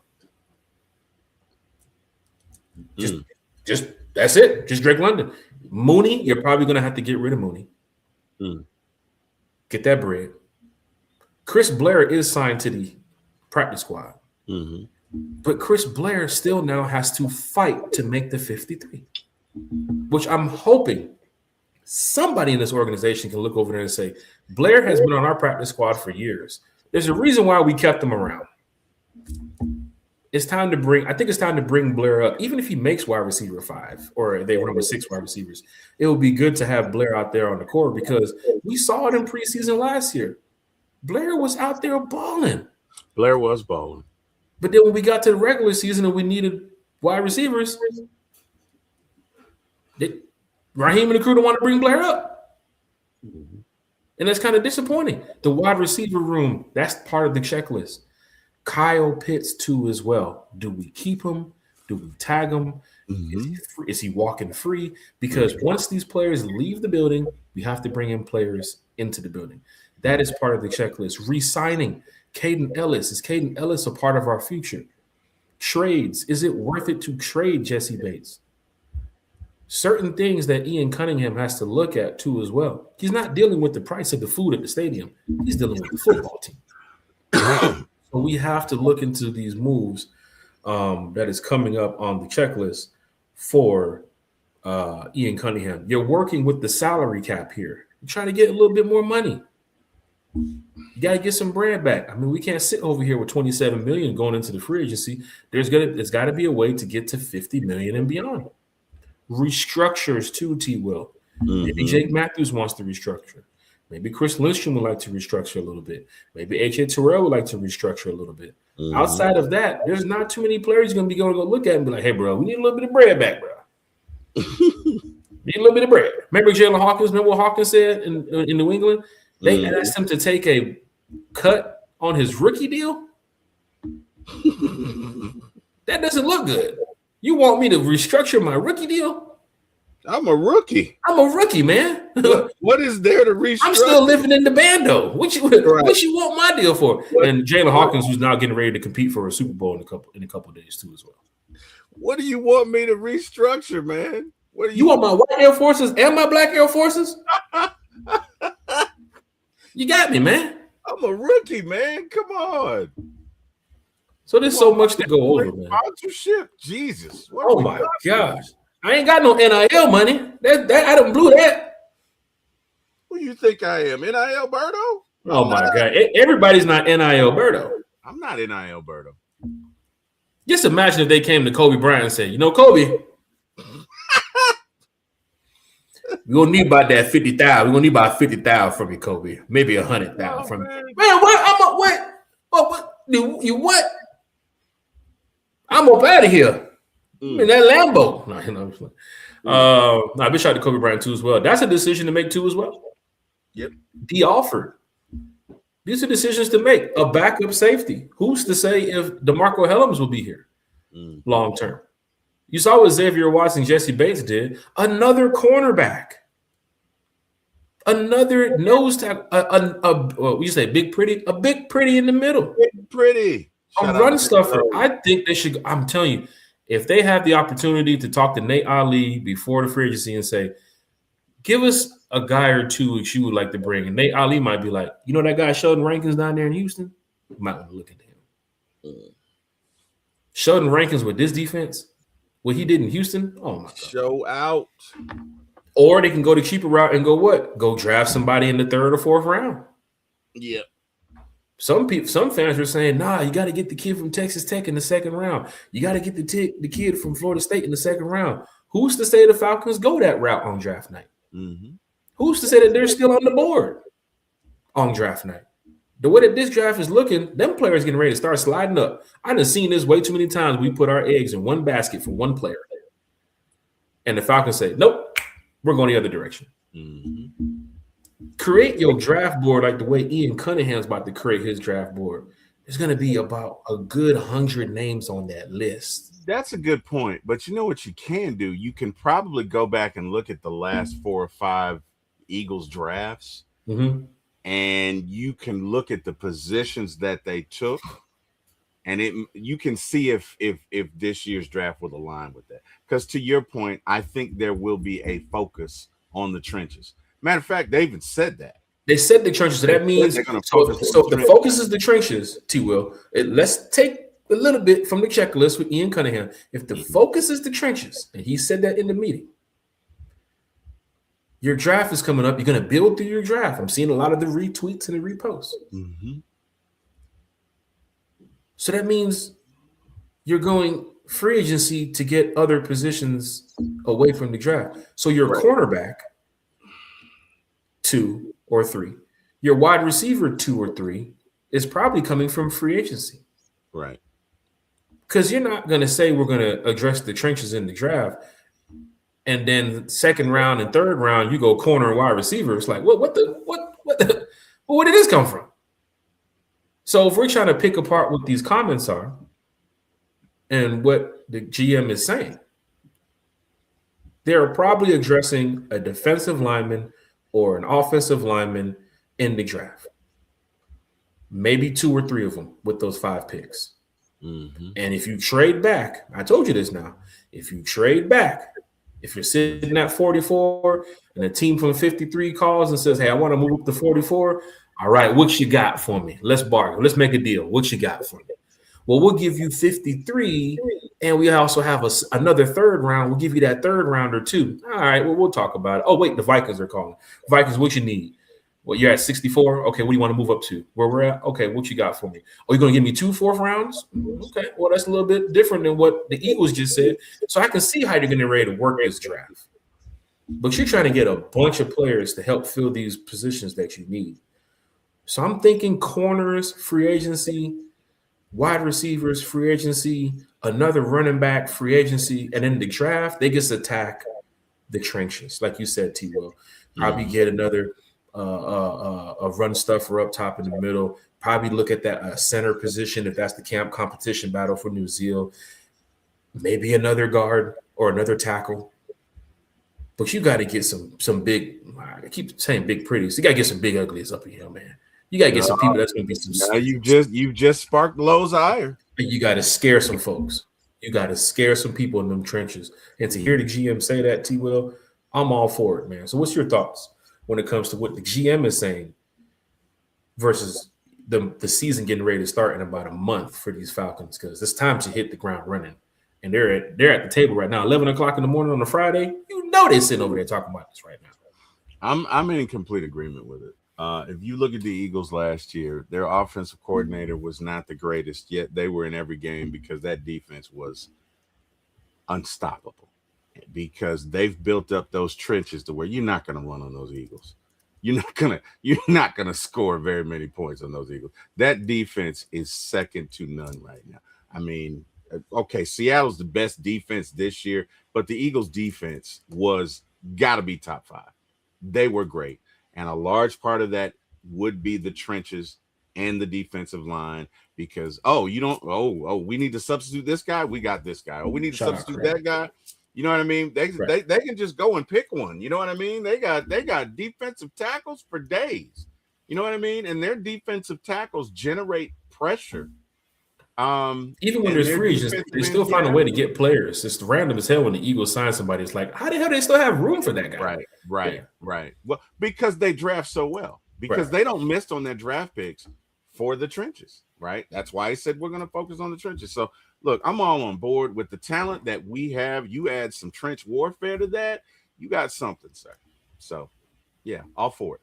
Just that's it. Just Drake London. Mooney, you're probably going to have to get rid of Mooney. Get that bread. Chris Blair is signed to the practice squad. Mm-hmm. But Chris Blair still now has to fight to make the 53, which I'm hoping somebody in this organization can look over there and say, Blair has been on our practice squad for years. There's a reason why we kept him around. I think it's time to bring Blair up, even if he makes wide receiver 5 or they run with 6 wide receivers. It would be good to have Blair out there on the court because we saw it in preseason last year. Blair was out there balling. Blair was balling. But then when we got to the regular season and we needed wide receivers, Raheem and the crew don't want to bring Blair up. Mm-hmm. And that's kind of disappointing. The wide receiver room, that's part of the checklist. Kyle Pitts, too, as well. Do we keep him? Do we tag him? Mm-hmm. Is he walking free? Because once these players leave the building, we have to bring in players into the building. That is part of the checklist. Re-signing Caden Ellis. Is Caden Ellis a part of our future? Trades. Is it worth it to trade Jesse Bates? Certain things that Ian Cunningham has to look at, too, as well. He's not dealing with the price of the food at the stadium. He's dealing with the football team. So we have to look into these moves that is coming up on the checklist for Ian Cunningham. You're working with the salary cap here. You're trying to get a little bit more money. You got to get some bread back. I mean, we can't sit over here with $27 million going into the free agency. There's got to be a way to get to $50 million and beyond. Restructures too, T. Will. Mm-hmm. Maybe Jake Matthews wants to restructure. Maybe Chris Lindstrom would like to restructure a little bit. Maybe H.A. Terrell would like to restructure a little bit. Mm-hmm. Outside of that, there's not too many players going to be going to go look at and be like, hey, bro, we need a little bit of bread back, bro. Need a little bit of bread. Remember Jalen Hawkins? Remember what Hawkins said in New England? They asked him to take a cut on his rookie deal? That doesn't look good. You want me to restructure my rookie deal? I'm a rookie. I'm a rookie, man. What is there to restructure? I'm still living in the bando. What you want my deal for? And Jalen Hawkins, who's now getting ready to compete for a Super Bowl in a couple of days too, as well. What do you want me to restructure, man? What do you want my white Air Forces and my black Air Forces? You got me, man. I'm a rookie, man. Come on. So there's so much to go over, man. Sponsorship, Jesus. Oh my gosh. I ain't got no NIL money. That I done blew that. Who you think I am? NIL Berto? Oh my God. Everybody's not NIL Berto. I'm not NIL Berto. Just imagine if they came to Kobe Bryant and said, Kobe, we're gonna need about that 50,000. We're gonna need about 50,000 from you, Kobe. Maybe 100,000 from you. Man, what? What? You what? I'm up out of here. In that Lambo. Big shout out to Kobe Bryant too as well. That's a decision to make too as well. Yep. Be offered. These are decisions to make. A backup safety. Who's to say if DeMarco Hellams will be here long term? You saw what Xavier Watson, Jesse Bates did. Another cornerback. Another nose tackle. What you say? Big pretty. A big pretty in the middle. Big pretty. A run stuffer. I think they should. I'm telling you. If they have the opportunity to talk to Nate Ali before the free agency and say, give us a guy or two that you would like to bring, and Nate Ali might be like, that guy Sheldon Rankins down there in Houston? You might want to look at him. Sheldon Rankins with this defense, what he did in Houston, oh my God. Show out. Or they can go the cheaper route and go what? Go draft somebody in the 3rd or 4th round. Yeah. Some fans were saying, nah, you got to get the kid from Texas Tech in the 2nd round. You got to get the kid from Florida State in the 2nd round. Who's to say the Falcons go that route on draft night? Mm-hmm. Who's to say that they're still on the board on draft night? The way that this draft is looking, them players getting ready to start sliding up. I done seen this way too many times. We put our eggs in one basket for one player. And the Falcons say, nope, we're going the other direction. Mm-hmm. Create your draft board like the way Ian Cunningham's about to create his draft board. There's going to be about a good 100 names on that list. That's a good point. But you know what you can do? You can probably go back and look at the last 4 or 5 Eagles drafts. Mm-hmm. And you can look at the positions that they took, and you can see if this year's draft will align with that. Because to your point, I think there will be a focus on the trenches. Matter of fact, they even said that. They said the trenches. So that means so if the focus is the trenches, T-Will, let's take a little bit from the checklist with Ian Cunningham. If the focus is the trenches, and he said that in the meeting, your draft is coming up. You're going to build through your draft. I'm seeing a lot of the retweets and the reposts. Mm-hmm. So that means you're going free agency to get other positions away from the draft. So your cornerback, 2 or 3, your wide receiver, 2 or 3, is probably coming from free agency. Right. Because you're not going to say we're going to address the trenches in the draft, and then second round and third round, you go corner and wide receiver. It's like, where did this come from? So if we're trying to pick apart what these comments are and what the GM is saying, they're probably addressing a defensive lineman or an offensive lineman in the draft. Maybe 2 or 3 of them with those 5 picks. Mm-hmm. And if you trade back, I told you this now, if you trade back, if you're sitting at 44 and a team from 53 calls and says, hey, I want to move up to 44, all right, what you got for me? Let's bargain. Let's make a deal. What you got for me? Well, we'll give you 53, and we also have another third round. We'll give you that third rounder too. All right, well, we'll talk about it. Oh, wait, the Vikings are calling. Vikings, what you need? Well, you're at 64. Okay, what do you want to move up to? Where we're at? Okay, what you got for me? Oh, you're going to give me 2 fourth rounds? Okay, well, that's a little bit different than what the Eagles just said. So I can see how you're getting ready to work this draft. But you're trying to get a bunch of players to help fill these positions that you need. So I'm thinking corners, free agency, wide receivers, free agency, another running back, free agency, and then the draft, they just attack the trenches. Like you said, T-Will. Probably get another a run stuffer up top in the middle. Probably look at that center position if that's the camp competition battle for New Zealand. Maybe another guard or another tackle. But you got to get some big. I keep saying big pretties. You got to get some big uglies up in here, man. You got to get some people that's going to be some. Now you just sparked Lowe's ire. You got to scare some folks. You got to scare some people in them trenches. And to hear the GM say that, T-Will, I'm all for it, man. So what's your thoughts when it comes to what the GM is saying versus the season getting ready to start in about a month for these Falcons? Because it's time to hit the ground running. And they're at the table right now, 11 o'clock in the morning on a Friday. You know they're sitting over there talking about this right now. I'm in complete agreement with it. If you look at the Eagles last year, their offensive coordinator was not the greatest, yet they were in every game because that defense was unstoppable. Because they've built up those trenches to where you're not going to run on those Eagles. You're not gonna score very many points on those Eagles. That defense is second to none right now. I mean, okay, Seattle's the best defense this year, but the Eagles' defense was got to be top 5. They were great. And a large part of that would be the trenches and the defensive line because, we need to substitute this guy. We got this guy. Oh, we need to substitute that guy. You know what I mean? They can just go and pick one. You know what I mean? They got defensive tackles for days. You know what I mean? And their defensive tackles generate pressure. Even when there's free agents, they still find a way to get players. It's random as hell when the Eagles sign somebody. It's like, how the hell do they still have room for that guy? Right. Well, because they draft so well. Because they don't miss on their draft picks for the trenches, right? That's why I said we're going to focus on the trenches. So, look, I'm all on board with the talent that we have. You add some trench warfare to that, you got something, sir. So, yeah, all for it.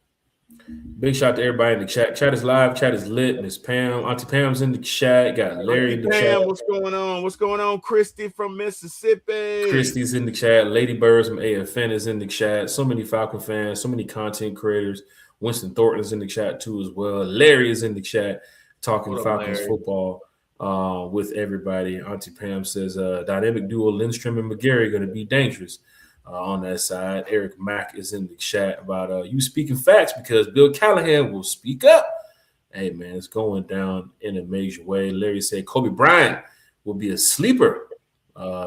Big shout out to everybody in the chat. Chat is live. Chat is lit. Miss Pam, Auntie Pam's in the chat. Got Larry Auntie in the Pam, chat. what's going on? What's going on? Christy from Mississippi. Christy's in the chat. Lady Birds from AFN is in the chat. So many Falcon fans. So many content creators. Winston Thornton is in the chat too as well. Larry is in the chat talking Falcons football with everybody. Auntie Pam says dynamic duo Lindstrom and McGarry going to be dangerous. On that side, Eric Mack is in the chat about you speaking facts because Bill Callahan will speak up. Hey, man, it's going down in a major way. Larry said Kobe Bryant will be a sleeper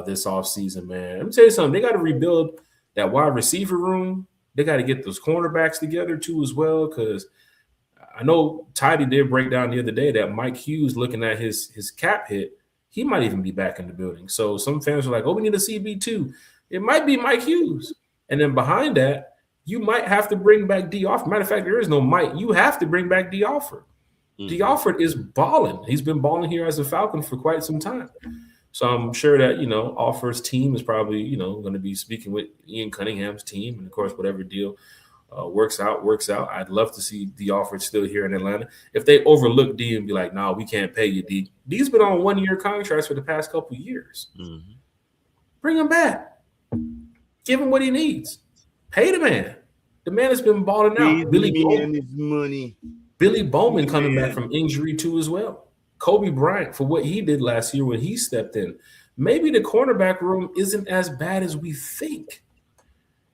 this offseason, man. Let me tell you something. They got to rebuild that wide receiver room. They got to get those cornerbacks together, too, as well, because I know Tidy did break down the other day that Mike Hughes, looking at his cap hit, he might even be back in the building. So some fans are like, oh, we need a CB2. It might be Mike Hughes. And then behind that, you might have to bring back D. Alford. Matter of fact, there is no Mike. You have to bring back D. Alford. D. Alford is balling. He's been balling here as a Falcon for quite some time. So I'm sure that, Alford's team is probably, going to be speaking with Ian Cunningham's team. And, of course, whatever deal works out. I'd love to see D. Alford still here in Atlanta. If they overlook D and be like, no, we can't pay you, D. D's been on one-year contracts for the past couple of years. Mm-hmm. Bring him back. Give him what he needs. Pay the man. The man has been balling out. Billy Bowman coming back from injury too as well. Kobe Bryant for what he did last year when he stepped in. Maybe the cornerback room isn't as bad as we think.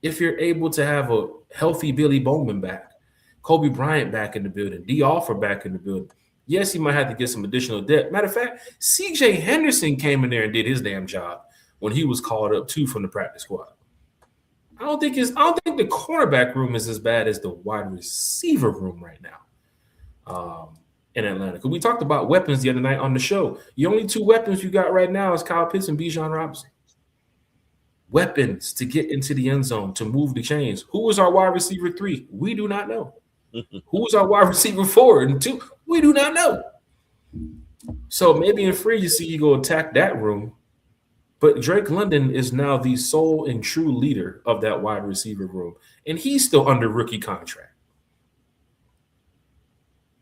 If you're able to have a healthy Billy Bowman back, Kobe Bryant back in the building, D. Alford back in the building. Yes, he might have to get some additional depth. Matter of fact, C.J. Henderson came in there and did his damn job when he was called up too from the practice squad. I don't think the cornerback room is as bad as the wide receiver room right now in Atlanta. Because we talked about weapons the other night on the show. The only two weapons you got right now is Kyle Pitts and Bijan Robinson. Weapons to get into the end zone, to move the chains. Who was our wide receiver 3? We do not know. Who was our wide receiver 4 and 2? We do not know. So maybe in free agency you go attack that room. But Drake London is now the sole and true leader of that wide receiver room. And he's still under rookie contract.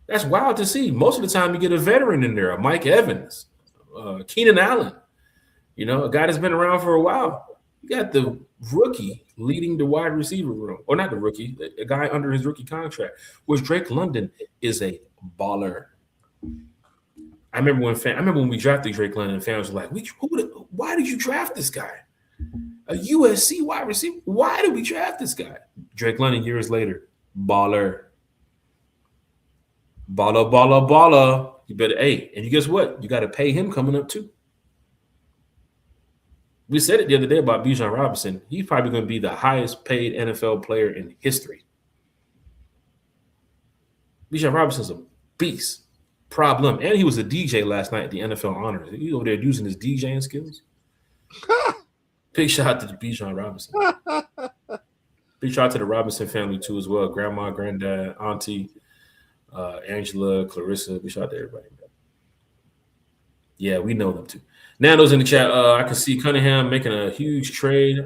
That's wild to see. Most of the time you get a veteran in there, a Mike Evans, Keenan Allen, a guy that's been around for a while. You got the rookie leading the wide receiver room. Or not the rookie, a guy under his rookie contract, which Drake London is a baller. I remember when we drafted Drake London, fans were like, why did you draft this guy? A USC wide receiver? Why did we draft this guy? Drake London, years later, baller. Baller. You better, and you guess what? You got to pay him coming up too. We said it the other day about Bijan Robinson. He's probably going to be the highest paid NFL player in history. Bijan Robinson's a beast. Problem. And he was a DJ last night at the NFL Honors. He over there using his DJing skills. Big shout out to Bijan Robinson. Big shout out to the Robinson family too as well. Grandma, granddad, auntie, Angela, Clarissa. Big shout out to everybody. Yeah, we know them too. Nando's in the chat. I can see Cunningham making a huge trade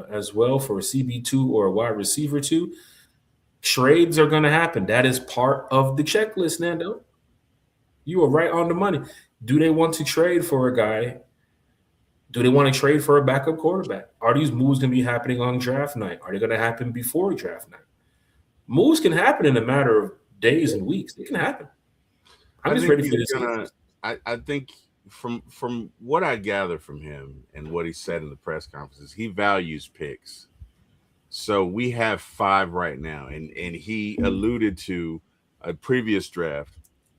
as well for a CB2 or a wide receiver 2. Trades are going to happen. That is part of the checklist, Nando. You are right on the money. Do they want to trade for a guy? Do they want to trade for a backup quarterback? Are these moves going to be happening on draft night? Are they going to happen before draft night? Moves can happen in a matter of days and weeks. It can happen. I'm just ready for this. I think from what I gather from him and what he said in the press conferences, he values picks. So we have 5 right now, and he alluded to a previous draft.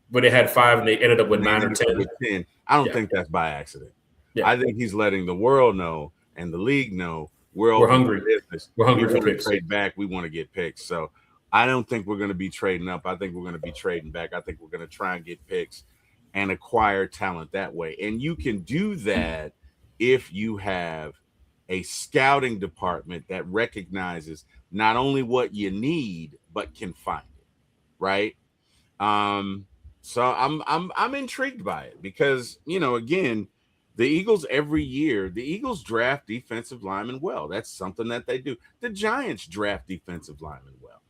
But they had 5 and they ended up with 9 or 10. I don't think that's by accident. Yeah. I think he's letting the world know and the league know we're hungry. We're hungry for picks. Trade back. We want to get picks. So I don't think we're going to be trading up. I think we're going to be trading back. I think we're going to try and get picks and acquire talent that way. And you can do that if you have a scouting department that recognizes not only what you need but can find it, right? So I'm intrigued by it because, again, the Eagles every year, the Eagles draft defensive linemen well. That's something that they do. The Giants draft defensive linemen well.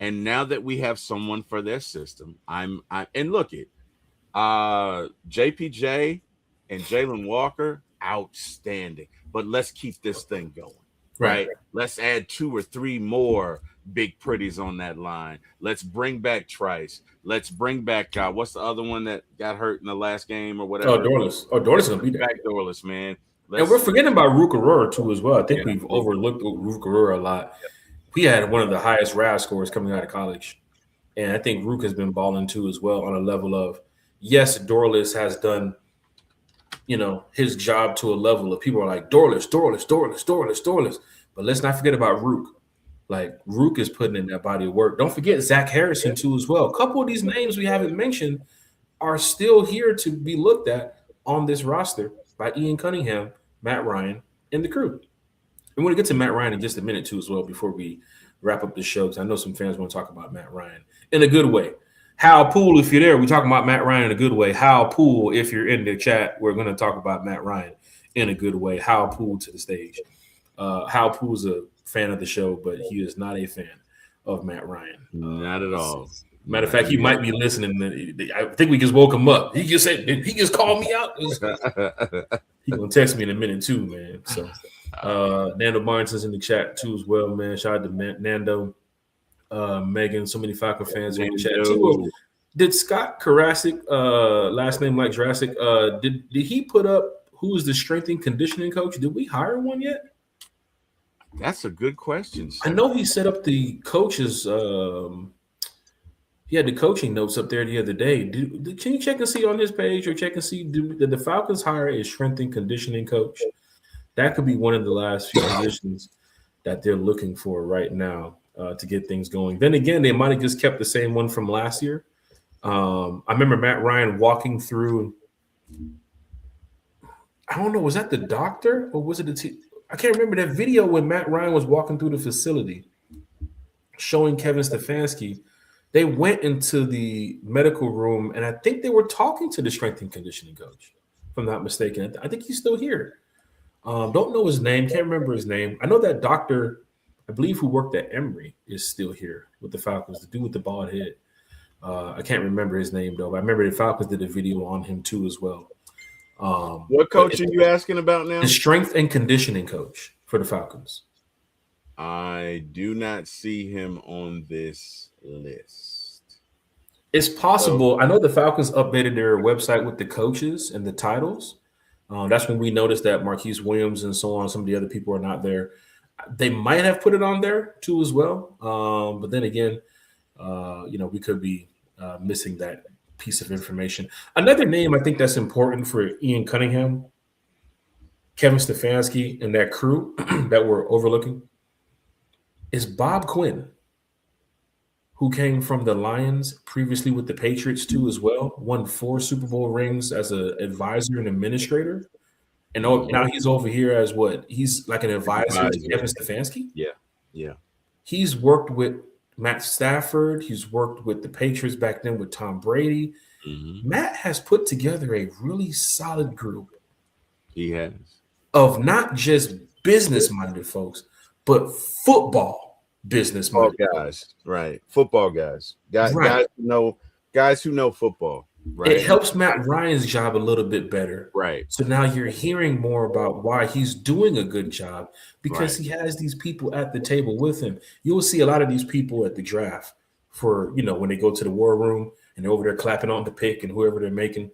And now that we have someone for their system, and look it, JPJ and Jalen Walker, outstanding. But let's keep this thing going, right? Let's add 2 or 3 more big pretties on that line. Let's bring back Trice. Let's bring back what's the other one that got hurt in the last game or whatever? Dorless. Dorless is gonna be back. Dorless, man. And we're forgetting about Rook Aurora too as well. I think we've overlooked Rook Aurora a lot. He had one of the highest RAS scores coming out of college. And I think Rook has been balling too as well on a level of, yes, Dorless has done, his job to a level of people are like, Dorless. But let's not forget about Rook. Like, Rook is putting in that body of work. Don't forget Zach Harrison too as well. A couple of these names we haven't mentioned are still here to be looked at on this roster by Ian Cunningham, Matt Ryan, and the crew. And we're going to get to Matt Ryan in just a minute, too, as well, before we wrap up the show, because I know some fans want to talk about Matt Ryan in a good way. Hal Poole, if you're there, we're talking about Matt Ryan in a good way. Hal Poole, if you're in the chat, we're going to talk about Matt Ryan in a good way. Hal Poole to the stage. Hal Poole's a fan of the show, but he is not a fan of Matt Ryan. Not at all. Matter of fact, he might be listening. I think we just woke him up. He just called me out. He's going to text me in a minute, too, man. So. Nando Barnes in the chat too as well, man. Shout out to Nando, Megan, so many Falcon fans in the chat too. Did Scott Karasik, last name like Jurassic, did he put up who is the strength and conditioning coach? Did we hire one yet? That's a good question. I know he set up the coaches. He had the coaching notes up there the other day. Can you check and see on his page or check and see did the Falcons hire a strength and conditioning coach? That could be one of the last few positions that they're looking for right now to get things going. Then again, they might have just kept the same one from last year. I remember Matt Ryan walking through. I don't know, was that the doctor or was it the team? I can't remember that video when Matt Ryan was walking through the facility showing Kevin Stefanski. They went into the medical room, and I think they were talking to the strength and conditioning coach, if I'm not mistaken. I think he's still here. Don't know his name. Can't remember his name. I know that doctor, I believe, who worked at Emory is still here with the Falcons, the dude with the bald head. I can't remember his name, though. But I remember the Falcons did a video on him, too, as well. What coach are you asking about now? The strength and conditioning coach for the Falcons. I do not see him on this list. It's possible. I know the Falcons updated their website with the coaches and the titles. That's when we noticed that Marquise Williams and so on, some of the other people are not there. They might have put it on there too as well. But then again, we could be missing that piece of information. Another name I think that's important for Ian Cunningham, Kevin Stefanski, and that crew that we're overlooking is Bob Quinn, who came from the Lions, previously with the Patriots too as well, won 4 Super Bowl rings as an advisor and administrator. And now he's over here as what? He's like an advisor to Kevin Stefanski? Yeah. He's worked with Matt Stafford. He's worked with the Patriots back then with Tom Brady. Mm-hmm. Matt has put together a really solid group. He has. Of not just business-minded folks, but football business-minded guys. Right. Football guys. Guys who know football. Right. It helps Matt Ryan's job a little bit better. Right. So now you're hearing more about why he's doing a good job because he has these people at the table with him. You'll see a lot of these people at the draft for, when they go to the war room and they're over there clapping on the pick and whoever they're making.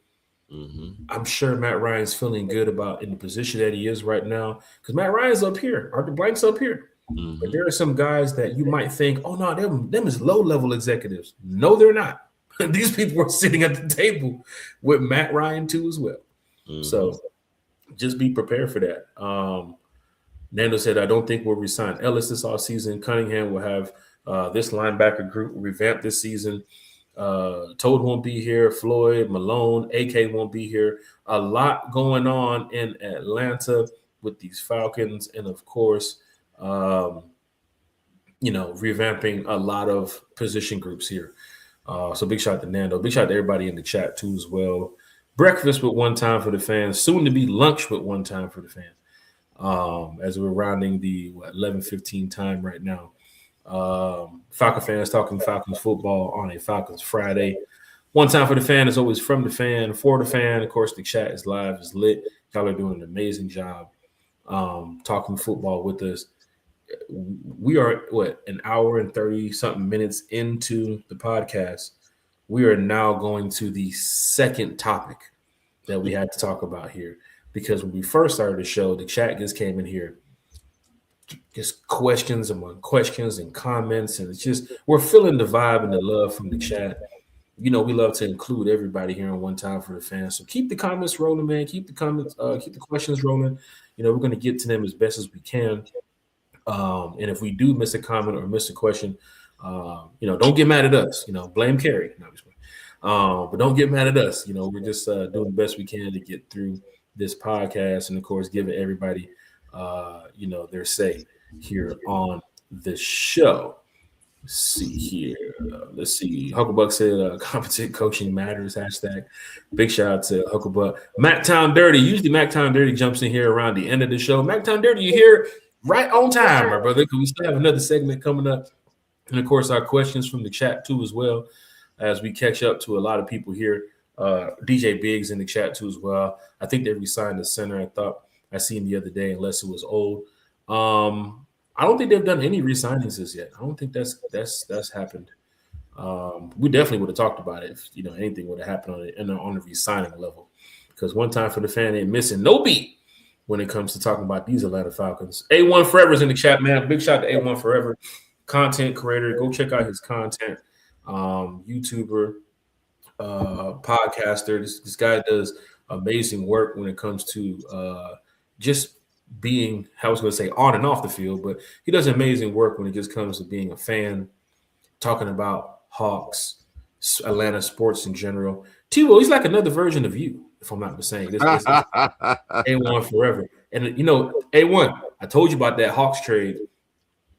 Mm-hmm. I'm sure Matt Ryan's feeling good about in the position that he is right now because Matt Ryan's up here. Arthur Blank's up here. Mm-hmm. But there are some guys that you might think, oh, no, them is low-level executives. No, they're not. These people are sitting at the table with Matt Ryan too as well. Mm-hmm. So just be prepared for that. Nando said, I don't think we'll resign Ellis this offseason. Cunningham will have this linebacker group revamped this season. Toad won't be here. Floyd, Malone, AK won't be here. A lot going on in Atlanta with these Falcons. And, of course, revamping a lot of position groups here. So big shout out to Nando. Big shout out to everybody in the chat too as well. Breakfast with One Time for the Fans. Soon to be lunch with One Time for the Fans. As we're rounding the 11:15 time right now. Falcon fans talking Falcons football on a Falcons Friday. One time for the fan is always from the fan, for the fan. Of course, the chat is live, is lit. Y'all are doing an amazing job talking football with us. We are, an hour and 30-something minutes into the podcast. We are now going to the second topic that we had to talk about here. Because when we first started the show, the chat just came in here. Just questions among questions and comments. And it's just, we're feeling the vibe and the love from the chat. We love to include everybody here on One Time for the Fans. So keep the comments rolling, man. Keep the questions rolling. We're going to get to them as best as we can. And if we do miss a comment or miss a question, don't get mad at us. Blame Kerry. But don't get mad at us. We're just doing the best we can to get through this podcast and, of course, giving everybody, their say here on the show. Let's see here. Hucklebuck said competent coaching matters, hashtag. Big shout out to Hucklebuck. Mactown Dirty. Usually Mactown Dirty jumps in here around the end of the show. Mactown Dirty, you here right on time, my brother, because we still have another segment coming up. And, of course, our questions from the chat, too, as well, as we catch up to a lot of people here. DJ Biggs in the chat, too, as well. I think they re-signed the center. I thought I seen the other day, unless it was old. I don't think they've done any re-signings as yet. I don't think that's happened. We definitely would have talked about it if anything would have happened on the re-signing level. Because One Time for the Fan ain't missing no beat when it comes to talking about these Atlanta Falcons. A1 Forever's in the chat, man. Big shout out to A1 Forever, content creator. Go check out his content. YouTuber, podcaster. This guy does amazing work when it comes to just being, I was going to say on and off the field, but he does amazing work when it just comes to being a fan, talking about Hawks, Atlanta sports in general. T-Will, he's like another version of you, if I'm not mistaken. This is A1 Forever. And, A1, I told you about that Hawks trade.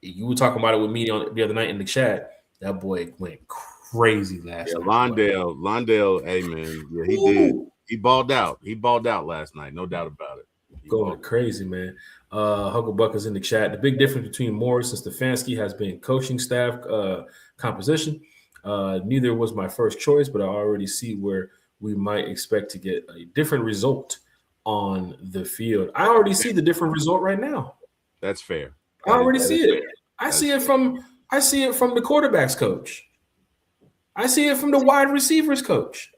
You were talking about it with me the other night in the chat. That boy went crazy last night. Londale, hey, man. Yeah, he did. He balled out. He balled out last night. No doubt about it. Going crazy, man. Hucklebuck is in the chat. The big difference between Morris and Stefanski has been coaching staff composition. Neither was my first choice, but I already see where we might expect to get a different result on the field. I already see the different result right now. That's fair. I already see it. I see it from the quarterback's coach. I see it from the wide receivers coach.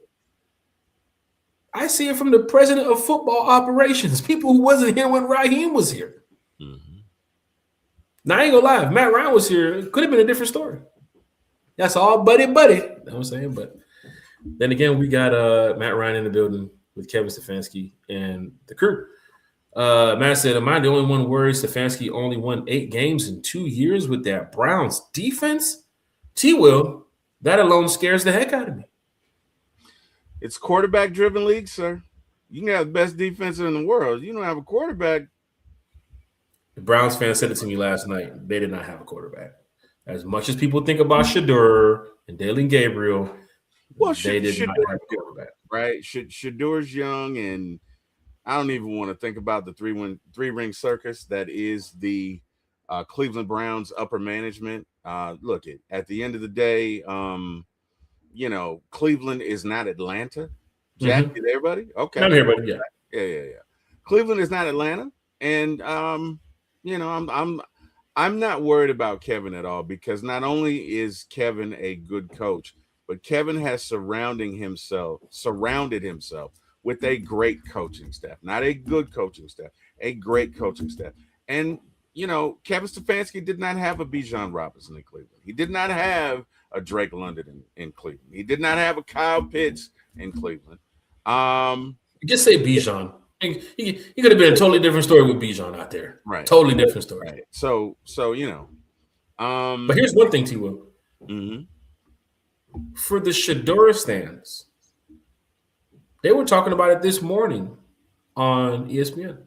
I see it from the president of football operations, people who wasn't here when Raheem was here. Mm-hmm. Now, I ain't gonna lie, if Matt Ryan was here, it could have been a different story. That's all buddy. You know what I'm saying? But then again, we got Matt Ryan in the building with Kevin Stefanski and the crew. Matt said, am I the only one worried Stefanski only won 8 games in 2 years with that Browns defense? T-Will, that alone scares the heck out of me. It's quarterback-driven league, sir. You can have the best defense in the world. You don't have a quarterback. The Browns fans said it to me last night. They did not have a quarterback. As much as people think about Shedeur and Dalen Gabriel, they did not have a quarterback. Right? Shedeur's young, and I don't even want to think about the three-ring circus that is the Cleveland Browns upper management. Look, at the end of the day, Cleveland is not Atlanta. Jack, mm-hmm. Everybody? Okay. I'm here, buddy. Yeah. Yeah. Cleveland is not Atlanta. And I'm not worried about Kevin at all, because not only is Kevin a good coach, but Kevin has surrounded himself with a great coaching staff. Not a good coaching staff, a great coaching staff. And Kevin Stefanski did not have a Bijan Robinson in Cleveland. He did not have a Drake London in Cleveland. He did not have a Kyle Pitts in Cleveland. Just say Bijan. He could have been a totally different story with Bijan out there. Right. Totally different story. Right. So but here's one thing, T-Will. Mm-hmm. For the Shedeur stands, they were talking about it this morning on ESPN.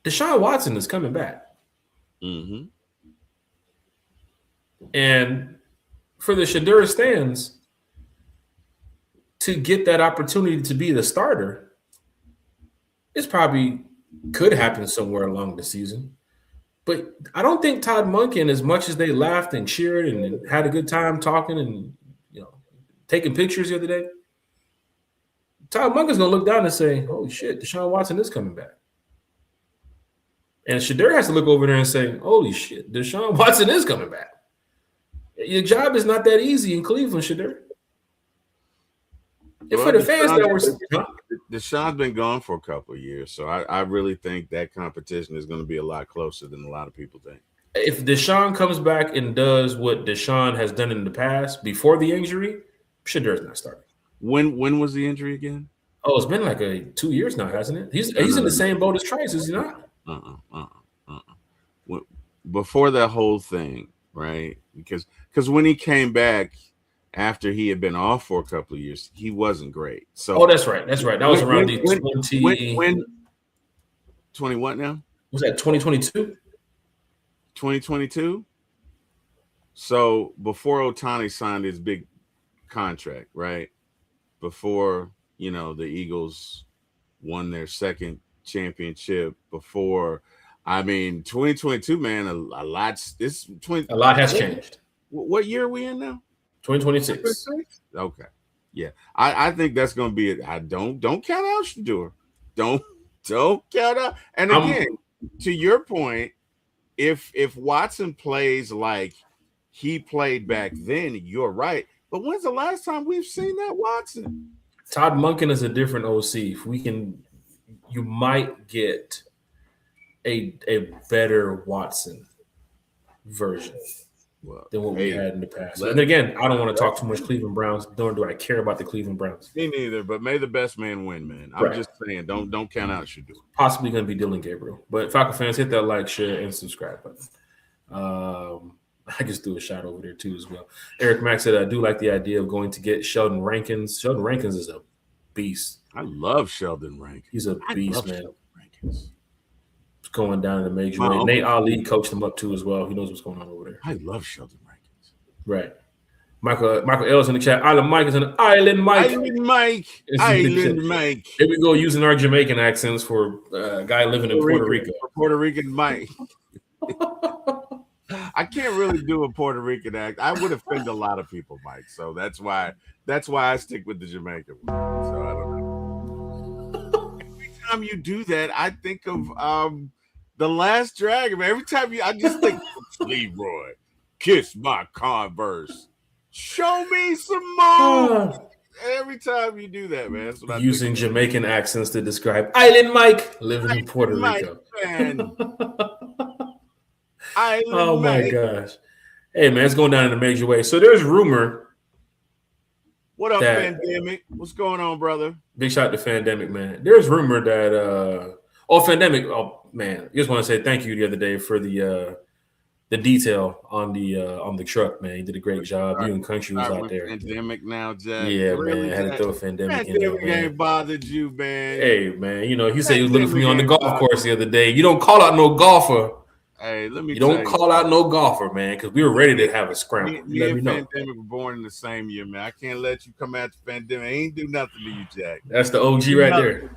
Deshaun Watson is coming back. Mm-hmm. And for the Shedeur stands to get that opportunity to be the starter, it's probably could happen somewhere along the season. But I don't think Todd Monken, as much as they laughed and cheered and had a good time talking and taking pictures the other day, Todd Monken's gonna look down and say, "Holy shit, Deshaun Watson is coming back." And Shedeur has to look over there and say, "Holy shit, Deshaun Watson is coming back." Your job is not that easy in Cleveland, Shedeur. And for the fans that were, Deshaun's been gone for a couple of years, so I really think that competition is going to be a lot closer than a lot of people think. If Deshaun comes back and does what Deshaun has done in the past before the injury, Shedeur's not starting. When was the injury again? Oh, it's been like 2 years now, hasn't it? He's in the same boat as Trice, is he not? Before that whole thing, right? Because when he came back after he had been off for a couple of years, he wasn't great. So that's right. That was around the 20 what now? Was that 2022? 2022. So before Ohtani signed his big contract, right? Before the Eagles won their second championship, before 2022, man, a lot has changed. What year are we in now? 2026. Okay. Yeah. I think that's gonna be it. I don't count out Shedeur. Don't count out. And again, to your point, if Watson plays like he played back then, you're right. But when's the last time we've seen that Watson? Todd Monken is a different OC. If you might get a better Watson version than what we had in the past. And again, I don't want to talk too much Cleveland Browns, nor do I care about the Cleveland Browns. Me neither, but may the best man win, man. I'm just saying, don't count out Shedeur. Possibly going to be Dillon Gabriel. But Falcon fans, hit that like, share, and subscribe button. I just threw a shot over there too as well. Eric Mack said, I do like the idea of going to get Sheldon Rankins. Sheldon Rankins is a beast. I love Sheldon Rankins. He's a beast, man. It's going down in the major way. Nate Ali coached him up too as well. He knows what's going on over there. I love Sheldon Rankins. Right. Michael L's in the chat. Island Mike is an Island Mike. Island Mike. Here we go, using our Jamaican accents for a guy living in Puerto Rico. Puerto Rican Mike. I can't really do a Puerto Rican act. I would offend a lot of people, Mike. So that's why I stick with the Jamaican one. So I don't know. Every time you do that, I think of The Last Dragon. Every time I just think Leroy, kiss my Converse, show me some more. Every time you do that, man. That's what using Jamaican accents to describe Island Mike living in Puerto Rico. Oh my gosh. Hey man, it's going down in a major way. So there's rumor. What up, Pandemic? What's going on, brother? Big shout out to Pandemic, man. There's rumor that Pandemic, oh man, just want to say thank you the other day for the detail on the truck, man. You did a great job. You and Country was out there. Pandemic now, Jack. Yeah, really, man. I had to throw a Pandemic in there, man. Ain't bothered you, man. Hey, man. He said he was looking for me on the golf course the other day. You don't call out no golfer. Hey, let me. You don't call out no golfer, man, because we were ready to have a scramble. Me and Pandemic were born in the same year, man. I can't let you come at the Pandemic. He ain't do nothing to you, Jack. That's the OG right there.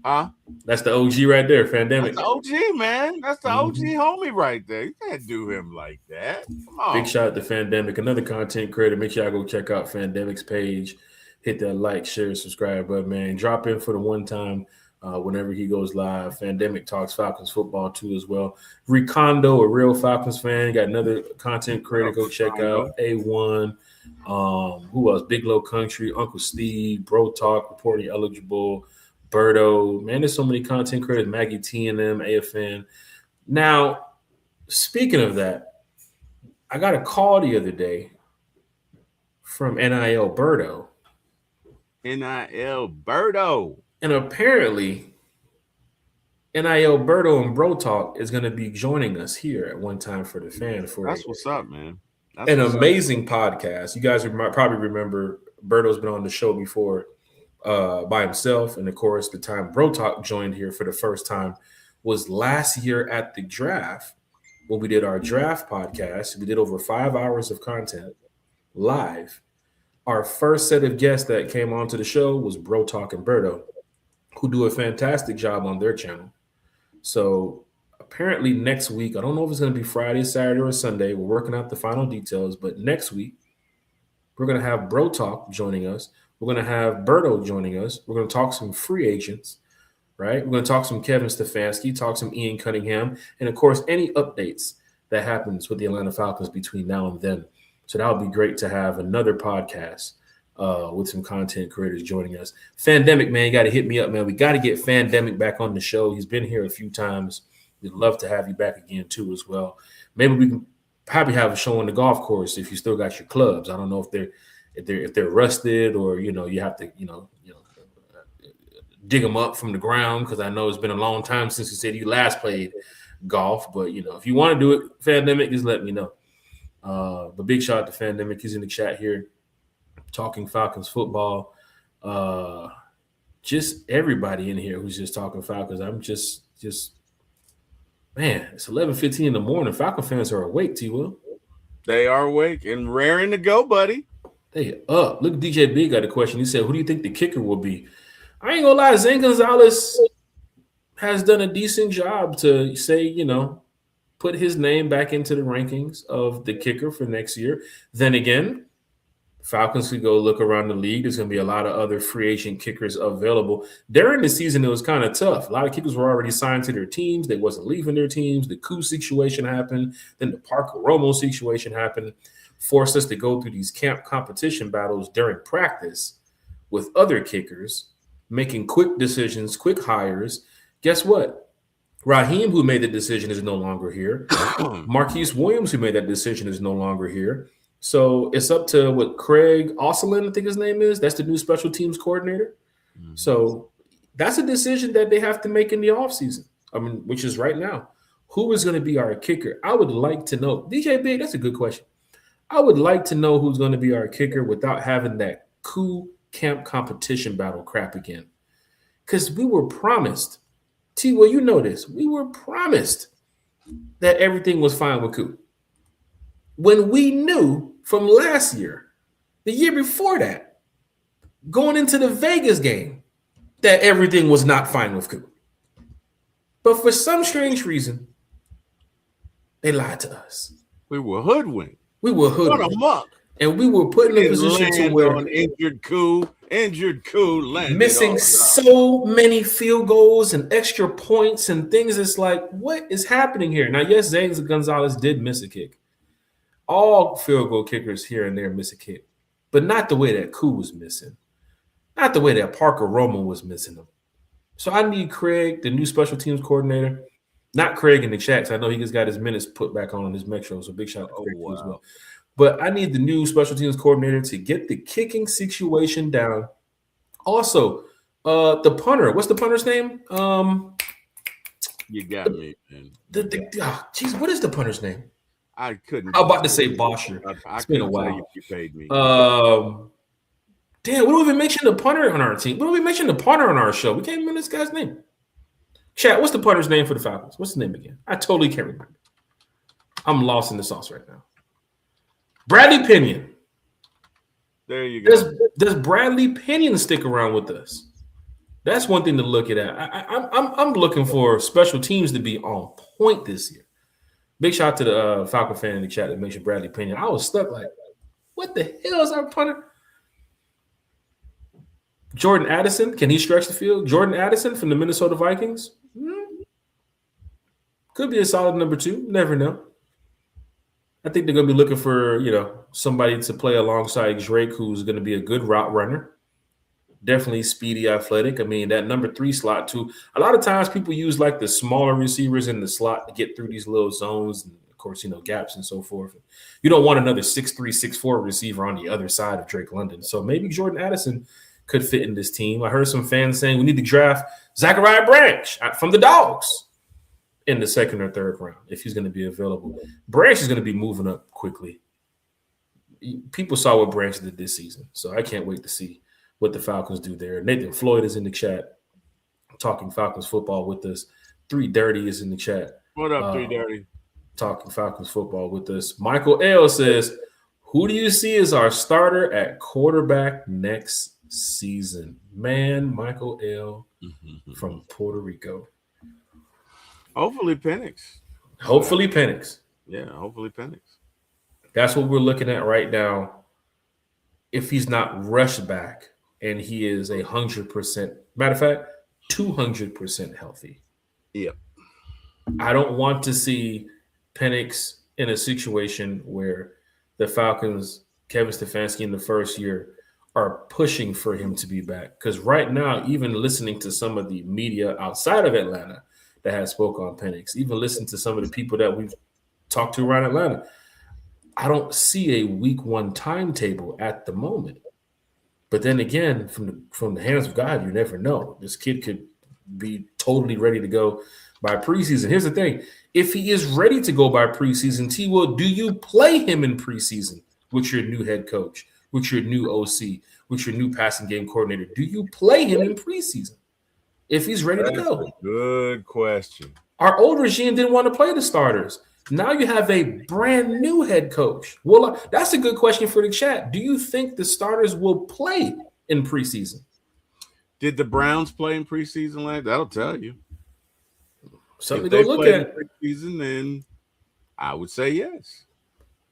Huh? That's the OG right there, Pandemic. That's the OG, man. That's the OG homie right there. You can't do him like that. Come on. Big shout out to Pandemic, another content creator. Make sure y'all go check out Pandemic's page. Hit that like, share, subscribe button, man. Drop in for the one time whenever he goes live. Pandemic talks Falcons football too as well. Ricondo, a real Falcons fan, got another content creator. Go check out A1. Who else? Big Low Country, Uncle Steve, Bro Talk, reporting eligible. Berto, man, there's so many content creators. Maggie T and them, AFN. Now, speaking of that, I got a call the other day from NIL Berto. NIL Berto. And apparently, NIL Berto and Bro Talk is going to be joining us here at One Time for the Fan. That's what's up, man. That's an amazing podcast. You guys probably remember Berto's been on the show before by himself. And, of course, the time Bro Talk joined here for the first time was last year at the draft when we did our draft podcast. We did over 5 hours of content live. Our first set of guests that came onto the show was Bro Talk and Berto, who do a fantastic job on their channel. So apparently next week, I don't know if it's going to be Friday, Saturday, or Sunday. We're working out the final details, but next week we're going to have Bro Talk joining us. We're going to have Berto joining us. We're going to talk some free agents, right? We're going to talk some Kevin Stefanski, talk some Ian Cunningham, and of course, any updates that happens with the Atlanta Falcons between now and then. So that would be great to have another podcast with some content creators joining us. Fandemic, man, you got to hit me up, man. We got to get Fandemic back on the show. He's been here a few times. We'd love to have you back again, too, as well. Maybe we can probably have a show on the golf course if you still got your clubs. I don't know if they're rusted or, you have to, dig them up from the ground, because I know it's been a long time since you said you last played golf. But, if you want to do it, Fandemic, just let me know. But big shout out to Fandemic. He's in the chat here talking Falcons football. Just everybody in here who's just talking Falcons. I'm just man, it's 11:15 in the morning. Falcon fans are awake, T-Will. They are awake and raring to go, buddy. They up. Look, DJ Big got a question. He said, who do you think the kicker will be? I ain't gonna lie, Zane Gonzalez has done a decent job to say, put his name back into the rankings of the kicker for next year. Then again, Falcons could go look around the league. There's going to be a lot of other free agent kickers available. During the season, it was kind of tough. A lot of kickers were already signed to their teams. They wasn't leaving their teams. The Koo situation happened. Then the Parker Romo situation happened. Forced us to go through these camp competition battles during practice with other kickers, making quick decisions, quick hires. Guess what? Raheem, who made the decision, is no longer here. Marquise Williams, who made that decision, is no longer here. So it's up to what Craig Osselin, I think his name is. That's the new special teams coordinator. Mm-hmm. So that's a decision that they have to make in the offseason, which is right now. Who is going to be our kicker? I would like to know. DJ Big, that's a good question. I would like to know who's going to be our kicker without having that cool camp competition battle crap again. Because we were promised, T-Will, you know this, we were promised that everything was fine with Koo. When we knew from last year, the year before that, going into the Vegas game, that everything was not fine with Koo. But for some strange reason, they lied to us. We were hoodwinked. What a muck. And we were put in a position to where injured Koo landed missing so many field goals and extra points and things. It's like, what is happening here? Now, yes, Zane Gonzalez did miss a kick. All field goal kickers here and there miss a kick, but not the way that Koo was missing, not the way that Parker Romo was missing them. So I need Craig, the new special teams coordinator, not Craig in the chat. I know he just got his minutes put back on his Metro, so big shout out to Craig as well. But I need the new special teams coordinator to get the kicking situation down. Also, the punter, what's the punter's name? You got me, man. What is the punter's name? I couldn't. I'm about to say Bosher. It's been a while. You paid me. Damn, we don't even mention the punter on our team. We don't even mention the punter on our show. We can't remember this guy's name. Chat, what's the punter's name for the Falcons? What's his name again? I totally can't remember. I'm lost in the sauce right now. Bradley Pinion. There you go. Does Bradley Pinion stick around with us? That's one thing to look at. I'm looking for special teams to be on point this year. Big shout out to the Falcon fan in the chat that mentioned Bradley Pinion. I was stuck like, what the hell is our punter? Jordan Addison, can he stretch the field? Jordan Addison from the Minnesota Vikings? Could be a solid number 2. Never know. I think they're going to be looking for, somebody to play alongside Drake, who's going to be a good route runner. Definitely speedy, athletic. That number 3 slot too. A lot of times people use like the smaller receivers in the slot to get through these little zones and, of course, gaps and so forth. You don't want another 6'3", 6'4" receiver on the other side of Drake London. So maybe Jordan Addison could fit in this team. I heard some fans saying we need to draft Zachariah Branch from the Dogs in the 2nd or 3rd round if he's going to be available. Branch is going to be moving up quickly. People saw what Branch did this season, so I can't wait to see what the Falcons do there. Nathan Floyd is in the chat talking Falcons football with us. 3 Dirty is in the chat. What up, 3 Dirty? Talking Falcons football with us. Michael L says, who do you see as our starter at quarterback next season? Man, Michael L. from Puerto Rico. Hopefully Penix. Hopefully Penix. Yeah, hopefully Penix. That's what we're looking at right now. If he's not rushed back and he is 100%, matter of fact, 200% healthy. Yep. I don't want to see Penix in a situation where the Falcons, Kevin Stefanski in the first year, are pushing for him to be back. Because right now, even listening to some of the media outside of Atlanta that has spoke on Penix, even listening to some of the people that we've talked to around Atlanta, I don't see a week 1 timetable at the moment. But then again, from the hands of God, you never know. This kid could be totally ready to go by preseason. Here's the thing. If he is ready to go by preseason, T. Will, do you play him in preseason with your new head coach, with your new OC, with your new passing game coordinator? Do you play him in preseason if he's ready to go? That's a good question. Our old regime didn't want to play the starters. Now you have a brand new head coach. Well, that's a good question for the chat. Do you think the starters will play in preseason? Did the Browns play in preseason last? That'll tell you. Something to go look at. Preseason, then I would say yes.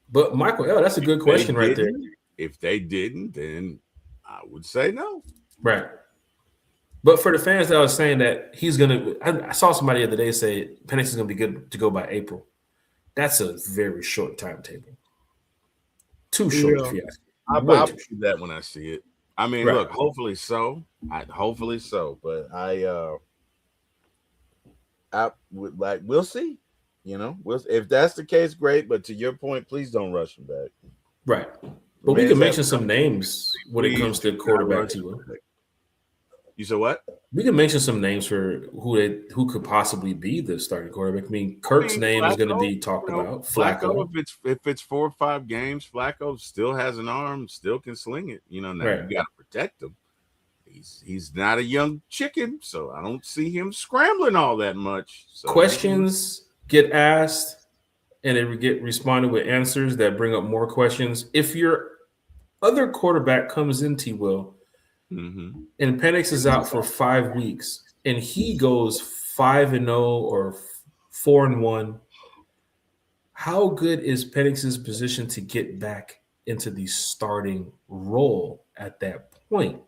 But Michael L., that's a good question right there. If they didn't, then I would say no. Right. But for the fans that are saying that he's going to – I saw somebody the other day say Penix is going to be good to go by April. That's a very short timetable. Too short, if you ask me. I'll see that when I see it. I mean, look, hopefully so. Hopefully so. But I would like – we'll see. You know, if that's the case, great. But to your point, please don't rush him back. Right. But we can mention some names when it comes to quarterback too. You said what? We can mention some names for who could possibly be the starting quarterback. I mean, Kirk's name is going to be talked about. Flacco, if it's 4 or 5 games, Flacco still has an arm, still can sling it. You know, now you got to protect him. He's not a young chicken, so I don't see him scrambling all that much. So questions get asked, and they get responded with answers that bring up more questions. If your other quarterback comes in, T. Will, and Penix is out for 5 weeks, and he goes 5-0 or 4-1, how good is Penix's position to get back into the starting role at that point?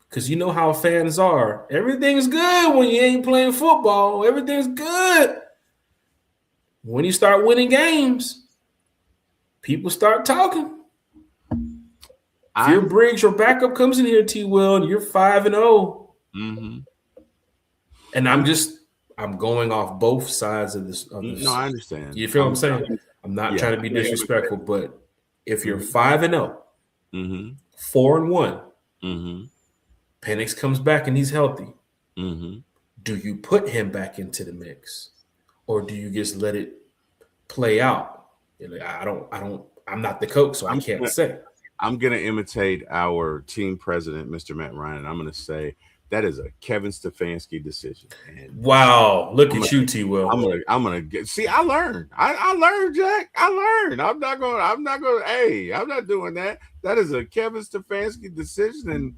Because you know how fans are. Everything's good when you ain't playing football. Everything's good. When you start winning games, people start talking. If your Briggs, your backup comes in here, T. Will, and you're 5-0, and I'm going off both sides of this. No, I understand. You feel what I'm saying? I'm not trying to be disrespectful, but if you're 5-0, 4-1, Penix comes back and he's healthy, do you put him back into the mix, or do you just let it play out? I'm not the coach, so I can't say. I'm going to imitate our team president, Mr. Matt Ryan. I'm going to say that is a Kevin Stefanski decision. And wow. Look at you, T. Will. I'm going to get, see, I learned. I learned, Jack. I learned. I'm not doing that. That is a Kevin Stefanski decision. And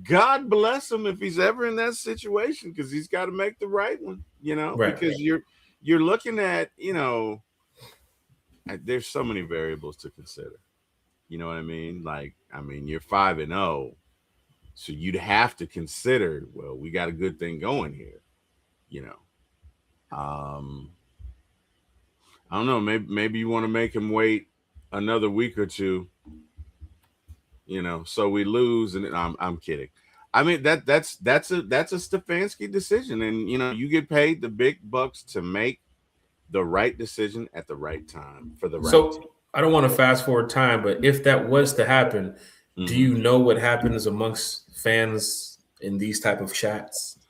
God bless him if he's ever in that situation, because he's got to make the right one, because you're looking at, there's so many variables to consider. You know what I mean? You're 5-0, so you'd have to consider, well, we got a good thing going here. I don't know. Maybe you want to make him wait another week or two. So we lose, and I'm kidding. I mean that's a Stefanski decision, and you get paid the big bucks to make the right decision at the right time for the right team. I don't want to fast forward time, but if that was to happen, do you know what happens amongst fans in these type of chats?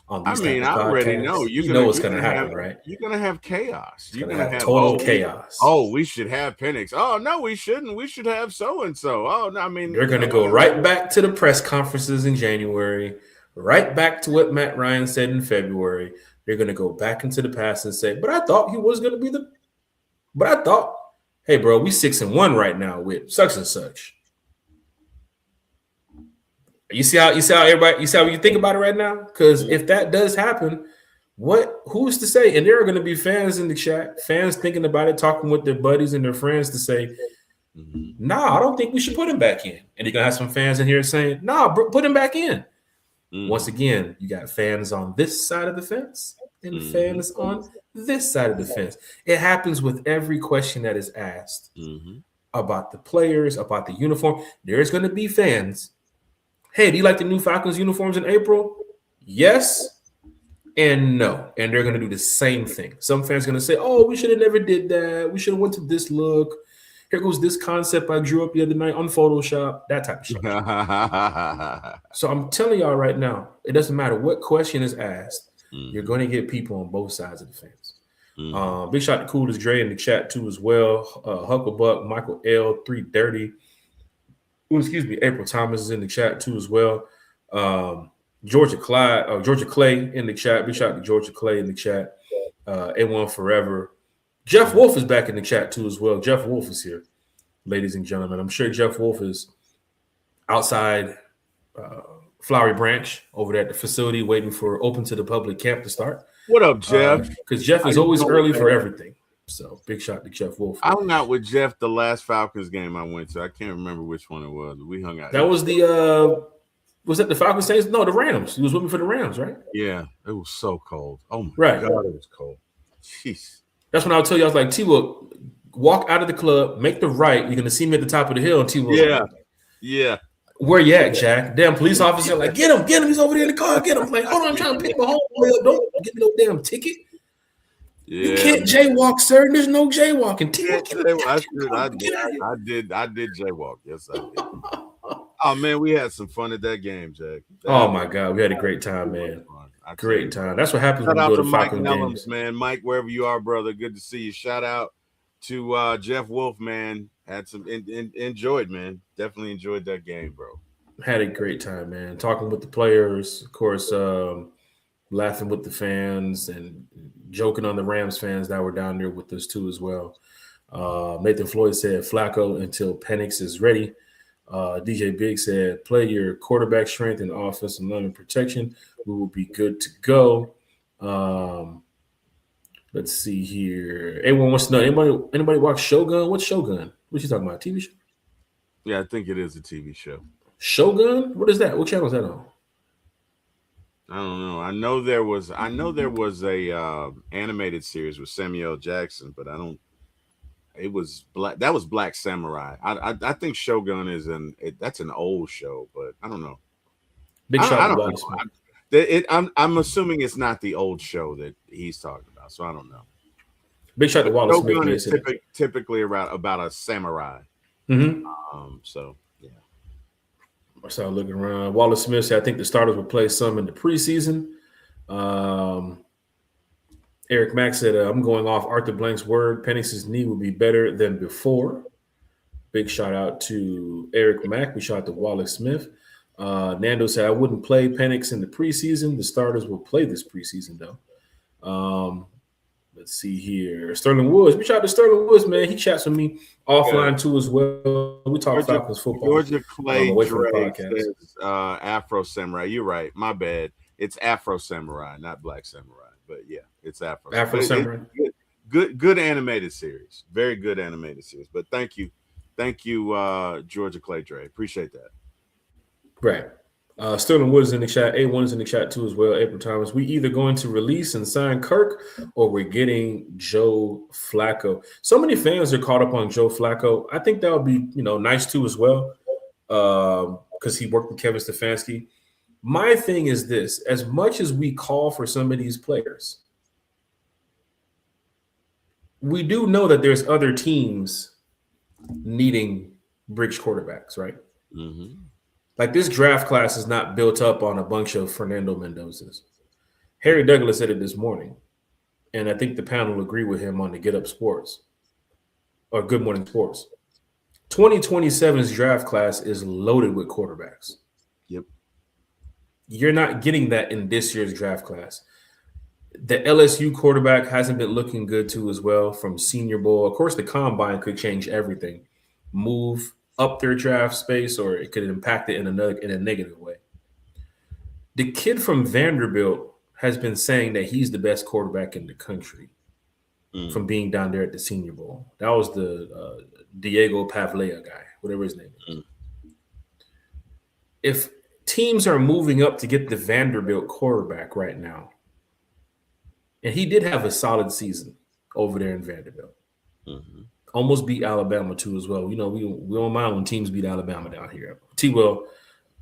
I already know. You know what's going to happen, right? You're going to have chaos. You're going to have total chaos. We should have Penix. Oh, no, we shouldn't. We should have so-and-so. Oh, no, they're going to go right back to the press conferences in January, right back to what Matt Ryan said in February. They're going to go back into the past and say, but I thought he was going to be hey, bro, we 6-1 right now with such and such. You see how you think about it right now? Because if that does happen, Who's to say? And there are going to be fans in the chat, fans thinking about it, talking with their buddies and their friends to say, nah, I don't think we should put him back in. And you're going to have some fans in here saying, nah, put him back in. Once again, you got fans on this side of the fence and fans on this side of the fence. It happens with every question that is asked about the players, about the uniform. There's going to be fans. Hey, do you like the new Falcons uniforms in April? Yes and no. And they're going to do the same thing. Some fans are going to say, oh, we should have never did that. We should have went to this look. Here goes this concept I drew up the other night on Photoshop, that type of shit. So I'm telling y'all right now, it doesn't matter what question is asked. You're going to get people on both sides of the fence. Big shout to Coolest Dre in the chat too as well. Hucklebuck, Michael L, 330. April Thomas is in the chat too as well. Georgia Clay in the chat. Big shout to Georgia Clay in the chat. A1 Forever. Jeff Wolf is back in the chat too as well. Jeff Wolf is here, ladies and gentlemen. I'm sure Jeff Wolf is outside Flowery Branch over there at the facility waiting for open to the public camp to start. What up, Jeff? Because Jeff is always early for everything. So big shout to Jeff Wolf. I hung out with Jeff the last Falcons game I went to. I can't remember which one it was. We hung out. That was was that the Falcons Saints? No, the Rams. He was with me for the Rams, right? Yeah, it was so cold. Oh my God, it was cold. Jeez. That's when I would tell you, I was like, T-Will, walk out of the club, make the right. You're gonna see me at the top of the hill. And T-Will, yeah. Where you at, Jack? Damn police officer, like, get him. He's over there in the car. Get him. Like, hold on, I'm trying to pick my homeboy up. Don't get me no damn ticket. Yeah. You can't jaywalk, sir. There's no jaywalking. I did jaywalk. Yes, I did. Oh man, we had some fun at that game, Jack. My God, we had a great time, man. Great time. That's what happens when you go to Falcons games, man. Mike, wherever you are, brother, good to see you. Shout out to Jeff Wolf, man. Had some enjoyed, man. Definitely enjoyed that game, bro. Had a great time, man. Talking with the players, of course, laughing with the fans and joking on the Rams fans that were down there with us too as well. Nathan Floyd said Flacco until Penix is ready. DJ Big said play your quarterback strength and offensive line and protection. We will be good to go. Let's see here. Everyone wants to know, anybody watch Shogun? What's Shogun? What you talking about? TV show? Yeah, I think it is a TV show. Shogun? What is that? What channel is that on? I don't know. I know there was a animated series with Samuel Jackson, but I don't. It was black. That was Black Samurai. I think Shogun is that's an old show, but I don't know. Big shot. I'm assuming it's not the old show that he's talking about, so I don't know. Big shot to Wallace Smith. Is typically about a samurai. So yeah. I started looking around. Wallace Smith said, I think the starters will play some in the preseason. Eric Mack said, I'm going off Arthur Blank's word. Penix's knee will be better than before. Big shout out to Eric Mack. We shout out to Wallace Smith. Nando said, I wouldn't play Penix in the preseason. The starters will play this preseason, though. Let's see here. Sterling Woods. We shout out to Sterling Woods, man. He chats with me offline, too, as well. We talk Falcons football. Georgia Clay says Afro Samurai. You're right. My bad. It's Afro Samurai, not Black Samurai. But, yeah, it's Afro Samurai. Good animated series. Very good animated series. But thank you. Thank you, Georgia Clay Dre. Appreciate that. Right. Sterling Woods in the chat. A1 is in the chat too as well. April Thomas. We either going to release and sign Kirk or we're getting Joe Flacco. So many fans are caught up on Joe Flacco. I think that would be, nice too as well because he worked with Kevin Stefanski. My thing is this. As much as we call for some of these players, we do know that there's other teams needing bridge quarterbacks, right? Mm-hmm. Like this draft class is not built up on a bunch of Fernando Mendozas. Harry Douglas said it this morning, and I think the panel will agree with him on the Get Up Sports or Good Morning Sports. 2027's draft class is loaded with quarterbacks. Yep. You're not getting that in this year's draft class. The LSU quarterback hasn't been looking good too as well from Senior Bowl. Of course, the combine could change everything. Move up their draft space, or it could impact it in a negative way. The kid from Vanderbilt has been saying that he's the best quarterback in the country from being down there at the Senior Bowl. That was the Diego Pavlea guy, whatever his name is. If teams are moving up to get the Vanderbilt quarterback right now, and he did have a solid season over there in Vanderbilt. Almost beat Alabama too as well. You know, we don't mind when teams beat Alabama down here. T-Will,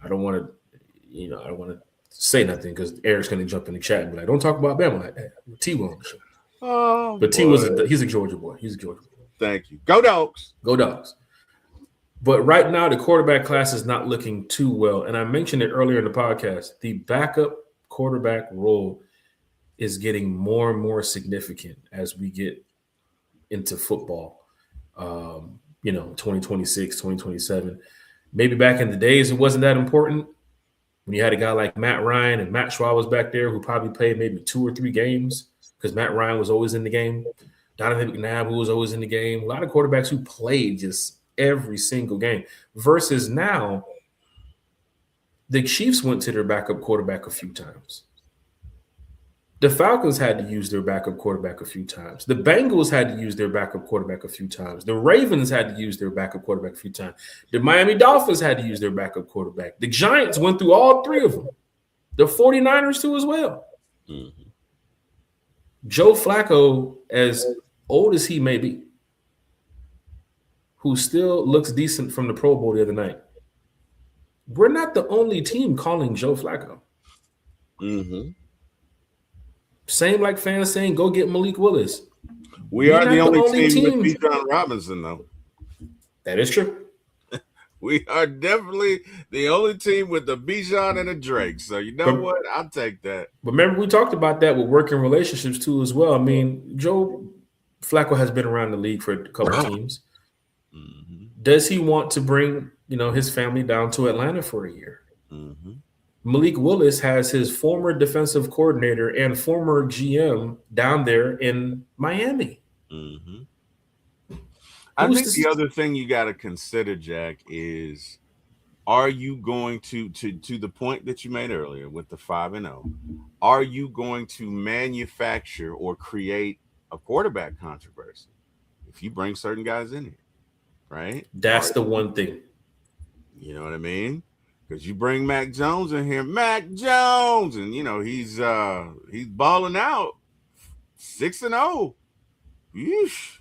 I don't want to say nothing because Eric's going to jump in the chat and be like, don't talk about Bama like that. T-Will on the show. Oh, but he's a Georgia boy. He's a Georgia boy. Thank you. Go Dogs. Go Dogs. But right now, the quarterback class is not looking too well. And I mentioned it earlier in the podcast. The backup quarterback role is getting more and more significant as we get into football. 2026, 2027. Maybe back in the days, it wasn't that important. When you had a guy like Matt Ryan and Matt Schwab was back there who probably played maybe 2 or 3 games because Matt Ryan was always in the game. Donovan McNabb, who was always in the game. A lot of quarterbacks who played just every single game. Versus now, the Chiefs went to their backup quarterback a few times. The Falcons had to use their backup quarterback a few times. The Bengals had to use their backup quarterback a few times. The Ravens had to use their backup quarterback a few times. The Miami Dolphins had to use their backup quarterback. The Giants went through all 3 of them. The 49ers too as well. Joe Flacco, as old as he may be, who still looks decent from the Pro Bowl the other night, we're not the only team calling Joe Flacco. Same like fans saying, go get Malik Willis. We are the only team with Bijan Robinson, though. That is true. We are definitely the only team with the Bijan and a Drake. So you know what? I'll take that. But remember, we talked about that with working relationships too as well. I mean, Joe Flacco has been around the league for a couple of teams. Does he want to bring, his family down to Atlanta for a year? Malik Willis has his former defensive coordinator and former GM down there in Miami. I think the other thing you got to consider, Jack, is are you going to the point that you made earlier with the 5-0, are you going to manufacture or create a quarterback controversy if you bring certain guys in here, right? That's the one thing. You know what I mean? Because you bring Mac Jones in here, Mac Jones, and he's balling out 6-0. Yeesh.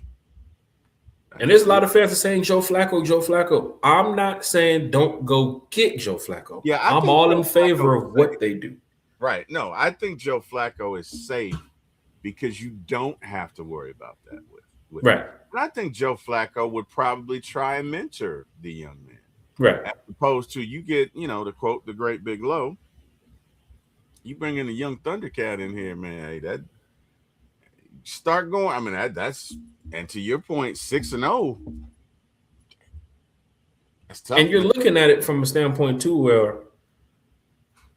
And there's a lot of fans are saying Joe Flacco. I'm not saying don't go get Joe Flacco. Yeah, I'm all in favor of what they do. Right. No, I think Joe Flacco is safe because you don't have to worry about that with right. him. And I think Joe Flacco would probably try and mentor the young man. Right. As opposed to you get, to quote the great Big Low, you bring in a young Thundercat in here, man. Hey, that start going. I mean, that's and to your point, 6-0. That's tough. And you're looking at it from a standpoint too, where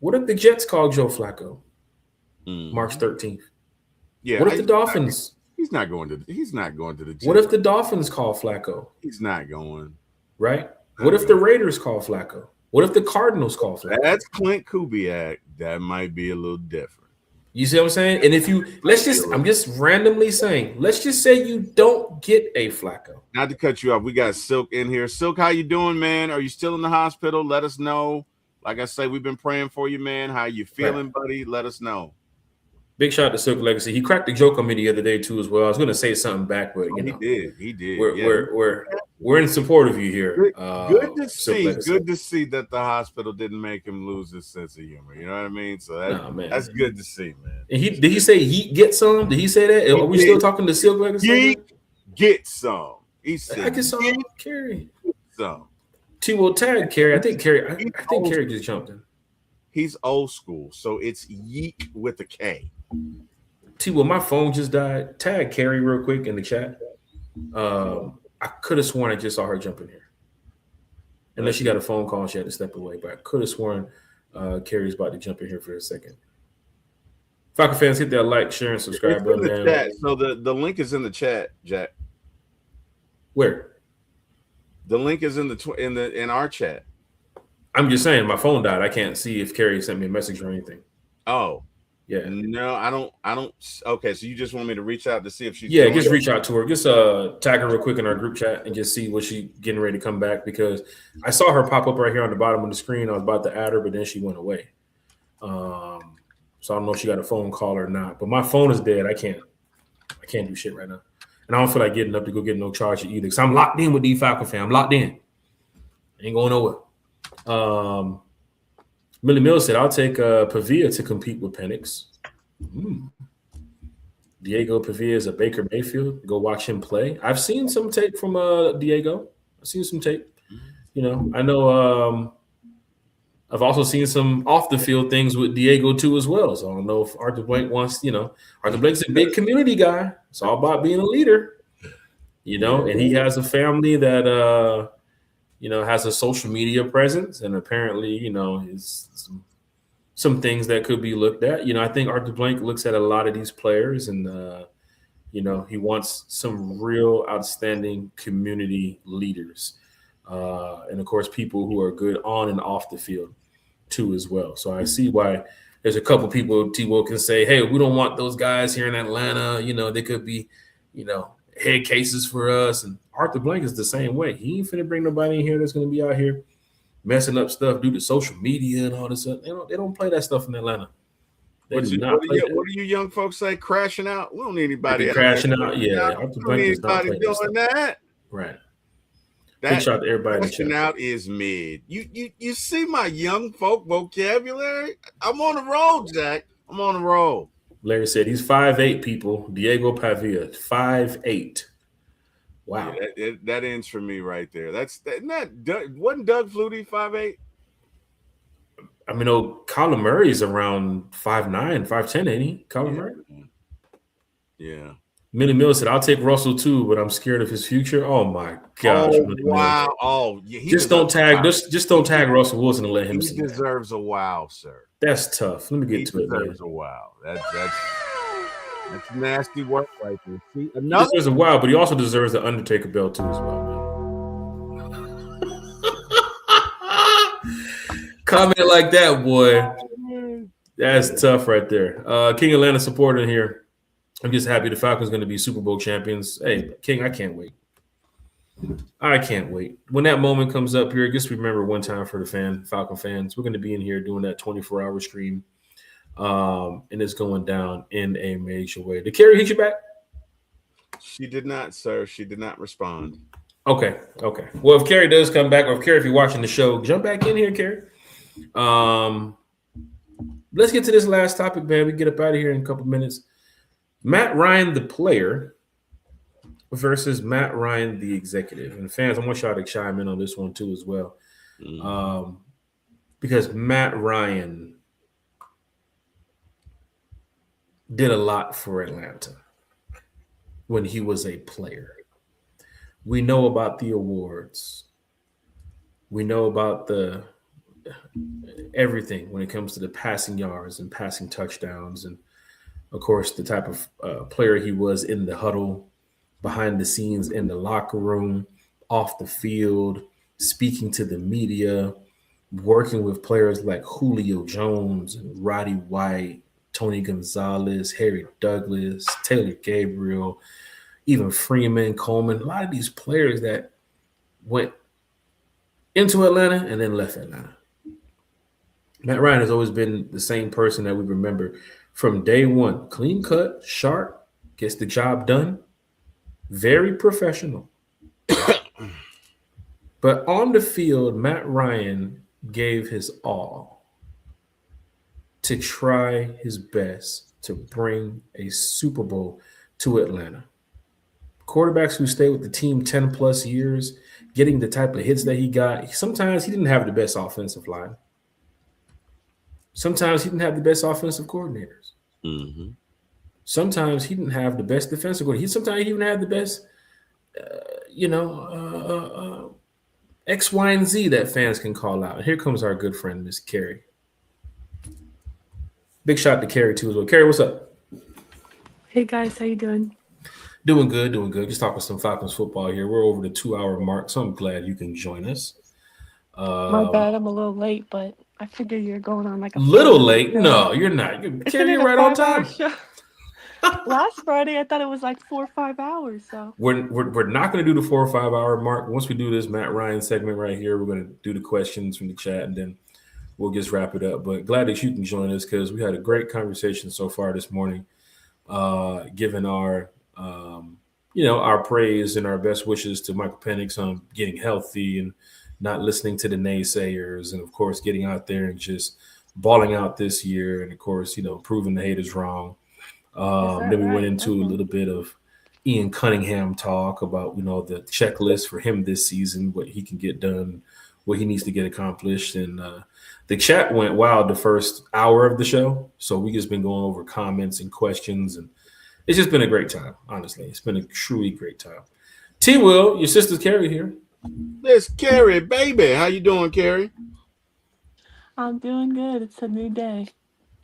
what if the Jets call Joe Flacco March 13th? Yeah. What if the Dolphins? He's not going to the Jets. What if the Dolphins call Flacco? He's not going. Right. What if the Raiders call Flacco? What if the Cardinals call Flacco? That's Clint Kubiak. That might be a little different. You see what I'm saying? And if I'm just randomly saying, let's just say you don't get a Flacco. Not to cut you off, we got Silk in here. Silk, how you doing, man? Are you still in the hospital? Let us know. Like I say, we've been praying for you, man. How you feeling, buddy? Let us know. Big shout out to Silk Legacy. He cracked the joke on me the other day too, as well. I was going to say something back, but he did. We're in support of you here. Good to see that the hospital didn't make him lose his sense of humor. You know what I mean? So that's good to see, man. And did he say Yeet get some? Did he say that? Are we still talking to Silk Legacy? Yeet get some. He said, I get some. Carrie. Some. T-Will tag Carrie. I think Carrie just jumped in. He's old school, so it's Yeek with a K. T-Will, my phone just died. Tag Carrie real quick in the chat. I could have sworn I just saw her jump in here. Unless she got a phone call and she had to step away. But I could have sworn Carrie's about to jump in here for a second. Falcon fans, hit that like, share, and subscribe button, man. Chat. So the link is in the chat, Jack. Where? The link is in our chat. I'm just saying, my phone died. I can't see if Carrie sent me a message or anything. Oh. Yeah. No, I don't. Okay, so you just want me to reach out to see if she's just reach out to her. Just tag her real quick in our group chat and just see what she getting ready to come back, because I saw her pop up right here on the bottom of the screen. I was about to add her, but then she went away. So I don't know if she got a phone call or not. But my phone is dead. I can't do shit right now. And I don't feel like getting up to go get no charger either. Because I'm locked in with D Falcon fan. I'm locked in. Ain't going nowhere. Millie Mills said, I'll take Pavia to compete with Penix. Diego Pavia is a Baker Mayfield. Go watch him play. I've seen some tape from Diego. I've seen some tape. I know I've also seen some off the field things with Diego too as well. So I don't know if Arthur Blank wants, Arthur Blank's a big community guy. It's all about being a leader, and he has a family that has a social media presence, and apparently, is some things that could be looked at. I think Arthur Blank looks at a lot of these players, and he wants some real outstanding community leaders, and of course, people who are good on and off the field too as well. So I see why there's a couple people T-Will can say, hey, we don't want those guys here in Atlanta. They could be, head cases for us. And Arthur Blank is the same way. He ain't finna bring nobody in here that's going to be out here messing up stuff due to social media and all this stuff. They don't play that stuff in Atlanta. What do you young folks say? Crashing out? We don't need anybody crashing out. Yeah, Arthur Blank is not doing that. Right. That shot to everybody. Crashing out is mid. You see my young folk vocabulary? I'm on the roll, Jack. I'm on the roll. Larry said he's 5'8", people. Diego Pavia, 5'8". Wow. Yeah, that ends for me right there. Wasn't Doug Flutie 5'8"? I mean, Kyler Murray's around 5'9", 5'10", ain't he? Kyler Murray? Yeah. Millie Mills said, I'll take Russell too, but I'm scared of his future. Oh my gosh. Oh, wow. Oh, yeah. Just don't tag Russell Wilson and let him see. He deserves a wow, sir. That's tough. Let me get to it. He deserves a wow. That's nasty work right there. See, he deserves a wow, but he also deserves the Undertaker belt too as well, man. Comment like that, boy. That's tough right there. King Atlanta supporter in here. I'm just happy the Falcons going to be Super Bowl champions. Hey, King, I can't wait. I can't wait. When that moment comes up here, just remember one time for the Falcon fans, we're going to be in here doing that 24-hour stream, and it's going down in a major way. Did Carrie hit you back? She did not, sir. She did not respond. Okay. Well, if Carrie does come back, or if Carrie, if you're watching the show, jump back in here, Carrie. Let's get to this last topic, man. We get up out of here in a couple minutes. Matt Ryan, the player, versus Matt Ryan, the executive. And fans, I want y'all to chime in on this one too as well. Because Matt Ryan did a lot for Atlanta when he was a player. We know about the awards. We know about the everything when it comes to the passing yards and passing touchdowns, and of course, the type of player he was in the huddle, behind the scenes, in the locker room, off the field, speaking to the media, working with players like Julio Jones and Roddy White, Tony Gonzalez, Harry Douglas, Taylor Gabriel, even Freeman, Coleman, a lot of these players that went into Atlanta and then left Atlanta. Matt Ryan has always been the same person that we remember from day one. Clean cut, sharp, gets the job done, very professional. But on the field, Matt Ryan gave his all to try his best to bring a Super Bowl to Atlanta. Quarterbacks who stay with the team 10 plus years, getting the type of hits that he got, sometimes he didn't have the best offensive line. Sometimes he didn't have the best offensive coordinators. Mm-hmm. Sometimes he didn't have the best defensive coordinator. Sometimes he even had the best, X, Y, and Z that fans can call out. And here comes our good friend, Miss Carrie. Big shout to Carrie too as well. Carrie, what's up? Hey guys, how you doing? Doing good. Just talking some Falcons football here. We're over the 2-hour mark, so I'm glad you can join us. My bad, I'm a little late, but I figure you're going on like a little late. No, you're not. You're right on time. Last Friday, I thought it was like 4 or 5 hours. So we're not going to do the 4 or 5 hour mark. Once we do this Matt Ryan segment right here, we're going to do the questions from the chat, and then we'll just wrap it up. But glad that you can join us because we had a great conversation so far this morning, giving our our praise and our best wishes to Michael Penix on getting healthy and not listening to the naysayers, and of course getting out there and just balling out this year, and of course proving the haters wrong. Then we went into a little bit of Ian Cunningham talk about the checklist for him this season, what he can get done, what he needs to get accomplished, and the chat went wild the first hour of the show. So we just been going over comments and questions, and it's just been a great time. Honestly, it's been a truly great time. T. Will, your sister's Carrie here. It's Carrie, baby. How you doing, Carrie? I'm doing good. It's a new day.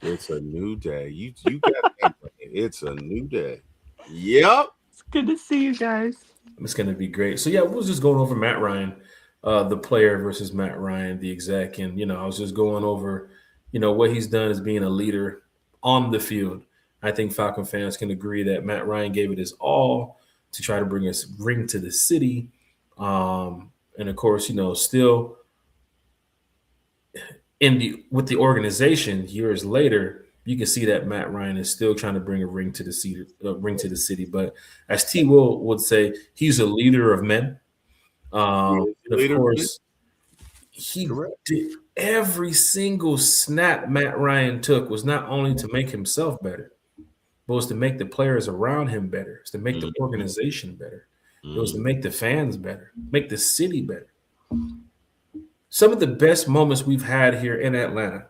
It's a new day. You got that. It's a new day. Yep. It's good to see you guys. It's going to be great. So, yeah, we was just going over Matt Ryan, the player versus Matt Ryan, the exec. And, I was just going over, what he's done as being a leader on the field. I think Falcon fans can agree that Matt Ryan gave it his all to try to bring us ring to the city. And, of course, still with the organization years later, you can see that Matt Ryan is still trying to bring a ring to the city. But as T. Will would say, he's a leader of men. Of course, he did every single snap Matt Ryan took was not only to make himself better, but was to make the players around him better. It's to make the organization better. It was to make the fans better, make the city better. Some of the best moments we've had here in Atlanta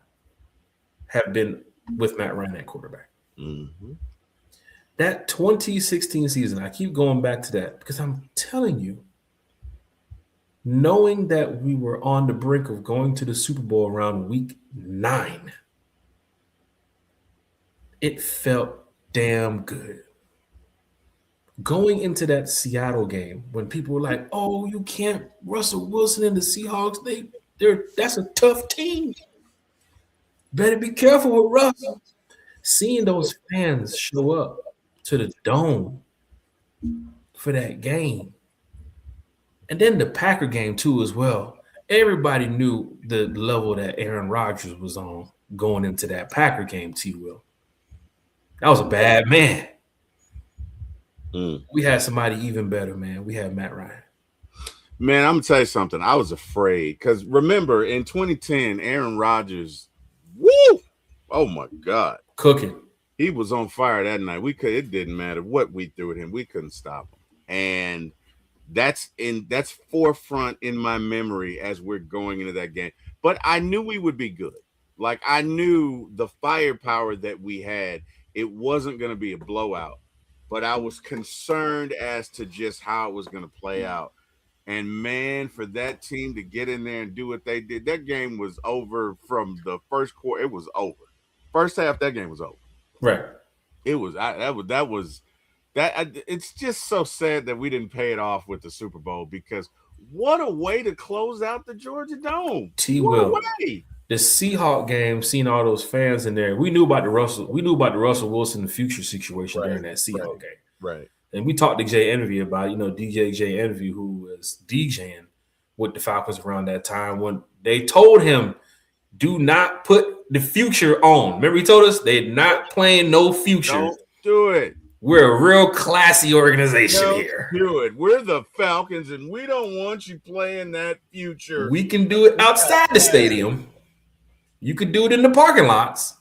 have been with Matt Ryan at quarterback. Mm-hmm. That 2016 season, I keep going back to that because I'm telling you, knowing that we were on the brink of going to the Super Bowl around week 9, it felt damn good. Going into that Seattle game, when people were like, "Oh, you can't Russell Wilson and the Seahawks, that's a tough team. Better be careful with Russell." Seeing those fans show up to the dome for that game, and then the Packer game too as well. Everybody knew the level that Aaron Rodgers was on going into that Packer game. T. Will, that was a bad man. We had somebody even better, man. We had Matt Ryan. Man, I'm going to tell you something. I was afraid because remember in 2010, Aaron Rodgers, woo! Oh, my God. Cooking. He was on fire that night. It didn't matter what we threw at him. We couldn't stop him. And that's forefront in my memory as we're going into that game. But I knew we would be good. Like, I knew the firepower that we had. It wasn't going to be a blowout. But I was concerned as to just how it was going to play out. And, man, for that team to get in there and do what they did, that game was over from the first quarter. It was over. First half, that game was over. Right. It was it's just so sad that we didn't pay it off with the Super Bowl because what a way to close out the Georgia Dome. What a way. The Seahawks game, seeing all those fans in there, we knew about the Russell Wilson future situation during that Seahawks game. Right. And we talked to Jay Envy about, DJ Jay Envy, who was DJing with the Falcons around that time when they told him, do not put the future on. Remember he told us they're not playing no future. Don't do it. We're a real classy organization here. Do it. We're the Falcons, and we don't want you playing that future. We can do it outside the stadium. You could do it in the parking lots.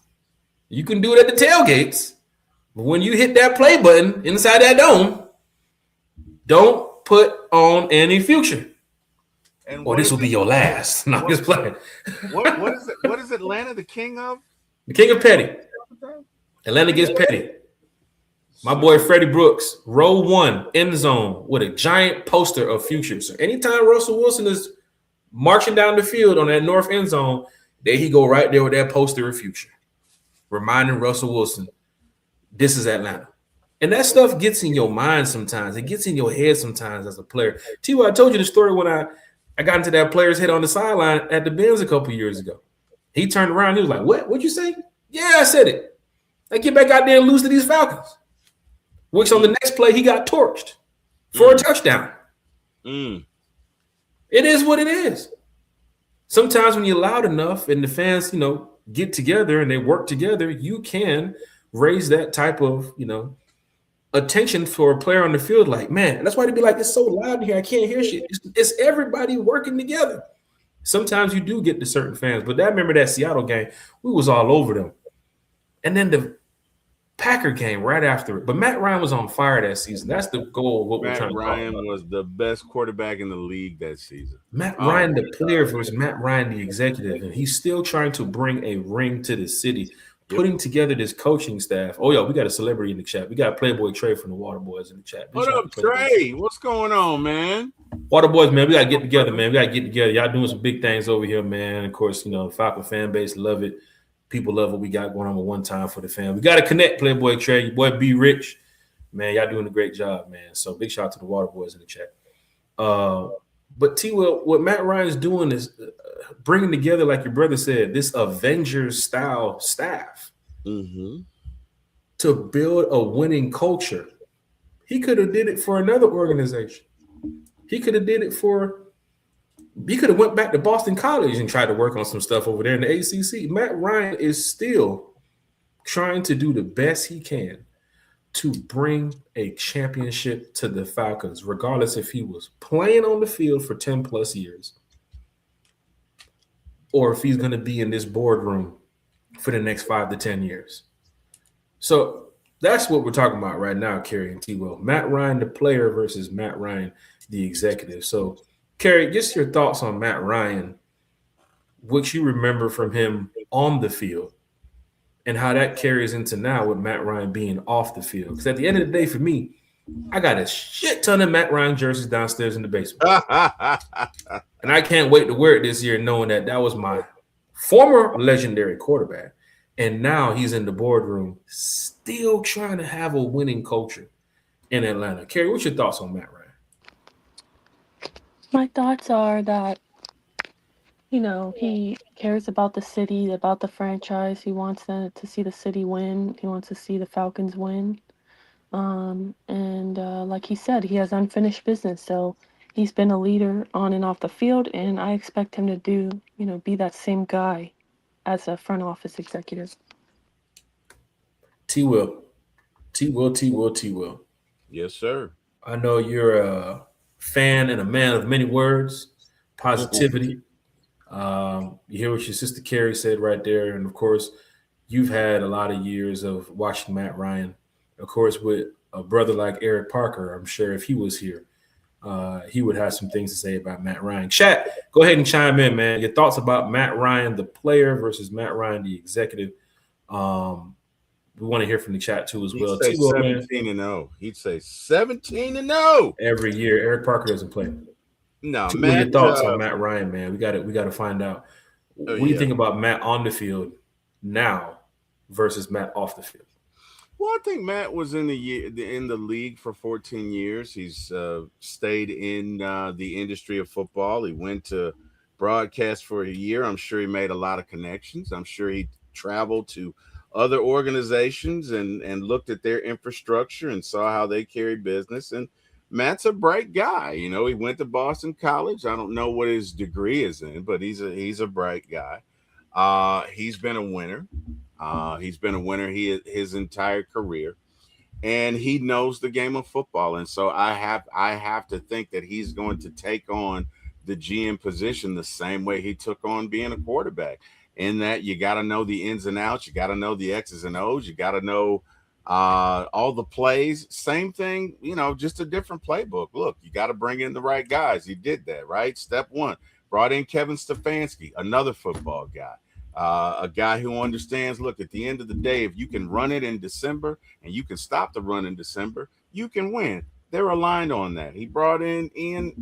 You can do it at the tailgates. But when you hit that play button inside that dome, don't put on any future. Or this will be your last. No, I'm just playing. What is it? What is Atlanta the king of? The king of petty. Atlanta gets petty. My boy Freddie Brooks, row 1, end zone, with a giant poster of future. So anytime Russell Wilson is marching down the field on that north end zone, there he go right there with that poster of future, reminding Russell Wilson, this is Atlanta. And that stuff gets in your mind sometimes. It gets in your head sometimes as a player. T.Y., I told you the story when I got into that player's head on the sideline at the Benz a couple years ago. He turned around. He was like, "What? What'd you say?" "Yeah, I said it. Like, get back out there and lose to these Falcons." Which on the next play, he got torched for a touchdown. It is what it is. Sometimes when you're loud enough and the fans, get together and they work together, you can raise that type of, attention for a player on the field. Like, man, that's why they'd be like, it's so loud in here, I can't hear shit. It's everybody working together. Sometimes you do get to certain fans, but I remember that Seattle game, we was all over them. And then the Packer game right after it. But Matt Ryan was on fire that season. That's the goal of what we're trying to talk about. Matt Ryan was the best quarterback in the league that season. Matt Ryan, the player, versus Matt Ryan, the executive. And he's still trying to bring a ring to the city, putting together this coaching staff. Oh, yeah, we got a celebrity in the chat. We got Playboy Trey from the Water Boys in the chat. What up, Trey? What's going on, man? Water Boys, man, we got to get together, man. We got to get together. Y'all doing some big things over here, man. Of course, the Falcon fan base love it. People love what we got going on with One Time for the Fan. We got to connect, Playboy Trey. Your boy B Rich. Man, y'all doing a great job, man. So big shout out to the Water Boys in the chat. But T-Will, what Matt Ryan is doing is bringing together, like your brother said, this Avengers-style staff to build a winning culture. He could have did it for another organization. He could have went back to Boston College and tried to work on some stuff over there in the ACC. Matt Ryan is still trying to do the best he can to bring a championship to the Falcons, regardless if he was playing on the field for 10 plus years or if he's going to be in this boardroom for the next 5 to 10 years. So that's what we're talking about right now, Kerry and T-Will. Matt Ryan, the player, versus Matt Ryan, the executive. So, Kerry, just your thoughts on Matt Ryan, what you remember from him on the field, and how that carries into now with Matt Ryan being off the field. Because at the end of the day, for me, I got a shit ton of Matt Ryan jerseys downstairs in the basement. And I can't wait to wear it this year, knowing that was my former legendary quarterback. And now he's in the boardroom still trying to have a winning culture in Atlanta. Kerry, what's your thoughts on Matt Ryan? My thoughts are that, he cares about the city, about the franchise. He wants to see the city win. He wants to see the Falcons win. And like he said, he has unfinished business. So he's been a leader on and off the field, and I expect him to be that same guy as a front office executive. T-Will. Yes, sir. I know you're a fan and a man of many words, positivity. You hear what your sister Carrie said right there. And, of course, you've had a lot of years of watching Matt Ryan. Of course, with a brother like Eric Parker, I'm sure if he was here, he would have some things to say about Matt Ryan. Chat, go ahead and chime in, man. Your thoughts about Matt Ryan, the player, versus Matt Ryan, the executive. We want to hear from the chat, too, as well. He'd say 17-0. He'd say 17-0 every year. Eric Parker doesn't play. No, Matt. What are your thoughts on Matt Ryan, man? We got to find out. What do you think about Matt on the field now versus Matt off the field? Well, I think Matt was in the league for 14 years. He's stayed in the industry of football. He went to broadcast for a year. I'm sure he made a lot of connections. I'm sure he traveled to other organizations and looked at their infrastructure and saw how they carry business. And Matt's a bright guy. He went to Boston College. I don't know what his degree is in, but he's a bright guy. He's been a winner. He's been a winner his entire career, and he knows the game of football. And so I have to think that he's going to take on the GM position the same way he took on being a quarterback. In that you got to know the ins and outs, you got to know the X's and O's, you got to know all the plays. Same thing, just a different playbook. Look, you got to bring in the right guys. He did that, right? Step one, brought in Kevin Stefanski, another football guy. A guy who understands, look, at the end of the day, if you can run it in December and you can stop the run in December, you can win. They're aligned on that. He brought in Ian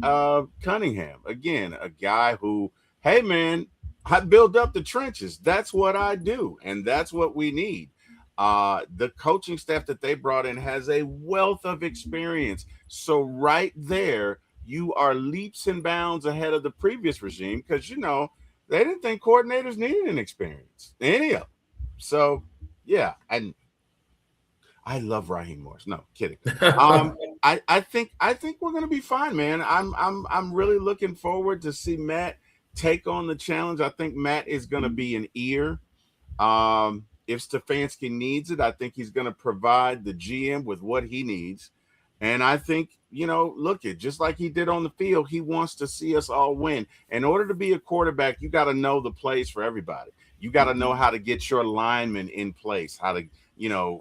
Cunningham, again, a guy who, hey, man, I build up the trenches. That's what I do, and that's what we need. The coaching staff that they brought in has a wealth of experience. So right there, you are leaps and bounds ahead of the previous regime because, They didn't think coordinators needed an experience, any of them. So, yeah, and I love Raheem Morris. No, kidding. I think we're gonna be fine, man. I'm really looking forward to see Matt take on the challenge. I think Matt is gonna be an ear. If Stefanski needs it, I think he's gonna provide the GM with what he needs. And I think, look at just like he did on the field, he wants to see us all win. In order to be a quarterback, you got to know the plays for everybody. You got to know how to get your linemen in place, how to,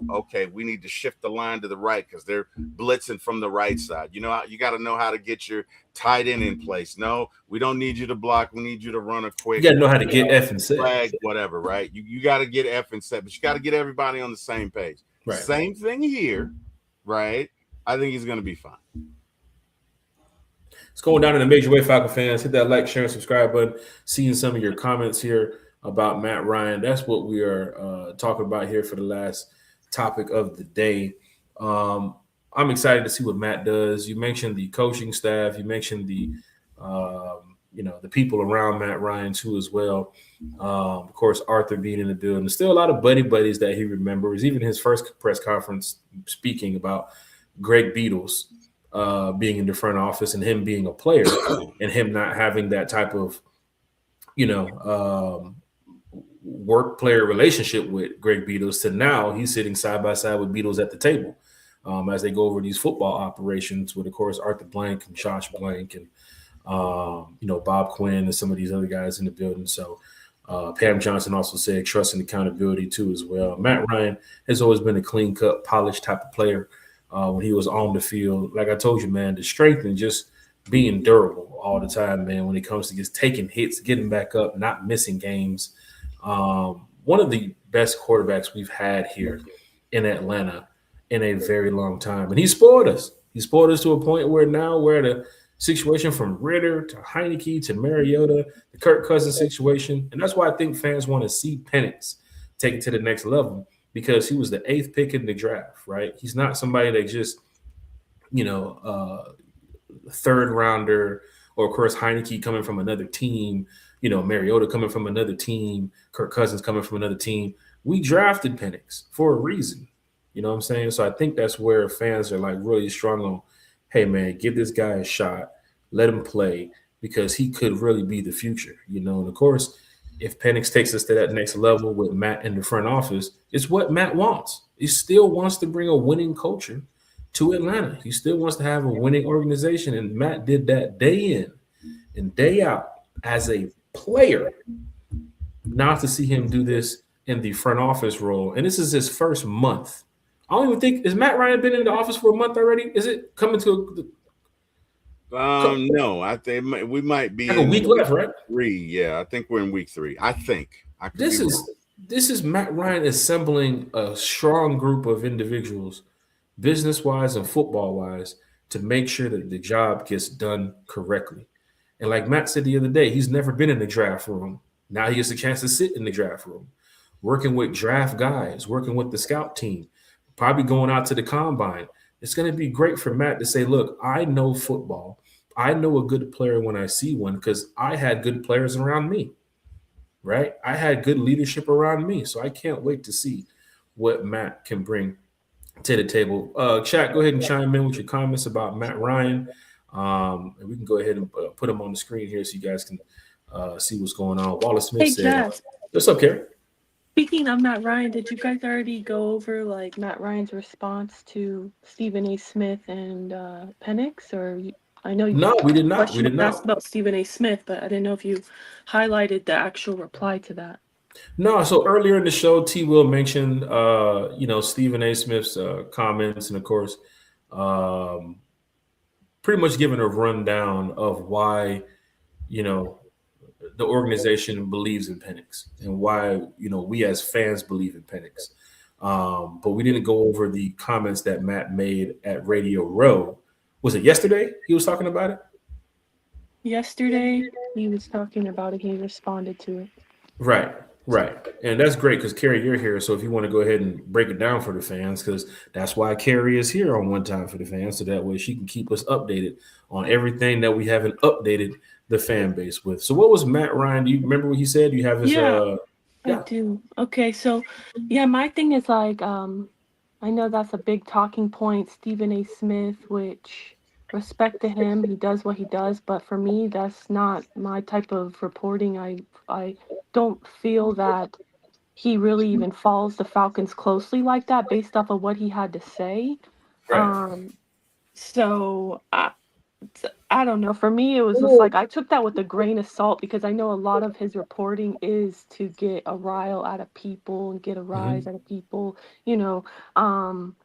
okay, we need to shift the line to the right because they're blitzing from the right side. You got to know how to get your tight end in place. No, we don't need you to block. We need you to run a quick. You got to know how to get F and set. Flag, whatever, right? You got to get F and set, but you got to get everybody on the same page. Right. Same thing here, right? I think he's going to be fine. It's going down in a major way, Falcon fans. Hit that like, share, and subscribe button. Seeing some of your comments here about Matt Ryan. That's what we are talking about here for the last topic of the day. I'm excited to see what Matt does. You mentioned the coaching staff. You mentioned the the people around Matt Ryan too as well. Of course, Arthur being in the building. There's still a lot of buddies that he remembers. Even his first press conference speaking about Greg Beatles being in the front office and him being a player and him not having that type of, work player relationship with Greg Beatles to now he's sitting side by side with Beatles at the table as they go over these football operations with, of course, Arthur Blank and Josh Blank and, Bob Quinn and some of these other guys in the building. So Pam Johnson also said trust and accountability too as well. Matt Ryan has always been a clean-cut, polished type of player. When he was on the field, like I told you, man, the strength and just being durable all the time, man, when it comes to just taking hits, getting back up, not missing games. One of the best quarterbacks we've had here in Atlanta in a very long time. And he spoiled us. He spoiled us to a point where now we're at a situation from Ritter to Heineke to Mariota, the Kirk Cousins situation. And that's why I think fans want to see Penix take it to the next level. Because he was the 8th pick in the draft, right? He's not somebody that just, third rounder, or of course Heineke coming from another team, Mariota coming from another team, Kirk Cousins coming from another team. We drafted Penix for a reason, you know what I'm saying? So I think that's where fans are like really strong on, hey man, give this guy a shot, let him play, because he could really be the future, And of course, if Penix takes us to that next level with Matt in the front office, it's what Matt wants. He still wants to bring a winning culture to Atlanta. He still wants to have a winning organization, and Matt did that day in and day out as a player. Now to see him do this in the front office role, and this is his first month. I don't even think – has Matt Ryan been in the office for a month already? Is it coming to no, I think we might be like a week left, right? 3. Yeah, I think we're in week 3. I think. This is Matt Ryan assembling a strong group of individuals, business-wise and football-wise, to make sure that the job gets done correctly. And like Matt said the other day, he's never been in the draft room. Now he has a chance to sit in the draft room, working with draft guys, working with the scout team, probably going out to the combine. It's going to be great for Matt to say, look, I know football. I know a good player when I see one because I had good players around me, right? I had good leadership around me. So I can't wait to see what Matt can bring to the table. Chat, go ahead and chime in with your comments about Matt Ryan. And we can go ahead and put him on the screen here so you guys can see what's going on. Wallace Smith said, what's up, Karen? Speaking of Matt Ryan, did you guys already go over like Matt Ryan's response to Stephen A. Smith and Penix? Or I know you we did not. We did not ask about Stephen A. Smith, but I didn't know if you highlighted the actual reply to that. No. So earlier in the show, T. Will mentioned Stephen A. Smith's comments, and of course, pretty much giving a rundown of why the organization believes in Penix and why, we as fans believe in Penix. But we didn't go over the comments that Matt made at Radio Row. Was it yesterday he was talking about it? Yesterday he was talking about it. He responded to it. Right. Right. And that's great because Carrie, you're here. So if you want to go ahead and break it down for the fans, because that's why Carrie is here on One Time for the Fans. So that way she can keep us updated on everything that we haven't updated the fan base with. So what was Matt Ryan? Do you remember what he said? You have his Yeah, I yeah. do. Okay, so yeah, my thing is like, I know that's a big talking point, Stephen A. Smith, which respect to him, he does what he does, but for me, that's not my type of reporting. I don't feel that he really even follows the Falcons closely like that based off of what he had to say. Right. So I don't know. For me, it was just like I took that with a grain of salt because I know a lot of his reporting is to get a rile out of people and get a rise Mm-hmm. out of people. You know, um,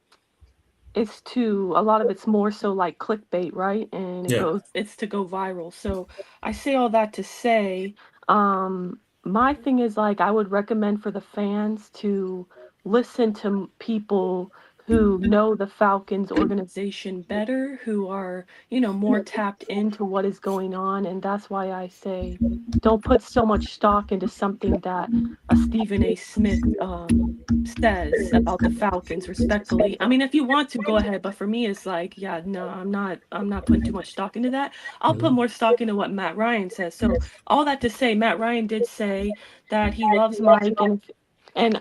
it's to a lot of it's more so like clickbait, right? And Yeah. it's to go viral. So I say all that to say, my thing is like I would recommend for the fans to listen to people who know the Falcons organization better, who are, more tapped into what is going on. And that's why I say don't put so much stock into something that a Stephen A. Smith says about the Falcons respectfully. I mean, if you want to go ahead, but for me it's like, yeah, no, I'm not putting too much stock into that. I'll put Mm-hmm. more stock into what Matt Ryan says. So all that to say, Matt Ryan did say that he loves Mike and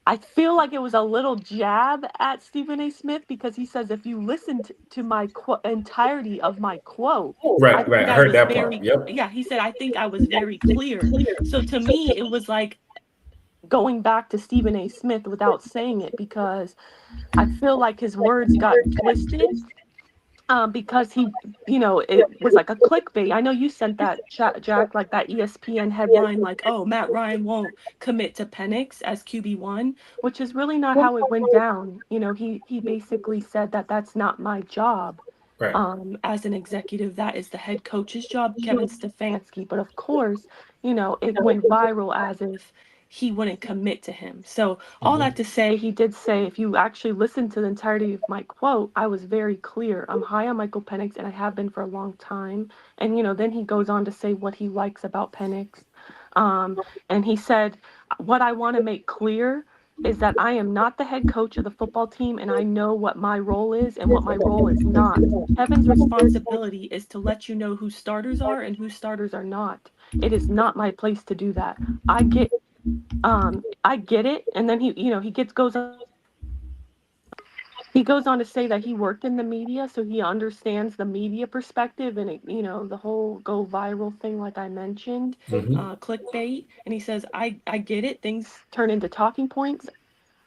I feel like it was a little jab at Stephen A. Smith because he says if you listened to my entirety of my quote, I Right. Right. think I I heard was that part. very Yep. yeah, he said I think I was very clear. So to me it was like going back to Stephen A. Smith without saying it because I feel like his words got twisted because it was like a clickbait. I know you sent that chat, Jack, like that ESPN headline, like, oh, Matt Ryan won't commit to Penix as QB1, which is really not how it went down. He basically said that that's not my job. Right. As an executive, that is the head coach's job, Kevin Stefanski. But of course, it went viral as if he wouldn't commit to him. So all Mm-hmm. that to say, he did say, if you actually listen to the entirety of my quote, I was very clear. I'm high on Michael Penix, and I have been for a long time. And then he goes on to say what he likes about Penix. And he said, what I want to make clear is that I am not the head coach of the football team, and I know what my role is and what my role is not. Kevin's responsibility is to let you know who starters are and who starters are not. It is not my place to do that. I get it. And then he goes on to say that he worked in the media, so he understands the media perspective and the whole go viral thing, like I mentioned, Mm-hmm. clickbait. And he says, I get it. Things turn into talking points.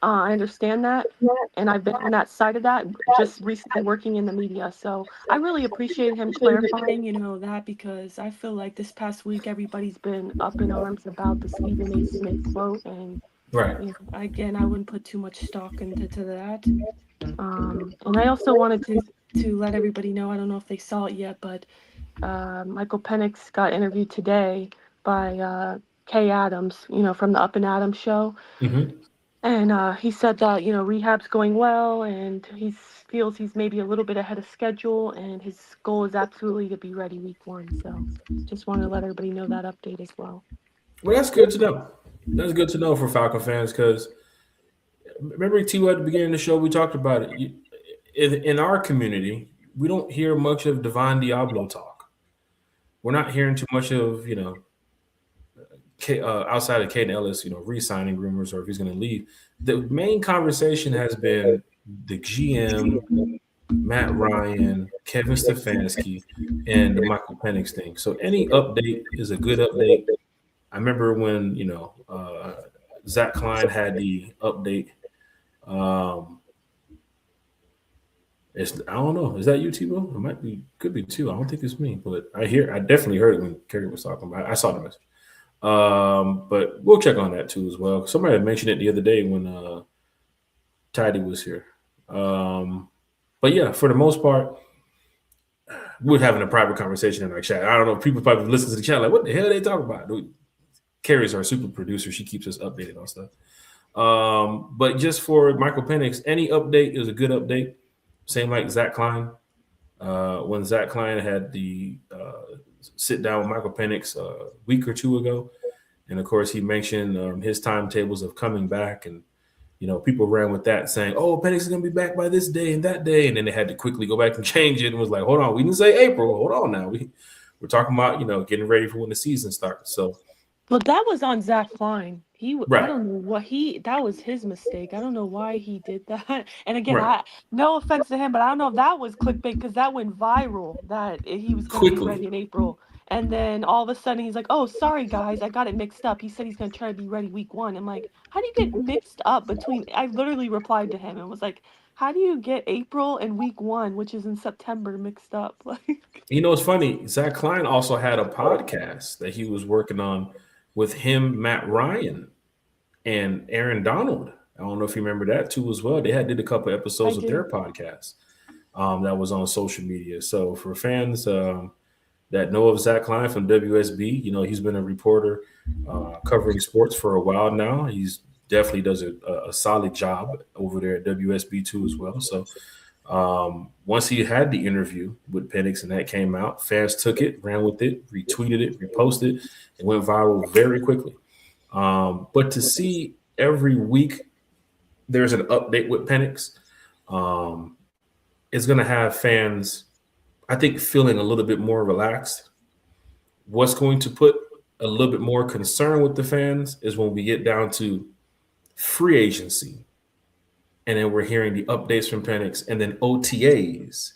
I understand that. And I've been on that side of that just recently working in the media. So I really appreciate him clarifying, that because I feel like this past week everybody's been up in arms about the Stephen A. Smith quote. And Right. again, I wouldn't put too much stock into that. And I also wanted to let everybody know, I don't know if they saw it yet, but Michael Penix got interviewed today by Kay Adams, from the Up and Adams show. Mm-hmm. And he said that, rehab's going well and he feels he's maybe a little bit ahead of schedule and his goal is absolutely to be ready week 1. So just wanted to let everybody know that update as well. Well, that's good to know. That's good to know for Falcon fans because remember, T, at the beginning of the show, we talked about it. In our community, we don't hear much of Divine Diablo talk. We're not hearing too much of, outside of Caden Ellis, re-signing rumors or if he's going to leave. The main conversation has been the GM, Matt Ryan, Kevin Stefanski, and the Michael Penix thing. So any update is a good update. I remember when, Zach Klein had the update. I don't know. Is that you, T-Bo? It might be, could be too. I don't think it's me, but I definitely heard it when Kerry was talking about it. I saw the message. But we'll check on that too as well. Somebody mentioned it the other day when Tidy was here. But yeah, for the most part, we're having a private conversation in our chat. I don't know. People probably listen to the chat like, what the hell are they talking about? Carrie's our super producer. She keeps us updated on stuff. But just for Michael Penix, any update is a good update. Same like Zach Klein. When Zach Klein had the sit down with Michael Penix a week or two ago, And of course, he mentioned his timetables of coming back, and people ran with that, saying, "Oh, Penix is going to be back by this day and that day," and then they had to quickly go back and change it and was like, "Hold on, we didn't say April. Hold on now. We're talking about getting ready for when the season starts." So, well, that was on Zach Klein. Right. I don't know what that was his mistake. I don't know why he did that. And again, Right. no offense to him, but I don't know if that was clickbait because that went viral that he was going to be ready in April. And then all of a sudden he's like, "Oh, sorry guys, I got it mixed up. He said he's going to try to be ready week 1." I'm like, how do you get mixed up between? I literally replied to him and was like, how do you get April and week 1, which is in September, mixed up? Like, it's funny. Zach Klein also had a podcast that he was working on with him, Matt Ryan, and Aaron Donald. I don't know if you remember that too as well. They did a couple episodes of their podcast that was on social media. So for fans that know of Zach Klein from WSB, he's been a reporter covering sports for a while now. He's definitely does a solid job over there at WSB too as well. So once he had the interview with Penix and that came out, fans took it, ran with it, retweeted it, reposted, it went viral very quickly. But to see every week there's an update with Penix, it's going to have fans, I think, feeling a little bit more relaxed. What's going to put a little bit more concern with the fans is when we get down to free agency, and then we're hearing the updates from Penix, and then OTAs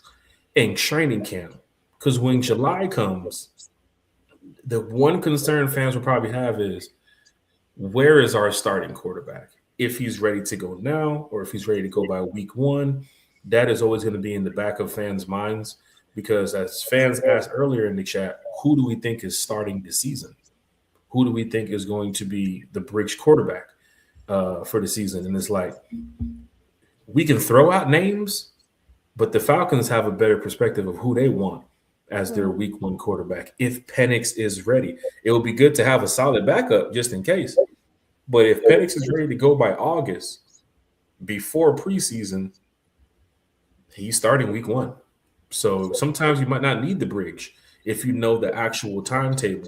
and training camp. Because when July comes, the one concern fans will probably have is, where is our starting quarterback? If he's ready to go now, or if he's ready to go by week 1, that is always going to be in the back of fans' minds. Because as fans asked earlier in the chat, who do we think is starting the season? Who do we think is going to be the bridge quarterback for the season? And it's like, we can throw out names, but the Falcons have a better perspective of who they want as their week 1 quarterback. If Penix is ready, it would be good to have a solid backup just in case. But if Penix is ready to go by August, before preseason, he's starting week 1. So sometimes you might not need the bridge if you know the actual timetable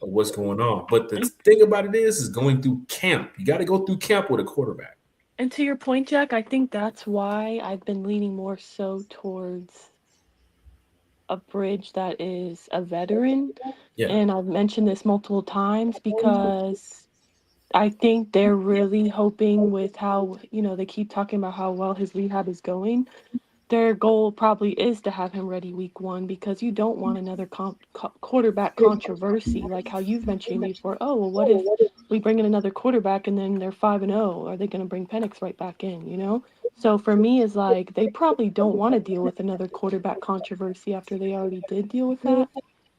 of what's going on. But the thing about it is going through camp. You got to go through camp with a quarterback. And to your point, Jack, I think that's why I've been leaning more so towards a bridge that is a veteran. Yeah. And I've mentioned this multiple times because I think they're really hoping with how, they keep talking about how well his rehab is going. Their goal probably is to have him ready week 1 because you don't want another quarterback controversy like how you've mentioned before. Oh, well, what if we bring in another quarterback and then they're 5-0? Are they going to bring Penix right back in, So for me, it's like they probably don't want to deal with another quarterback controversy after they already did deal with that.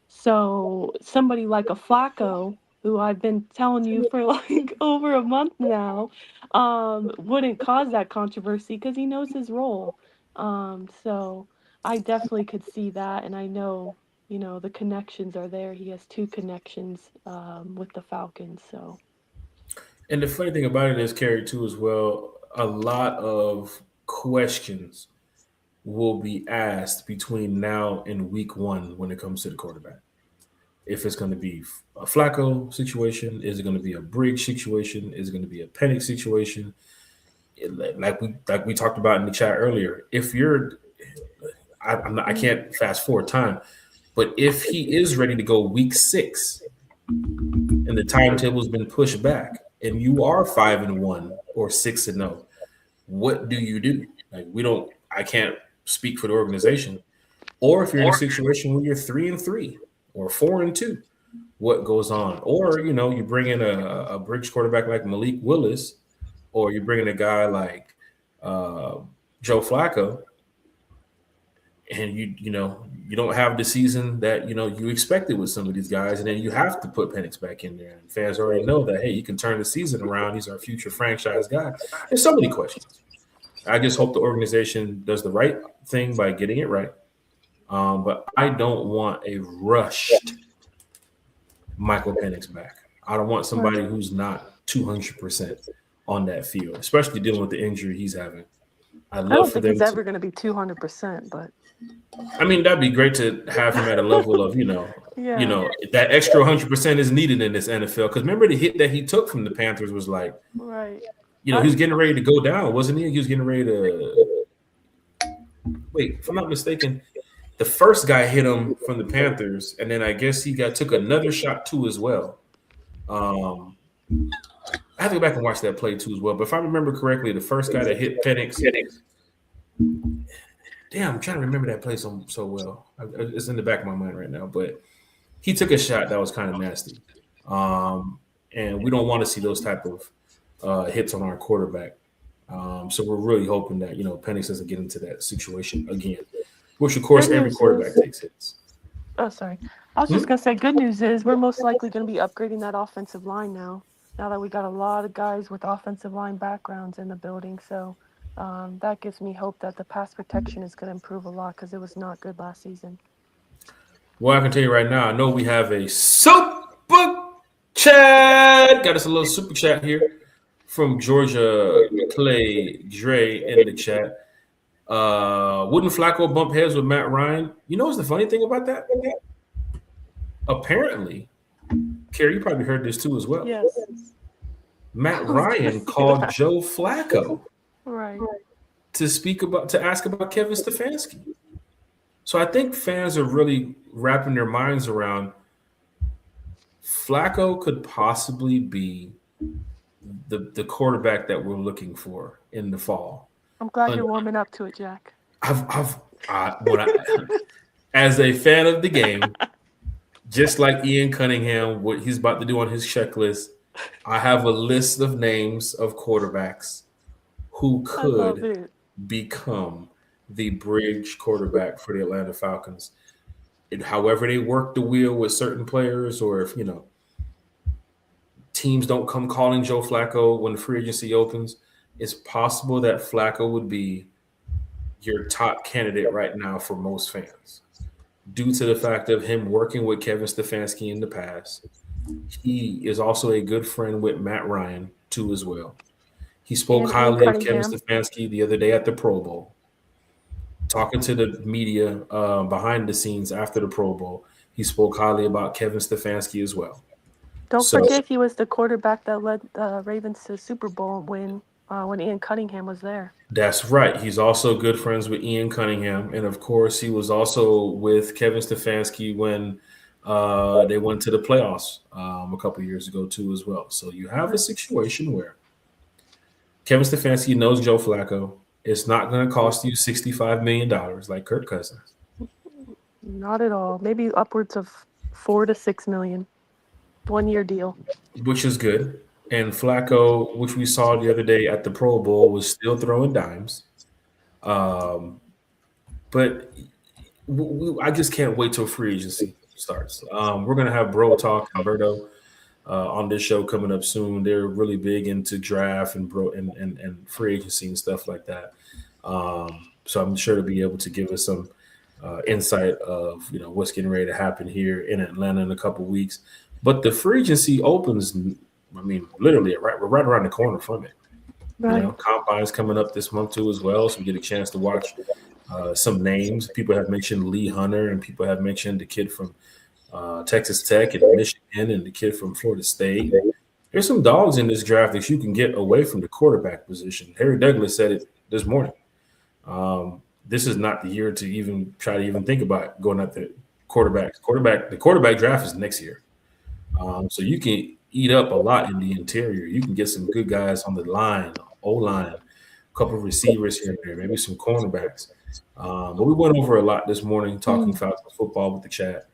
So somebody like a Flacco, who I've been telling you for like over a month now, wouldn't cause that controversy because he knows his role. So I definitely could see that, and I know, the connections are there. He has 2 connections with the Falcons. So, and the funny thing about it is, Carrie, too, as well, a lot of questions will be asked between now and week 1 when it comes to the quarterback. If it's going to be a Flacco situation, is it going to be a Briggs situation? Is it going to be a Penix situation? Like we talked about in the chat earlier, if you're, I can't fast forward time, but if he is ready to go week 6 and the timetable's been pushed back and you are 5-1 or 6-0, what do you do? Like I can't speak for the organization. Or if you're in a situation where you're 3-3 or 4-2, what goes on? Or, you bring in a bridge quarterback like Malik Willis, or you bring in a guy like Joe Flacco, and you don't have the season that you expected with some of these guys, and then you have to put Penix back in there. And fans already know that, hey, you can turn the season around. He's our future franchise guy. There's so many questions. I just hope the organization does the right thing by getting it right. But I don't want a rushed Michael Penix back. I don't want somebody who's not 200% on that field, especially dealing with the injury he's having. I don't think he's ever going to be 200%, but I mean, that'd be great to have him at a level of, that extra 100% is needed in this NFL. Because remember, the hit that he took from the Panthers was like, right. He was getting ready to go down, wasn't he? He was getting ready to. Wait, if I'm not mistaken, the first guy hit him from the Panthers, and then I guess he took another shot too as well. I have to go back and watch that play too as well. But if I remember correctly, the first guy that hit Penix. Damn, I'm trying to remember that play so well. It's in the back of my mind right now. But he took a shot that was kind of nasty. And we don't want to see those type of hits on our quarterback. So we're really hoping that, Penix doesn't get into that situation again. Which, of course, every quarterback takes hits. Oh, sorry. I was just going to say, good news is we're most likely going to be upgrading that offensive line now that we got a lot of guys with offensive line backgrounds in the building. So that gives me hope that the pass protection is going to improve a lot because it was not good last season. Well, I can tell you right now, I know we have a super chat. Got us a little super chat here from Georgia Clay Dre in the chat. Wouldn't Flacco bump heads with Matt Ryan? You know what's the funny thing about that? Apparently, Carrie, you probably heard this too as well. Yes. Matt Ryan called Joe Flacco to ask about Kevin Stefanski. So I think fans are really wrapping their minds around Flacco could possibly be the quarterback that we're looking for in the fall. I'm glad you're warming up to it, Jack. As a fan of the game, just like Ian Cunningham, what he's about to do on his checklist, I have a list of names of quarterbacks who could become the bridge quarterback for the Atlanta Falcons. And however they work the wheel with certain players, or if, teams don't come calling Joe Flacco when the free agency opens, it's possible that Flacco would be your top candidate right now for most fans due to the fact of him working with Kevin Stefanski in the past. He is also a good friend with Matt Ryan, too, as well. He spoke highly of Kevin Stefanski the other day at the Pro Bowl, talking to the media behind the scenes after the Pro Bowl. He spoke highly about Kevin Stefanski as well. Don't forget he was the quarterback that led the Ravens to the Super Bowl win when Ian Cunningham was there. That's right. He's also good friends with Ian Cunningham. And, of course, he was also with Kevin Stefanski when they went to the playoffs a couple of years ago, too, as well. So you have a situation where Kevin Stefanski knows Joe Flacco. It's not going to cost you $65 million like Kirk Cousins. Not at all. Maybe upwards of $4 to $6 million. 1-year deal. Which is good. And Flacco, which we saw the other day at the Pro Bowl, was still throwing dimes. But I just can't wait till free agency starts. We're going to have Bro Talk, Alberto, on this show coming up soon. They're really big into draft and free agency and stuff like that. So I'm sure to be able to give us some insight of what's getting ready to happen here in Atlanta in a couple weeks. But the free agency opens, literally we're right around the corner from it. Right. Combine's coming up this month too as well, so we get a chance to watch some names. People have mentioned Lee Hunter, and people have mentioned the kid from Texas Tech and Michigan, and the kid from Florida State. There's some dogs in this draft that you can get away from the quarterback position. Harry Douglas said it this morning. This is not the year to even try to even think about going at the quarterback. The quarterback draft is next year. So you can eat up a lot in the interior. You can get some good guys on the line, O-line, a couple of receivers here and there, maybe some cornerbacks. But we went over a lot this morning talking Falcons football with the chat.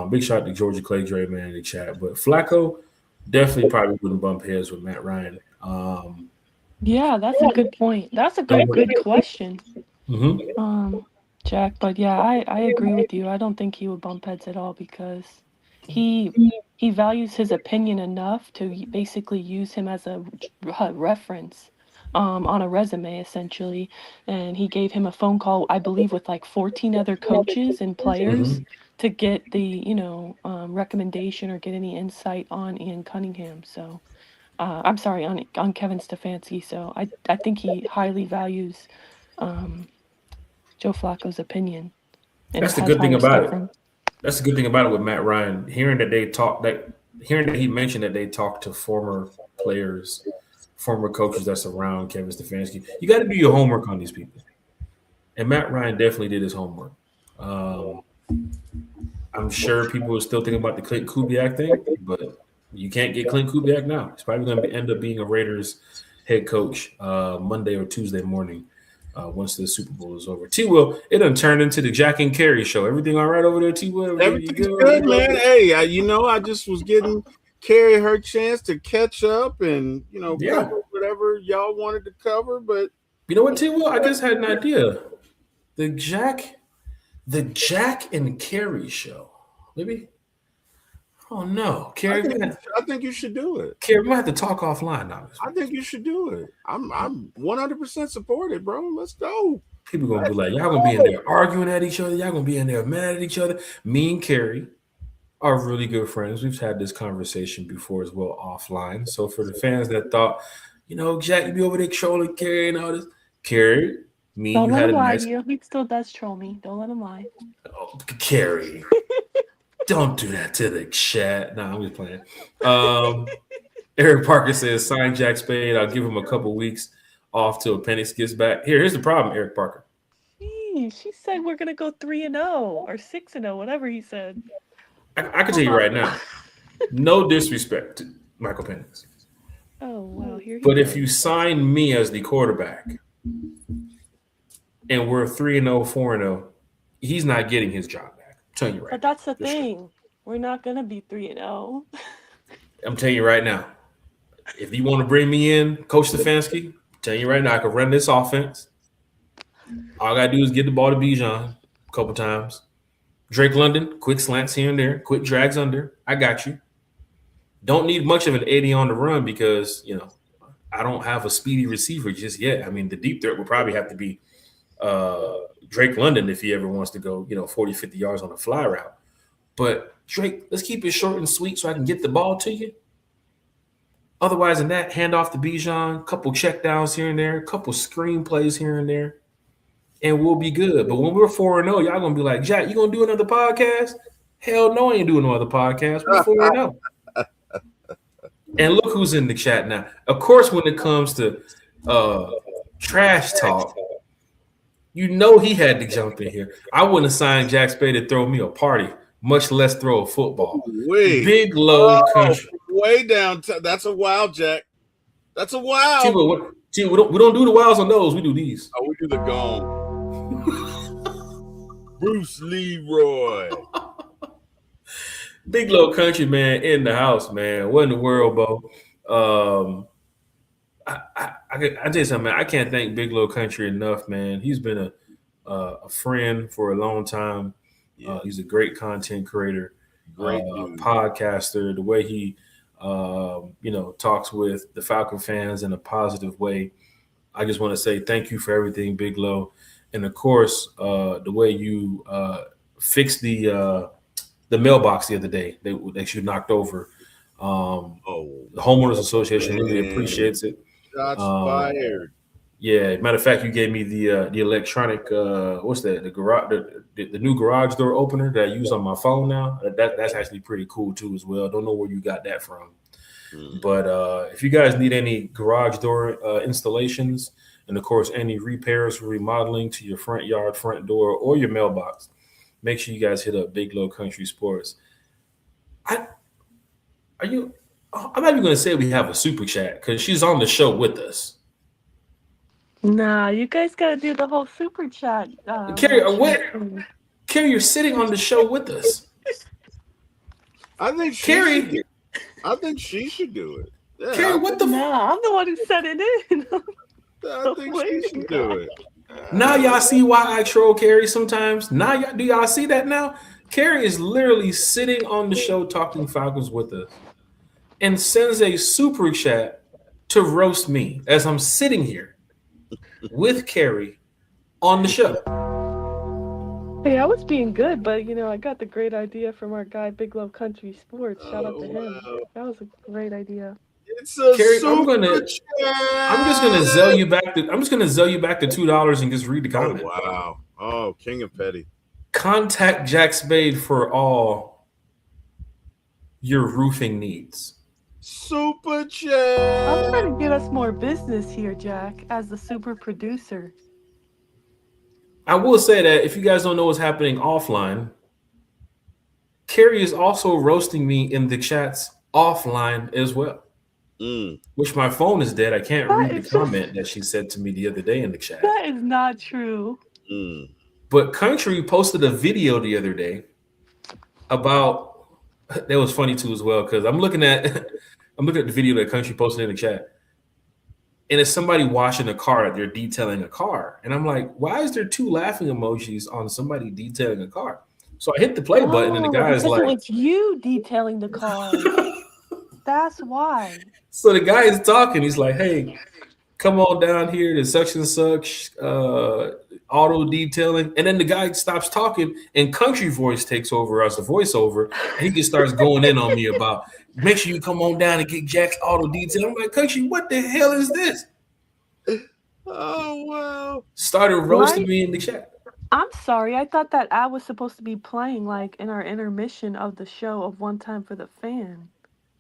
Big shout out to Georgia Clay Dre, man, in the chat. But Flacco definitely probably wouldn't bump heads with Matt Ryan. Yeah, that's a good point. That's a good question. Mm-hmm. Jack, but yeah, I agree with you. I don't think he would bump heads at all because he values his opinion enough to basically use him as a reference on a resume, essentially. And he gave him a phone call, I believe, with like 14 other coaches and players to get the recommendation or get any insight on Ian Cunningham. So I'm sorry, on Kevin Stefanski. So I think he highly values Joe Flacco's opinion and That's the has good high thing about respect it. for him. That's the good thing about it with Matt Ryan. Hearing that he mentioned that they talked to former players, former coaches that surround Kevin Stefanski. You got to do your homework on these people. And Matt Ryan definitely did his homework. I'm sure people are still thinking about the Clint Kubiak thing, but you can't get Clint Kubiak now. He's probably going to end up being a Raiders head coach Monday or Tuesday morning once the Super Bowl is over. T-Will, it done turned into the Jack and Carey show. Everything all right over there, T-Will? Everything's good, man. Hey, I just was getting Carrie her chance to catch up and, cover whatever y'all wanted to cover. But you know what, T-Will? I just had an idea. The Jack and Carey show. Maybe. Oh no, Carey. I think you should do it. Carey, we might have to talk offline now. I think you should do it. I'm 100% supported, bro. Let's go. People gonna be like, y'all gonna be in there arguing at each other. Y'all gonna be in there mad at each other. Me and Carey are really good friends. We've had this conversation before as well offline. So for the fans that thought, Jack, you be over there trolling Carey and all this, Carey. Don't let him lie to you. He still does troll me. Don't let him lie. Oh, Carey, don't do that to the chat. No, I'm just playing. Eric Parker says, sign Jack Spade. I'll give him a couple weeks off till Penix gets back. Here's the problem, Eric Parker. She said we're going to go 3-0 or 6-0, whatever he said. I can tell you right now, no disrespect to Michael Penix. Oh, wow. But if you sign me as the quarterback, and we're 3-0, 4-0, he's not getting his job back. I'm telling you right now. But that's the thing. We're not going to be 3-0. I'm telling you right now. If you want to bring me in, Coach Stefanski, I'm telling you right now, I can run this offense. All I got to do is get the ball to Bijan a couple times. Drake London, quick slants here and there, quick drags under. I got you. Don't need much of an 80 on the run because, I don't have a speedy receiver just yet. I mean, the deep threat will probably have to be Drake London if he ever wants to go, 40, 50 yards on a fly route. But Drake, let's keep it short and sweet so I can get the ball to you. Otherwise than that, hand off to Bijan, couple checkdowns here and there, couple screen plays here and there, and we'll be good. But when we're 4-0, y'all going to be like, Jack, you going to do another podcast? Hell no, I ain't doing no other podcast. We're 4-0. And look who's in the chat now. Of course, when it comes to trash talk, he had to jump in here. I wouldn't have signed Jack Spade to throw me a party, much less throw a football. Big low country. Way down. That's a wild, Jack. That's a wild. We don't do the wilds on those. We do these. Oh, we do the gong. Bruce Leroy. Big low country, man, in the house, man. What in the world, Bo? I tell you something, man. I can't thank Big Low Country enough, man. He's been a friend for a long time. Yeah. He's a great content creator, great podcaster. The way he, talks with the Falcon fans in a positive way. I just want to say thank you for everything, Big Low, and of course, the way you fixed the mailbox the other day that you knocked over. The Homeowners Association really appreciates it. Shots fired. Yeah, matter of fact, you gave me the electronic what's that? The garage, the new garage door opener that I use on my phone now. That's actually pretty cool too as well. Don't know where you got that from, but if you guys need any garage door installations, and of course any repairs or remodeling to your front yard, front door, or your mailbox, make sure you guys hit up Big Low Country Sports. I'm not even going to say we have a super chat because she's on the show with us. Nah, you guys got to do the whole super chat. Carrie, you're sitting on the show with us. I think she should do it. Yeah, Carrie, what the? Nah, I'm the one who set it in. I think she should do it. Now y'all see why I troll Carrie sometimes. Now do y'all see that now? Carrie is literally sitting on the show talking Falcons with us and sends a super chat to roast me as I'm sitting here with Carrie on the show. Hey, I was being good, but I got the great idea from our guy Big Low Country Sports. Shout out to him. Wow. That was a great idea. It's a Carrie, super I'm just gonna zell you back to $2 and just read the comment. Oh, wow. Oh, King of Petty. Contact Jack Spade for all your roofing needs. Super chat. I'm trying to get us more business here, Jack, as the super producer. I will say that if you guys don't know what's happening offline, Carrie is also roasting me in the chats offline as well. Which my phone is dead. I can't read the comment that she said to me the other day in the chat. That is not true. But Country posted a video the other day about that was funny too as well because I'm looking at the video that Country posted in the chat, and it's somebody washing a car that they're detailing a car, and I'm like, why is there 2 laughing emojis on somebody detailing a car? So I hit the play button, and the guy is like, "It's you detailing the car." That's why. So the guy is talking. He's like, "Hey, come on down here to such and such auto detailing," and then the guy stops talking, and Country voice takes over as a voiceover, and he just starts going in on me about, "Make sure you come on down and get Jack's auto detail." I'm like, "Country, what the hell is this?" Oh wow! Started roasting me in the chat. I'm sorry. I thought that ad was supposed to be playing like in our intermission of the show of One Time for the Fan.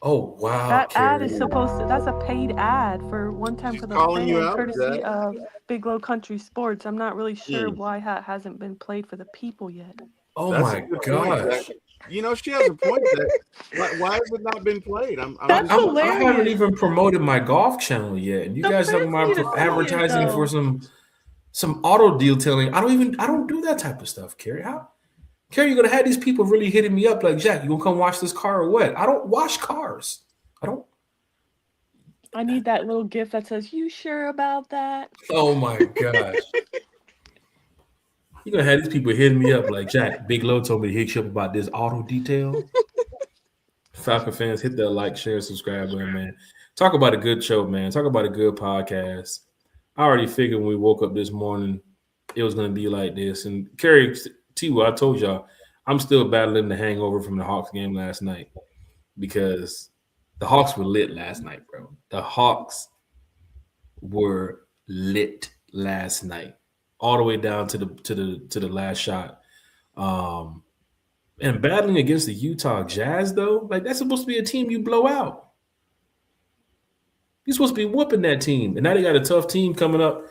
Oh wow! That Carrie. ad is supposed to. That's a paid ad for One Time for the Fan, courtesy of Big Low Country Sports. I'm not really sure why that hasn't been played for the people yet. Oh my gosh! You know, she has a point. Why has it not been played? That's hilarious. I haven't even promoted my golf channel yet, and you guys have my advertising for some auto detailing. I don't do that type of stuff, Carrie. How? Carrie, you're gonna have these people really hitting me up like, Jack, you gonna come wash this car or what? I don't wash cars. I need that little gift that says, "You sure about that?" Oh my gosh. You're gonna have these people hitting me up like, Jack, Big Low told me to hit you up about this auto detail. Falcon fans, hit that like, share, subscribe button, man. Talk about a good show, man. Talk about a good podcast. I already figured when we woke up this morning, it was gonna be like this. And Carrie, T-Will, I told y'all, I'm still battling the hangover from the Hawks game last night because the Hawks were lit last night, bro. The Hawks were lit last night, all the way down to the last shot. And battling against the Utah Jazz, though, like that's supposed to be a team you blow out. You're supposed to be whooping that team, and now they got a tough team coming up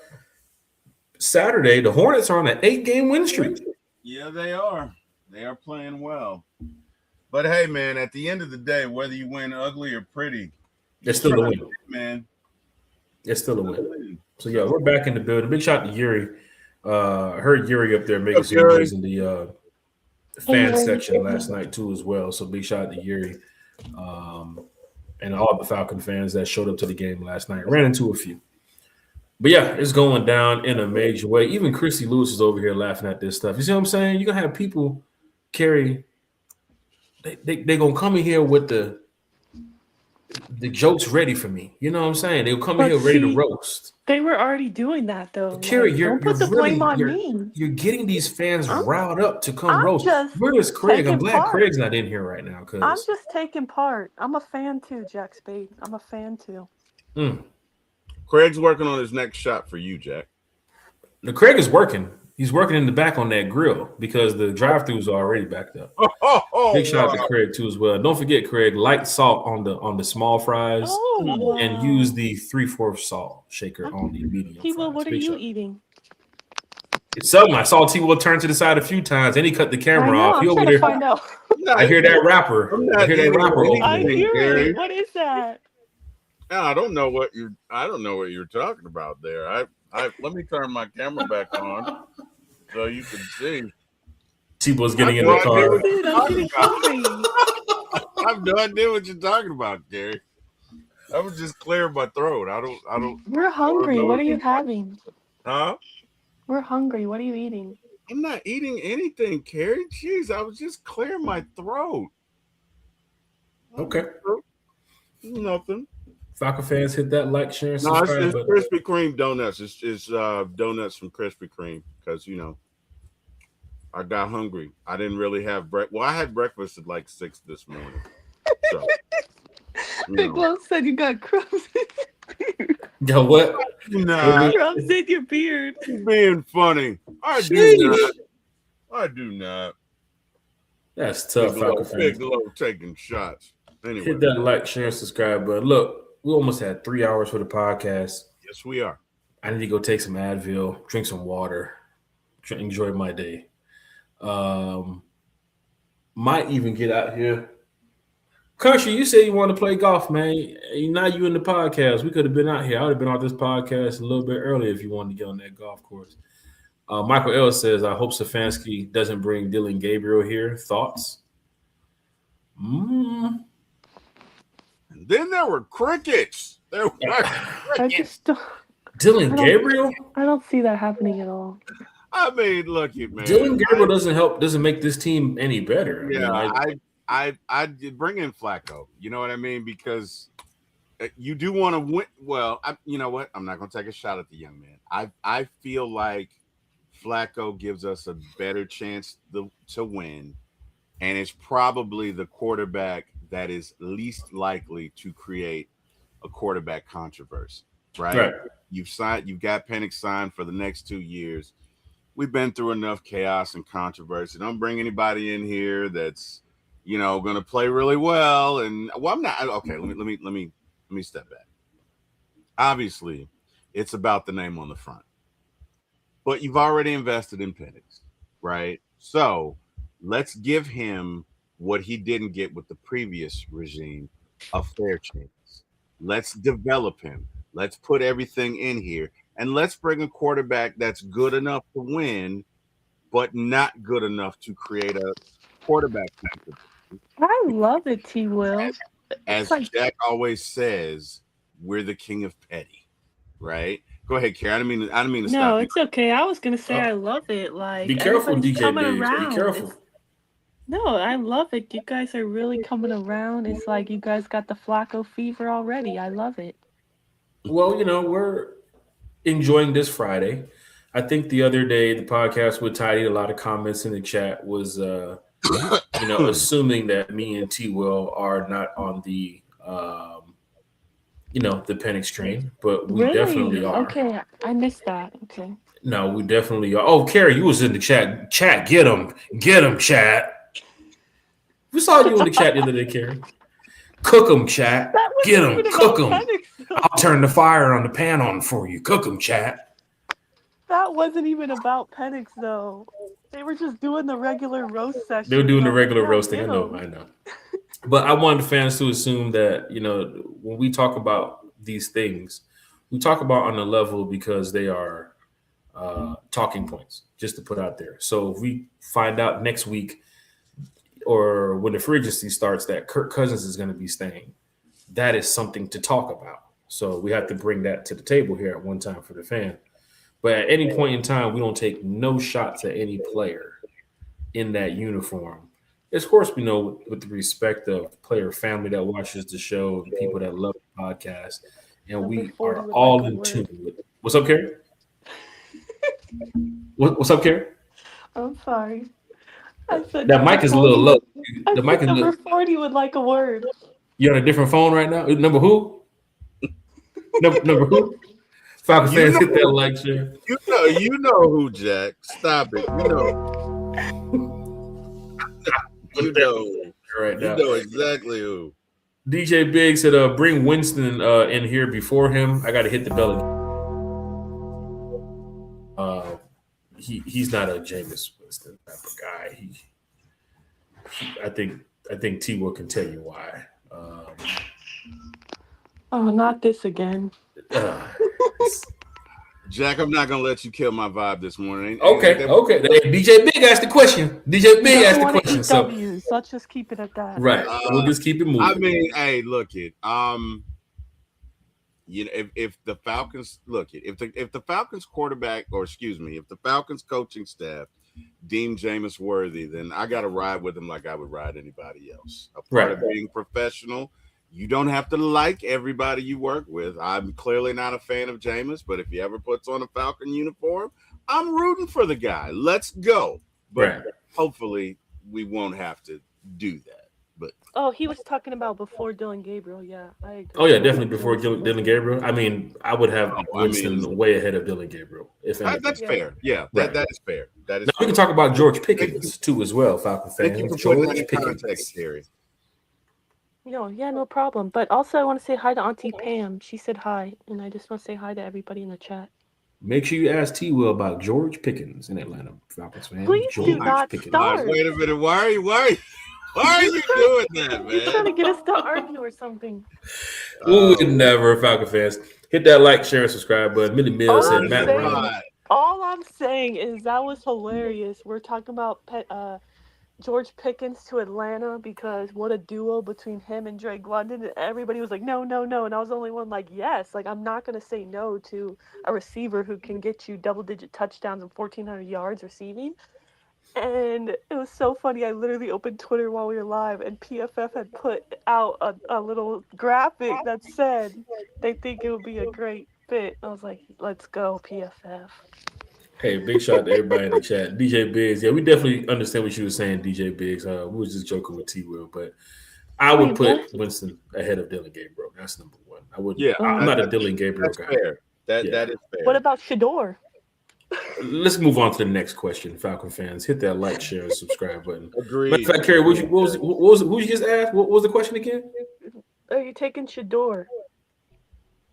Saturday. The Hornets are on an 8-game win streak. Yeah, they are. They are playing well. But hey, man, at the end of the day, whether you win ugly or pretty, it's still a win, man. It's still a win. So yeah, we're back in the building. Big shout to Yuri. Heard Yuri up there making some noise in the fan section last night too, as well. So big shout out to Yuri, and all the Falcon fans that showed up to the game last night. Ran into a few. But yeah, it's going down in a major way. Even Chrissy Lewis is over here laughing at this stuff. You see what I'm saying? You're going to have people, Carrie, they're going to come in here with the jokes ready for me. You know what I'm saying? They'll come in here ready to roast. They were already doing that, though. Carrie, don't put the blame on me. You're getting these fans riled up to come roast. Where's Craig? I'm glad Craig's not in here right now. I'm just taking part. I'm a fan too, Jack Spade. I'm a fan too. Craig's working on his next shot for you, Jack. The Craig is working. He's working in the back on that grill because the drive-throughs are already backed up. Big shout out to Craig too as well. Don't forget, Craig, light salt on the small fries and use the 3/4 salt shaker on the medium fries. T-Will, what are you eating? It's something. I saw T-Will turn to the side a few times and he cut the camera off. He over there. Find out. I hear that rapper. I hear that rapper. I hear it. What is that? I don't know what you're talking about there. Let me turn my camera back on so you can see. T-Will's getting in the car. I have no idea what you're talking about, Gary. I was just clearing my throat. I don't. We're hungry. What are you having? Huh? We're hungry. What are you eating? I'm not eating anything, Carrie. Jeez, I was just clearing my throat. Okay. Nothing. Falcon fans, hit that like, share, and subscribe. It's Krispy Kreme donuts. It's donuts from Krispy Kreme because I got hungry. I didn't really have breakfast. Well, I had breakfast at like 6 this morning. So Big Love said you got crumbs in your beard. Yo, what? Nah, Crumbs in your beard. being funny. I do Sheesh. not. I do not. That's tough, Falcon fans. Big Low taking shots. Anyway, Hit that like, share, and subscribe button. Look, we almost had 3 hours for the podcast. yes, we are. I need to go take some Advil, drink some water, enjoy my day. Might even get out here. Country, you said you want to play golf, man. Now you in the podcast. We could have been out here. I would have been on this podcast a little bit earlier if you wanted to get on that golf course. Michael L says, I hope Stefanski doesn't bring Dylan Gabriel here. Thoughts? And then there were crickets. There were I just don't, Dylan Gabriel? I don't see that happening at all. I mean, look, man. Dylan Gabriel doesn't make this team any better. I did bring in Flacco. You know what I mean? Because you do want to win. Well, you know what? I'm not going to take a shot at the young man. I feel like Flacco gives us a better chance to win, and it's probably the quarterback that is least likely to create a quarterback controversy. Right? You've got Penix signed for the next 2 years. We've been through enough chaos and controversy. Don't bring anybody in here that's, going to play really well. And I'm not okay. Let me step back. Obviously, it's about the name on the front, but you've already invested in Penix, right? So let's give him what he didn't get with the previous regime, a fair chance. Let's develop him. Let's put everything in here. And let's bring a quarterback that's good enough to win, but not good enough to create a quarterback controversy. I love it, T. Will. As Jack always says, we're the king of petty, right? Go ahead, Karen. I didn't mean to stop. No, it's okay. I was gonna say I love it. Like, be careful, DJ coming Biggs. around. Be careful. No, I love it. You guys are really coming around. It's like you guys got the Flacco fever already. I love it. Well, we're enjoying this Friday. I think the other day the podcast with Tidy, a lot of comments in the chat was assuming that me and T Will are not on the the Penix train, but we definitely are. Okay, I missed that. Okay. No, we definitely are. Oh, Carrie, you was in the chat. Chat, get him, chat. We saw you in the chat the other day, Carrie. Cook them, chat. Get them, cook them. I'll turn the fire on the pan on for you. Cook them, chat. That wasn't even about Penix, though. They were just doing the regular roast session. They were doing the regular roasting. I know. But I want the fans to assume that, when we talk about these things, we talk about on a level because they are talking points just to put out there. So if we find out next week or when the free agency starts that Kirk Cousins is going to be staying, that is something to talk about. So we have to bring that to the table here at one time for the fan. But at any point in time, we don't take no shots at any player in that uniform. Of course, we know with the respect of player family that watches the show, the people that love the podcast, and we are all in tune with it. What's up, Carrie? What's up, Carrie? I'm sorry. I said that mic is a little low. The mic is number 40 would like a word. You're on a different phone right now? Number who? number who? Falcon fans, hit that like, share. You know who, Jack. Stop it. You know right now. You know exactly who. DJ Big said, bring Winston in here before him. I got to hit the bell. He's not a Jameis Winston type of guy. I think T Will can tell you why. Not this again. Jack, I'm not gonna let you kill my vibe this morning. Okay. DJ Big asked the question. So let's just keep it at that. Right. We'll just keep it moving. I mean, hey, look it. If the Falcons if the Falcons quarterback, or excuse me, if the Falcons coaching staff deem Jameis worthy, then I got to ride with him like I would ride anybody else. A part of being professional. You don't have to like everybody you work with. I'm clearly not a fan of Jameis, but if he ever puts on a Falcon uniform, I'm rooting for the guy. Let's go. But hopefully we won't have to do that. But he was talking about before Dylan Gabriel. Yeah, I agree. Oh yeah, definitely before Dylan Gabriel. I mean, I would have I Winston mean, way ahead of Dylan Gabriel, if anything. that's Yeah. fair. Yeah, Right. that is fair. That is Now we fair. can talk about George Pickens too as well, Falcon Thank you fans. for putting that George in Pickens. context, Terry. No problem. But also, I want to say hi to Auntie Pam. She said hi, and I just want to say hi to everybody in the chat. Make sure you ask T. Will about George Pickens in Atlanta, Falcons fan. Please George do not Pickens. start. Wait a minute. Why are you doing that, You're trying to man? get us to argue or something. We would never, Falcon fans. Hit that like, share, and subscribe button. Millie Mills said Matt Ryan. All I'm saying is that was hilarious. We're talking about George Pickens to Atlanta because what a duo between him and Drake London. And everybody was like, no. And I was the only one like, yes. Like, I'm not going to say no to a receiver who can get you double-digit touchdowns and 1,400 yards receiving. And it was so funny. I literally opened Twitter while we were live, and PFF had put out a little graphic that said they think it would be a great fit. I was like, let's go, PFF. Hey, big shout out to everybody in the chat. DJ Biggs. Yeah, we definitely understand what you were saying, DJ Biggs. We was just joking with T. Will, but I would put Winston ahead of Dylan Gabriel. That's number one. I would. Yeah, I'm not a Dylan Gabriel guy. Fair. That is fair. What about Shador? Let's move on to the next question, Falcon fans. Hit that like, share, and subscribe button. Agreed. Matter of fact, Carrie, who you just asked? What was the question again? Are you taking Shador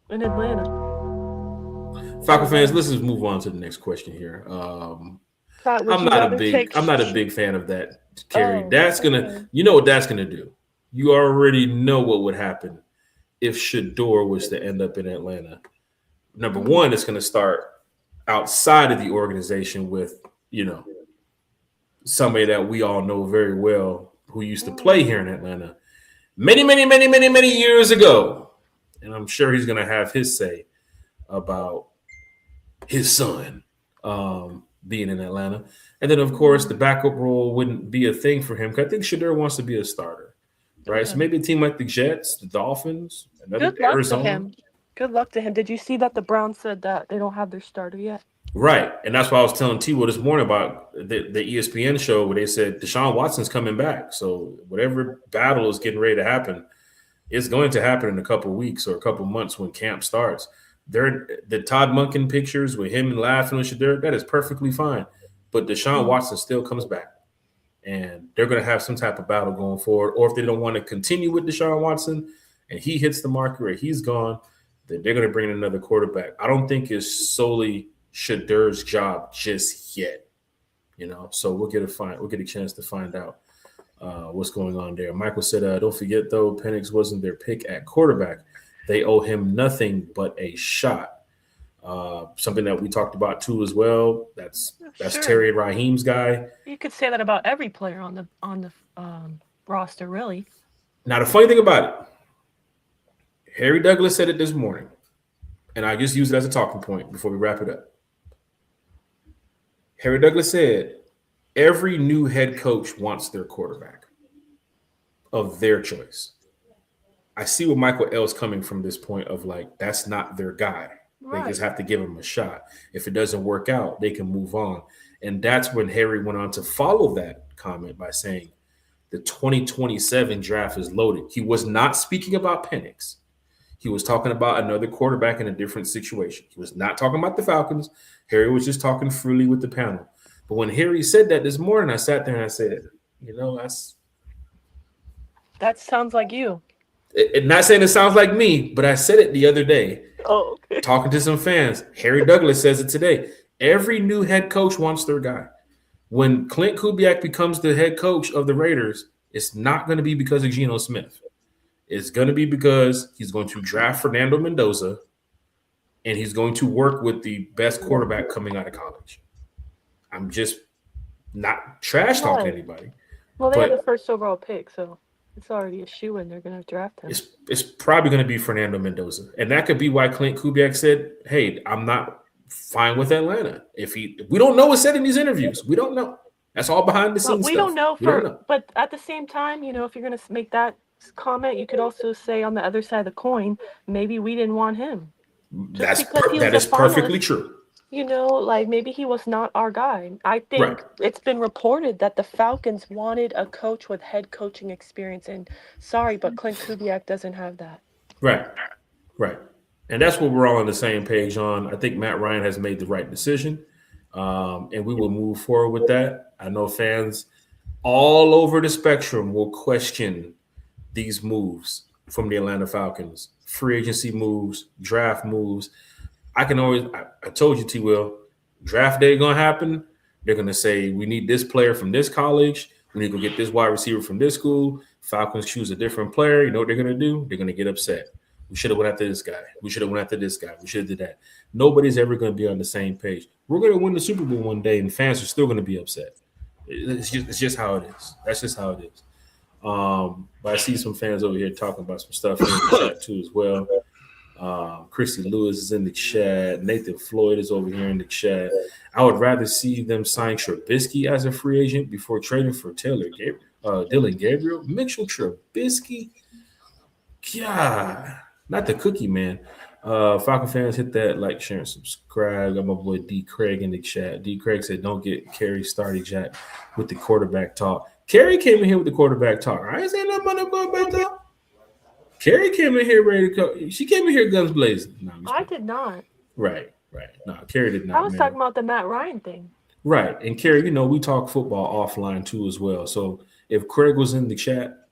in Atlanta? Falcon fans, let's just move on to the next question here. I'm not a big fan of that, Carrie. That's gonna, you know what that's gonna do. You already know what would happen if Shador was to end up in Atlanta. Number one, it's gonna start outside of the organization with, somebody that we all know very well who used to play here in Atlanta many years ago. And I'm sure he's going to have his say about his son being in Atlanta. And then, of course, the backup role wouldn't be a thing for him because I think Shador wants to be a starter, right? Okay. So maybe a team like the Jets, the Dolphins, Arizona. Good luck to him. Did you see that the Browns said that they don't have their starter yet? Right. And that's why I was telling T-Will this morning about the ESPN show where they said Deshaun Watson's coming back. So whatever battle is getting ready to happen, it's going to happen in a couple of weeks or a couple of months when camp starts. The Todd Monken pictures with him and laughing with Shador, that is perfectly fine. But Deshaun Watson still comes back. And they're going to have some type of battle going forward. Or if they don't want to continue with Deshaun Watson and he hits the marker or he's gone, then they're going to bring in another quarterback. I don't think it's solely Shador's job just yet, So we'll get a chance to find out what's going on there. Michael said, "Don't forget though, Penix wasn't their pick at quarterback. They owe him nothing but a shot." Something that we talked about too as well. That's sure. Terry Raheem's guy. You could say that about every player on the roster, really. Now the funny thing about it, Harry Douglas said it this morning, and I just use it as a talking point before we wrap it up. Harry Douglas said, every new head coach wants their quarterback of their choice. I see where Michael L's coming from this point of like, that's not their guy. Right. They just have to give him a shot. If it doesn't work out, they can move on. And that's when Harry went on to follow that comment by saying the 2027 draft is loaded. He was not speaking about Penix. He was talking about another quarterback in a different situation. He was not talking about the Falcons. Harry was just talking freely with the panel. But when Harry said that this morning, I sat there and I said, that sounds like you. Not saying it sounds like me, but I said it the other day. Oh, okay. Talking to some fans. Harry Douglas says it today. Every new head coach wants their guy. When Clint Kubiak becomes the head coach of the Raiders, it's not going to be because of Geno Smith. It's going to be because he's going to draft Fernando Mendoza and he's going to work with the best quarterback coming out of college. I'm just not trash talking anybody. Well, they have the first overall pick, so it's already a shoe-in. They're going to draft him. It's probably going to be Fernando Mendoza. And that could be why Clint Kubiak said, hey, I'm not fine with Atlanta. We don't know what's said in these interviews. We don't know. That's all behind the scenes. We don't know. But at the same time, if you're going to make that comment, you could also say on the other side of the coin, maybe we didn't want him. That is perfectly true. like maybe he was not our guy. I Right, think it's been reported that the Falcons wanted a coach with head coaching experience, and sorry, but Clint Kubiak doesn't have that. right, right. And that's what we're all on the same page on. I think Matt Ryan has made the right decision, and we will move forward with that. I know fans all over the spectrum will question these moves from the Atlanta Falcons, free agency moves, draft moves. I told you, T. Will, draft day gonna happen. They're gonna say we need this player from this college. We need to go get this wide receiver from this school. Falcons choose a different player. You know what they're gonna do? They're gonna get upset. We should have went after this guy. We should have went after this guy. We should have did that. Nobody's ever gonna be on the same page. We're gonna win the Super Bowl one day, and fans are still gonna be upset. It's just how it is. That's just how it is. But I see some fans over here talking about some stuff in the chat too as well. Christy Lewis is in the chat. Nathan Floyd is over here in the chat. I would rather see them sign Trubisky as a free agent before trading for Dylan Gabriel. Mitchell Trubisky. God, not the cookie man. Falcon fans, hit that like, share, and subscribe. Got my boy D. Craig in the chat. D. Craig said, "Don't get Kerry started, Jack, with the quarterback talk." Kerry came in here with the quarterback talk. I ain't saying nothing about the quarterback talk. Kerry came in here ready to go. She came in here guns blazing. No, I did not. Right. No, Kerry did not. I was talking about the Matt Ryan thing. Right. And Kerry, we talk football offline too as well. So if Craig was in the chat,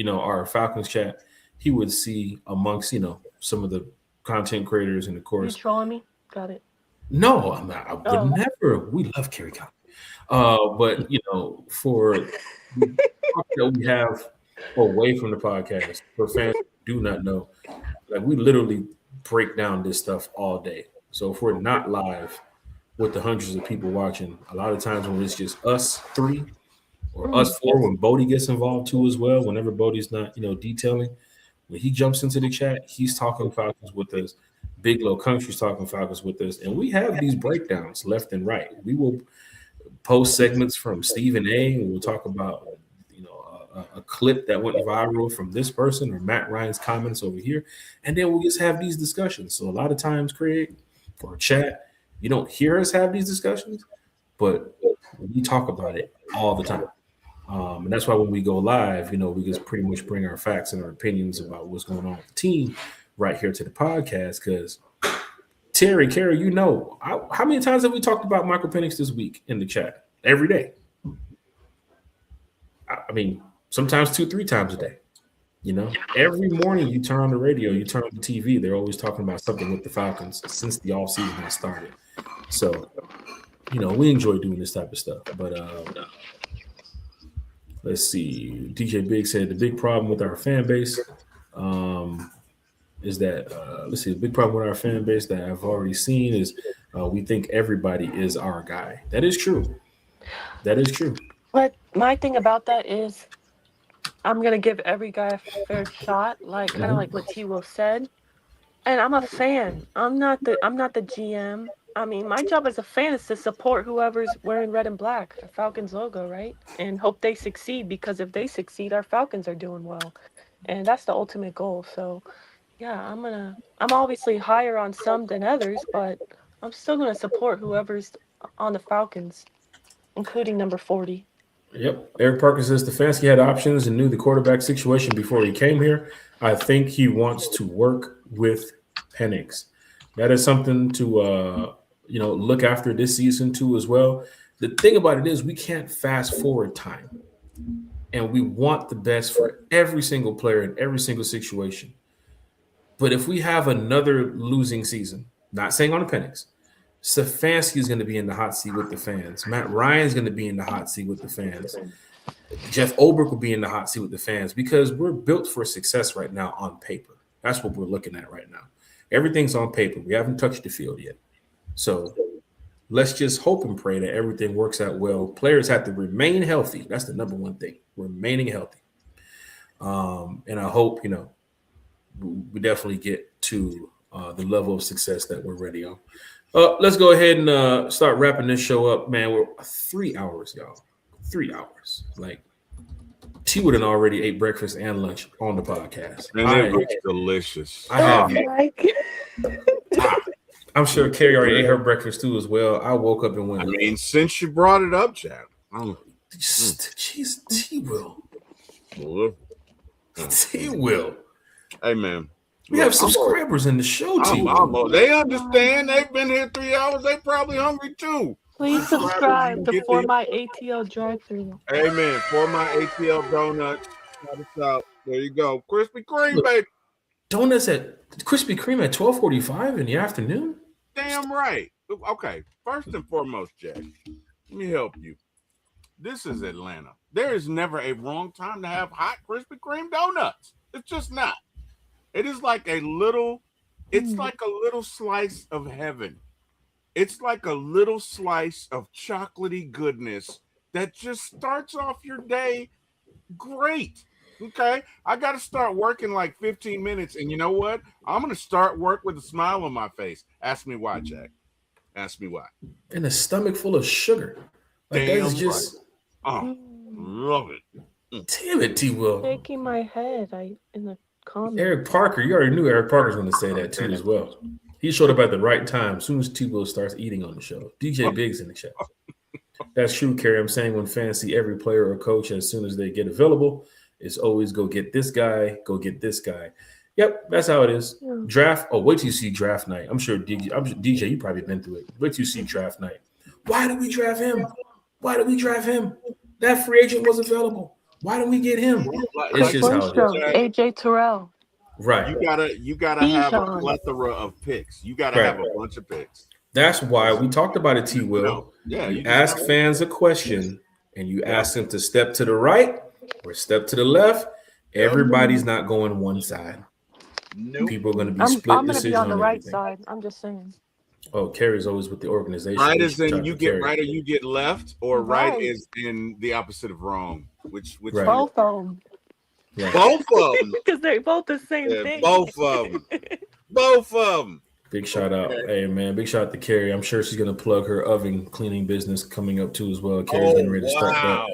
our Falcons chat, he would see amongst, some of the content creators and of course. You trolling me? Got it. No, I'm not. I would never. We love Kerry Collins. But for the talk that we have away from the podcast, for fans who do not know, like we literally break down this stuff all day. So if we're not live with the hundreds of people watching, a lot of times when it's just us three or us four, when Bodie gets involved too as well, whenever Bodie's not, detailing, when he jumps into the chat, he's talking Falcons with us. Big Low Country's talking Falcons with us. And we have these breakdowns left and right. We will post segments from Stephen A. And we'll talk about, a clip that went viral from this person or Matt Ryan's comments over here. And then we'll just have these discussions. So a lot of times, Craig, for a chat, you don't hear us have these discussions, but we talk about it all the time. And that's why when we go live, we just pretty much bring our facts and our opinions about what's going on with the team right here to the podcast. Because Kerry, how many times have we talked about Michael Penix this week in the chat? Every day. I mean, sometimes 2-3 times a day. Every morning you turn on the radio, you turn on the TV, they're always talking about something with the Falcons since the offseason has started. So, we enjoy doing this type of stuff. But let's see. DJ Big said the big problem with our fan base is that, the big problem with our fan base that I've already seen is we think everybody is our guy. That is true. But my thing about that is I'm going to give every guy a fair shot, kind of like what T. Will said. And I'm a fan. I'm not the GM. I mean, my job as a fan is to support whoever's wearing red and black, the Falcons logo, right? And hope they succeed, because if they succeed, our Falcons are doing well. And that's the ultimate goal. So, yeah, I'm obviously higher on some than others, but I'm still going to support whoever's on the Falcons, including number 40. Yep. Eric Parker says Stefanski had options and knew the quarterback situation before he came here. I think he wants to work with Penix. That is something to look after this season too as well. The thing about it is we can't fast forward time, and we want the best for every single player in every single situation. But if we have another losing season, not saying on the Penix, Stefanski is going to be in the hot seat with the fans. Matt Ryan is going to be in the hot seat with the fans. Jeff Ulbrich will be in the hot seat with the fans, because we're built for success right now on paper. That's what we're looking at right now. Everything's on paper. We haven't touched the field yet. So let's just hope and pray that everything works out well. Players have to remain healthy. That's the number one thing, remaining healthy. And I hope, we definitely get to the level of success that we're ready on. Let's go ahead and start wrapping this show up, man. We're 3 hours, y'all. 3 hours. Like, T would have already ate breakfast and lunch on the podcast. And it was delicious. I'm sure Carrie already ate her breakfast too as well. I woke up and went. I mean, since you brought it up, Chad. Jeez, T-Will. Well, T-Will. hey, man. We have subscribers in the show, T-Will. They understand. They've been here 3 hours. They probably hungry too. Please subscribe to For My ATL drive-thru. Amen. For My ATL donuts. Shout us out. There you go. Krispy Kreme, baby. Donuts at Krispy Kreme at 12:45 in the afternoon? Damn right. Okay. First and foremost, Jack, let me help you. This is Atlanta. There is never a wrong time to have hot Krispy Kreme donuts. It's just not. It is like a little, it's like a little slice of heaven. It's like a little slice of chocolatey goodness that just starts off your day great. Okay, I got to start working like 15 minutes, and you know what? I'm going to start work with a smile on my face. Ask me why, Jack. Ask me why. And a stomach full of sugar. Like that's just. Right. Oh, love it. Damn it, T-Will. Shaking my head. In the comments. Eric Parker, you already knew Eric Parker's going to say that too as well. He showed up at the right time as soon as T-Will starts eating on the show. DJ Biggs in the chat. That's true, Kerry. I'm saying when fans see every player or coach as soon as they get available, it's always go get this guy, go get this guy. Yep, that's how it is. Yeah. Draft. Oh, wait till you see draft night. I'm sure DJ, you probably been through it. Wait till you see draft night. Why did we draft him? Why did we draft him? That free agent was available. Why did we get him? It's just how it is. AJ Terrell. Right. You gotta have a plethora of picks. You gotta have a bunch of picks. That's why we talked about it, T-Will. Yeah. You ask fans a question and you ask them to step to the right or step to the left. Everybody's not going one side. Nope. People are going to be split. I'm going to be on the right side. I'm just saying. Oh, Carrie's always with the organization. Right is in you get right or you get left, or right is in the opposite of wrong. Which right. Both of them. Right. Both of them. Because they're both the same thing. Both of them. Both of them. Big shout out. Hey, man. Big shout out to Carrie. I'm sure she's going to plug her oven cleaning business coming up, too, as well. Carrie's getting ready to start that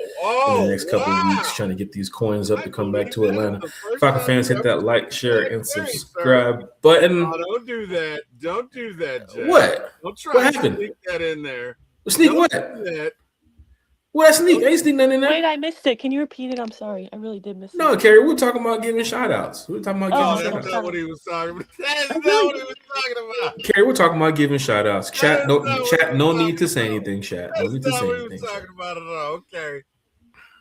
in the next couple of weeks, trying to get these coins up to come back to Atlanta. Falcon fans, hit that like, share, and subscribe button. Oh, don't do that. Don't do that, Jack. What? Don't try to sneak that in there. Sneak what? What sneak? I ain't sneak nothing in there. Wait, I missed it. Can you repeat it? I'm sorry. I really did miss it. No, Carrie, we're talking about giving shout outs. We're talking about giving shout outs. That's not what he was talking about. That's not what he was talking about. Carrie, we're talking about giving shout outs. Chat, no need to say anything, chat. No need to say anything. That's not what he was talking about at all. Okay.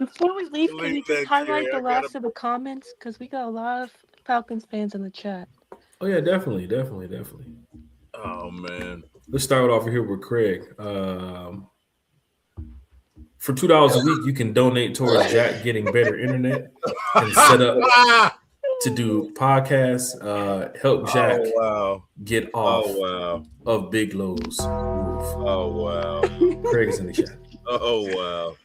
Before we leave, can you just highlight the last of the comments? Because we got a lot of Falcons fans in the chat. Oh, yeah, definitely. Oh, man. Let's start off here with Craig. For $2 a week, you can donate towards Jack getting better internet and set up to do podcasts. Help Jack get off of Big Low's roof. Oh, wow. Craig's in the chat. Oh, wow.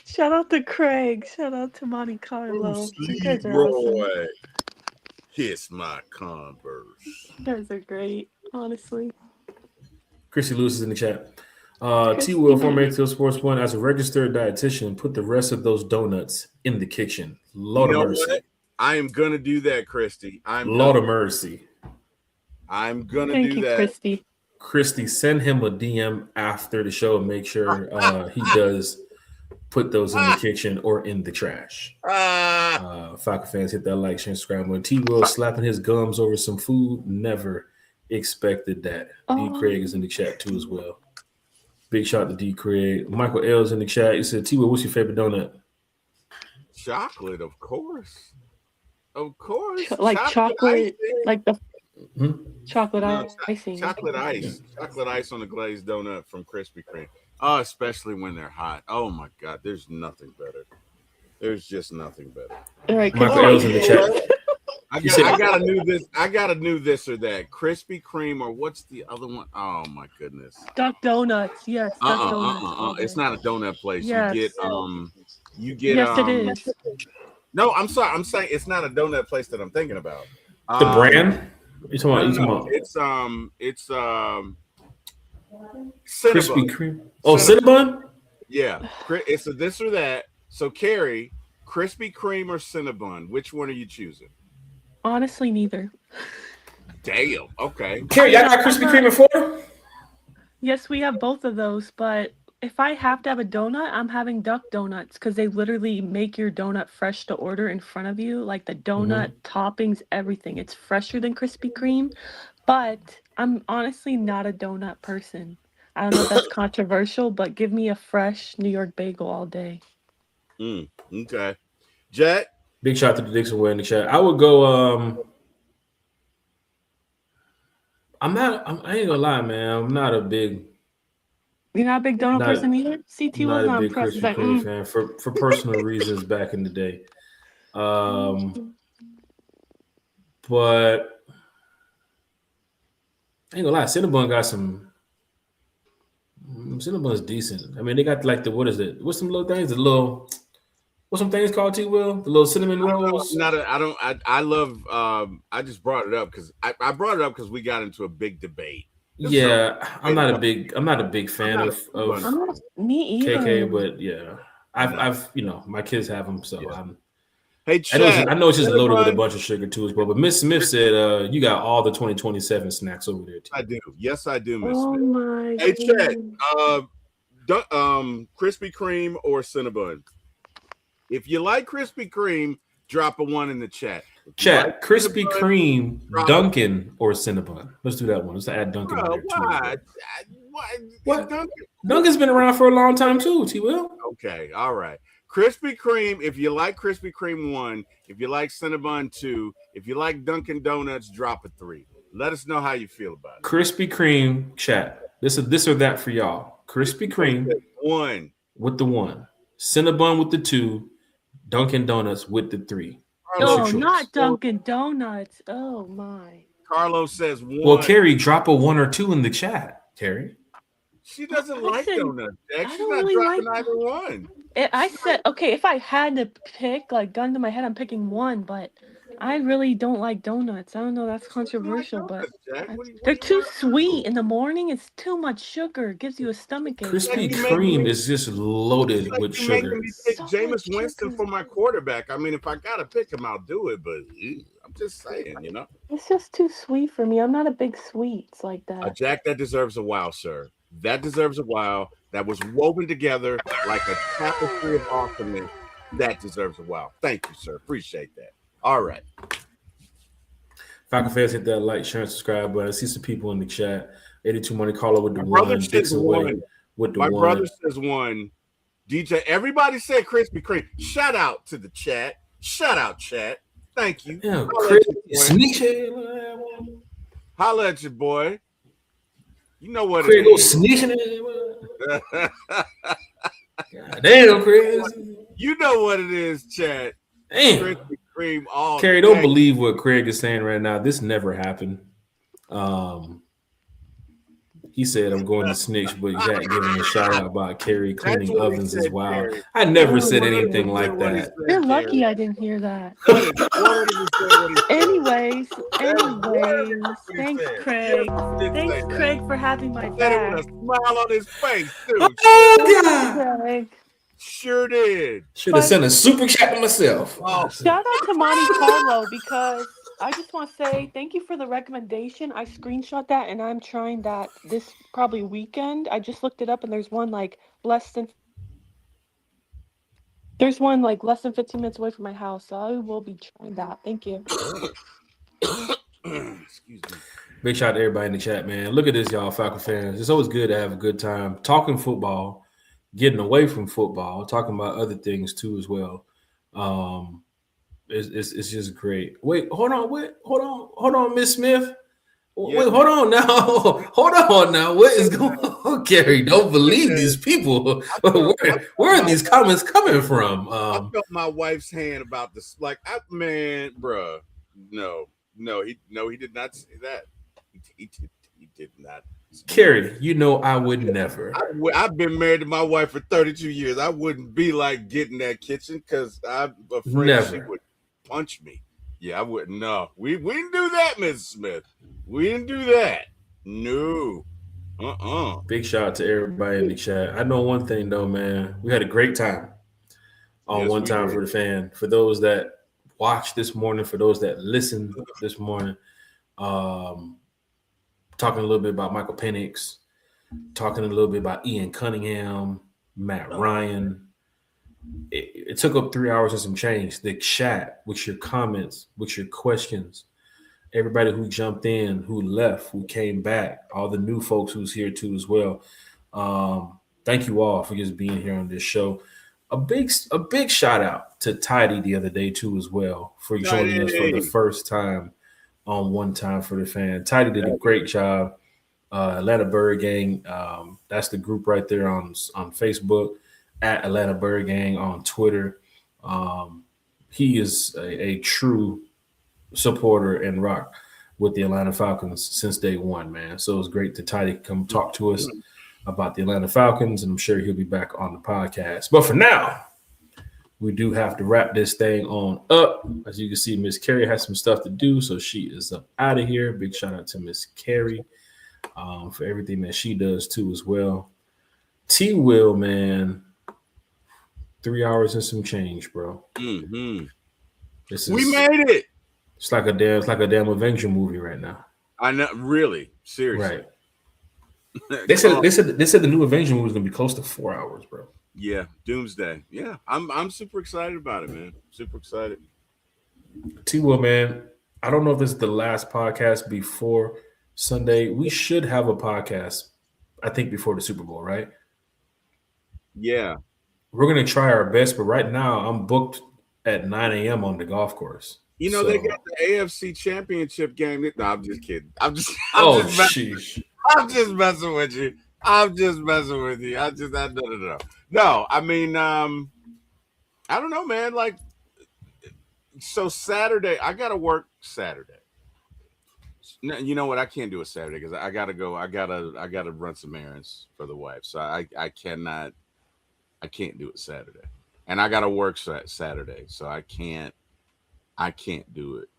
Shout out to Craig. Shout out to Monte Carlo. You guys are awesome. Kiss my Converse. You guys are great, honestly. Chrissy Lewis is in the chat. T-Will, former ATL Sports One, as a registered dietitian, put the rest of those donuts in the kitchen. Lord of mercy. What? I am going to do that, Christy. Lord of mercy. I'm going to do that. Christy. Christy, send him a DM after the show and make sure he does put those in the kitchen or in the trash. Falcon fans, hit that like, share, subscribe. When T-Will slapping his gums over some food, never expected that. D. Craig is in the chat too as well. Big shout to D. Craig. Michael L's in the chat. He said, T-Will, what's your favorite donut? Chocolate, of course. Of course. Like chocolate, like the chocolate icing. Chocolate ice. Chocolate ice on a glazed donut from Krispy Kreme. Especially when they're hot. Oh, my God. There's nothing better. There's just nothing better. All right, Michael L's in the chat. I got a new this or that. Krispy Kreme, or what's the other one? Oh my goodness. Duck Donuts. Yes. Donuts. It's not a donut place. Yes. You get Yes, it is. No, I'm sorry. I'm saying it's not a donut place that I'm thinking about. The brand? You talking about? It's Krispy Cinnabon. Kreme. Oh, Cinnabon? Yeah. It's a this or that. So Carrie, Krispy Kreme or Cinnabon? Which one are you choosing? Honestly, neither. Damn. Okay. Carrie, y'all got Krispy Kreme before? Yes, we have both of those, but if I have to have a donut, I'm having Duck Donuts because they literally make your donut fresh to order in front of you. Like the donut toppings, everything. It's fresher than Krispy Kreme, but I'm honestly not a donut person. I don't know if that's controversial, but give me a fresh New York bagel all day. Okay. Jack? Big shout out to the Dixon Way in the chat. I would go. I ain't gonna lie, man. I'm not a big. You're not a big donut Not, person either? CT was not a not big impressed. Krispy Like, Kreme fan for personal reasons back in the day. But I ain't gonna lie, Cinnabon got some. Cinnabon's decent. I mean, they got like what is it? What's some little things? What's some things called, T-Will? The little cinnamon rolls? I love I just brought it up because I brought it up because we got into a big debate. I'm not a big fan of me either. KK, but yeah. I've my kids have them, so I'm. Hey, Chad, I know it's just loaded with a bunch of sugar too as well. But Miss Smith said you got all the 2027 snacks over there too. I do. Yes, I do, Miss Oh Smith. my Hey, Chad, Krispy Kreme or Cinnabon? If you like Krispy Kreme, drop a 1 in the chat. Chat, like Krispy Kreme, Dunkin' or Cinnabon. Let's do that one. Let's add Dunkin' in there too. What? Dunkin's been around for a long time too, T-Will. Okay, all right. Krispy Kreme, if you like Krispy Kreme 1, if you like Cinnabon 2, if you like Dunkin' Donuts, drop a 3. Let us know how you feel about it. Krispy Kreme, chat. This or that for y'all. Krispy Kreme 1 with the 1, Cinnabon with the 2, Dunkin' Donuts with the 3. No, not Dunkin' Donuts. Oh my. Carlos says 1. Well, Carrie, drop a 1 or 2 in the chat. Carrie. She doesn't like donuts, Jack. She's not really dropping either one. I said, okay, if I had to pick, like gun to my head, I'm picking 1, but I really don't like donuts. I don't know, that's controversial, but they're too sweet in the morning. It's too much sugar. It gives you a stomachache. Krispy Kreme is just loaded with sugar. Making me pick Jameis Winston for my quarterback. I mean, if I gotta pick him, I'll do it. But I'm just saying, it's just too sweet for me. I'm not a big sweets like that. Jack, that deserves a wow, sir. That deserves a wow. That was woven together like a tapestry of awesomeness. That deserves a wow. Thank you, sir. Appreciate that. All right. Falcon fans, hit that like, share, and subscribe button. I see some people in the chat. 82 Money Caller with the 1. Dixon Way with the 1. My brother says 1. DJ, everybody said Krispy Kreme. Shout out to the chat. Shout out, chat. Thank you. Yeah, Holla at your boy. You know what Craig it is. God damn, Chris. You know what it is, Chad. Damn. Krispy Kreme all Carrie, don't believe what Craig is saying right now. This never happened. He said, I'm going to snitch, but Jack giving a shout out about Carrie cleaning ovens as well. Carrie. I never said anything like that. You're lucky I didn't hear that. Anyways, thanks, Craig. Thanks, Craig, for having my back. With a smile on his face, too. Oh, God. Craig. Sure did. Should have sent a super chat to myself. Oh. Shout out to Monte Carlo because I just want to say thank you for the recommendation. I screenshot that and I'm trying that this probably weekend. I just looked it up and there's one like less than 15 minutes away from my house. So I will be trying that. Thank you. Excuse me. Big shout out to everybody in the chat, man. Look at this, y'all, Falcon fans. It's always good to have a good time talking football, getting away from football, talking about other things too as well. It's just great. Wait, hold on, Miss Smith. Wait, hold on now. What is going on, Gary? Don't believe these people. Where are these comments coming from? I felt my wife's hand about this. Like, bruh, no, he did not say that. He did not. Carrie, I would never. I've been married to my wife for 32 years. I wouldn't be like getting that kitchen because I'm afraid she would punch me. Yeah, I wouldn't. No, we didn't do that, Mrs. Smith. We didn't do that. No. Big shout out to everybody in the chat. I know one thing though, man. We had a great time on One Time for the Fan. For those that watched this morning, for those that listened this morning, talking a little bit about Michael Penix, talking a little bit about Ian Cunningham, Matt Ryan. It took up 3 hours and some change. The chat with your comments, with your questions, everybody who jumped in, who left, who came back, all the new folks who's here too as well. Thank you all for just being here on this show. A big shout out to Tidy the other day too as well for joining us for the first time on One Time for the Fan. Tidy did a great job. Atlanta Bird Gang, that's the group right there on Facebook, at Atlanta Bird Gang on Twitter. He is a true supporter and rock with the Atlanta Falcons since day one, man. So it was great to Tidy come talk to us about the Atlanta Falcons, and I'm sure he'll be back on the podcast. But for now, we do have to wrap this thing on up. As you can see, Miss Carrie has some stuff to do, so she is up out of here. Big shout out to Miss Carrie for everything that she does too as well. T Will, man, 3 hours and some change, bro. Mm-hmm. We made it. It's like a damn Avenger movie right now. I know, really, seriously. Right. They said the new Avenger movie is gonna be close to 4 hours, bro. Yeah, Doomsday. Yeah, I'm super excited about it, man. Super excited. T-Will, man, I don't know if this is the last podcast before Sunday. We should have a podcast, I think, before the Super Bowl, right? Yeah. We're gonna try our best, but right now I'm booked at 9 a.m. on the golf course. You know, they got the AFC Championship game. No, I'm just kidding. I'm just messing with you. No, I mean, I don't know, man. Like, so Saturday, I gotta work Saturday. You know what? I can't do it Saturday because I gotta go. I gotta run some errands for the wife. So I can't do it Saturday, and I gotta work Saturday, so I can't do it.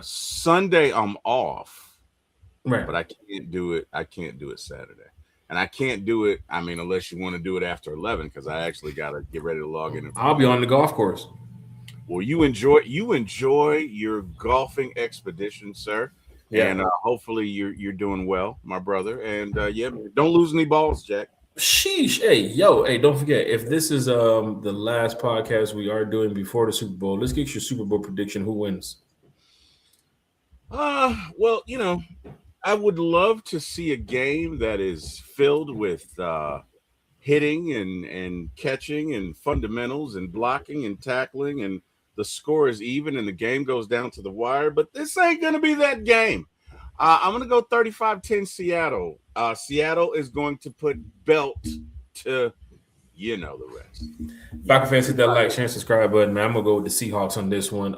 Sunday I'm off, right? But I can't do it. I can't do it Saturday, and I can't do it. I mean, unless you want to do it after 11, because I actually gotta get ready to log in. I'll be on the golf course. Well, you enjoy your golfing expedition, sir. Yeah. And hopefully you're doing well, my brother. And yeah, don't lose any balls, Jack. Sheesh. Hey, don't forget, if this is the last podcast we are doing before the Super Bowl, let's get your Super Bowl prediction. Who wins? Well, you know, I would love to see a game that is filled with hitting and catching and fundamentals and blocking and tackling, and the score is even and the game goes down to the wire, but this ain't going to be that game. I'm going to go 35-10 Seattle. Seattle is going to put belt to, you know, the rest. Falcon fans, hit that like, share, and subscribe button, man. I'm going to go with the Seahawks on this one.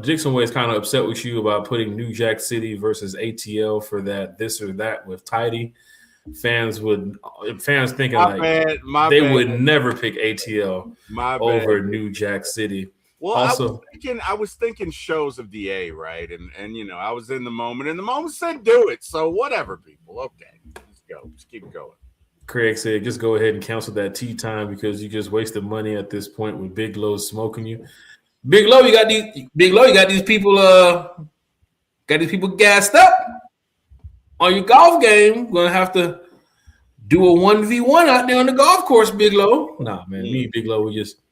Dixon Way is kind of upset with you about putting New Jack City versus ATL for that this or that with Tidy. Fans thinking they would never pick ATL over New Jack City. Well, also, I was thinking shows of DA, right? And you know, I was in the moment, and the moment said do it. So whatever, people. Okay, let's go. Just keep going. Craig said, just go ahead and cancel that tea time because you just wasted money at this point with Big Low smoking you. Big Low, you got these people gassed up on your golf game. Gonna have to do a 1v1 out there on the golf course, Big Low. Nah, man, me and Big Low, we just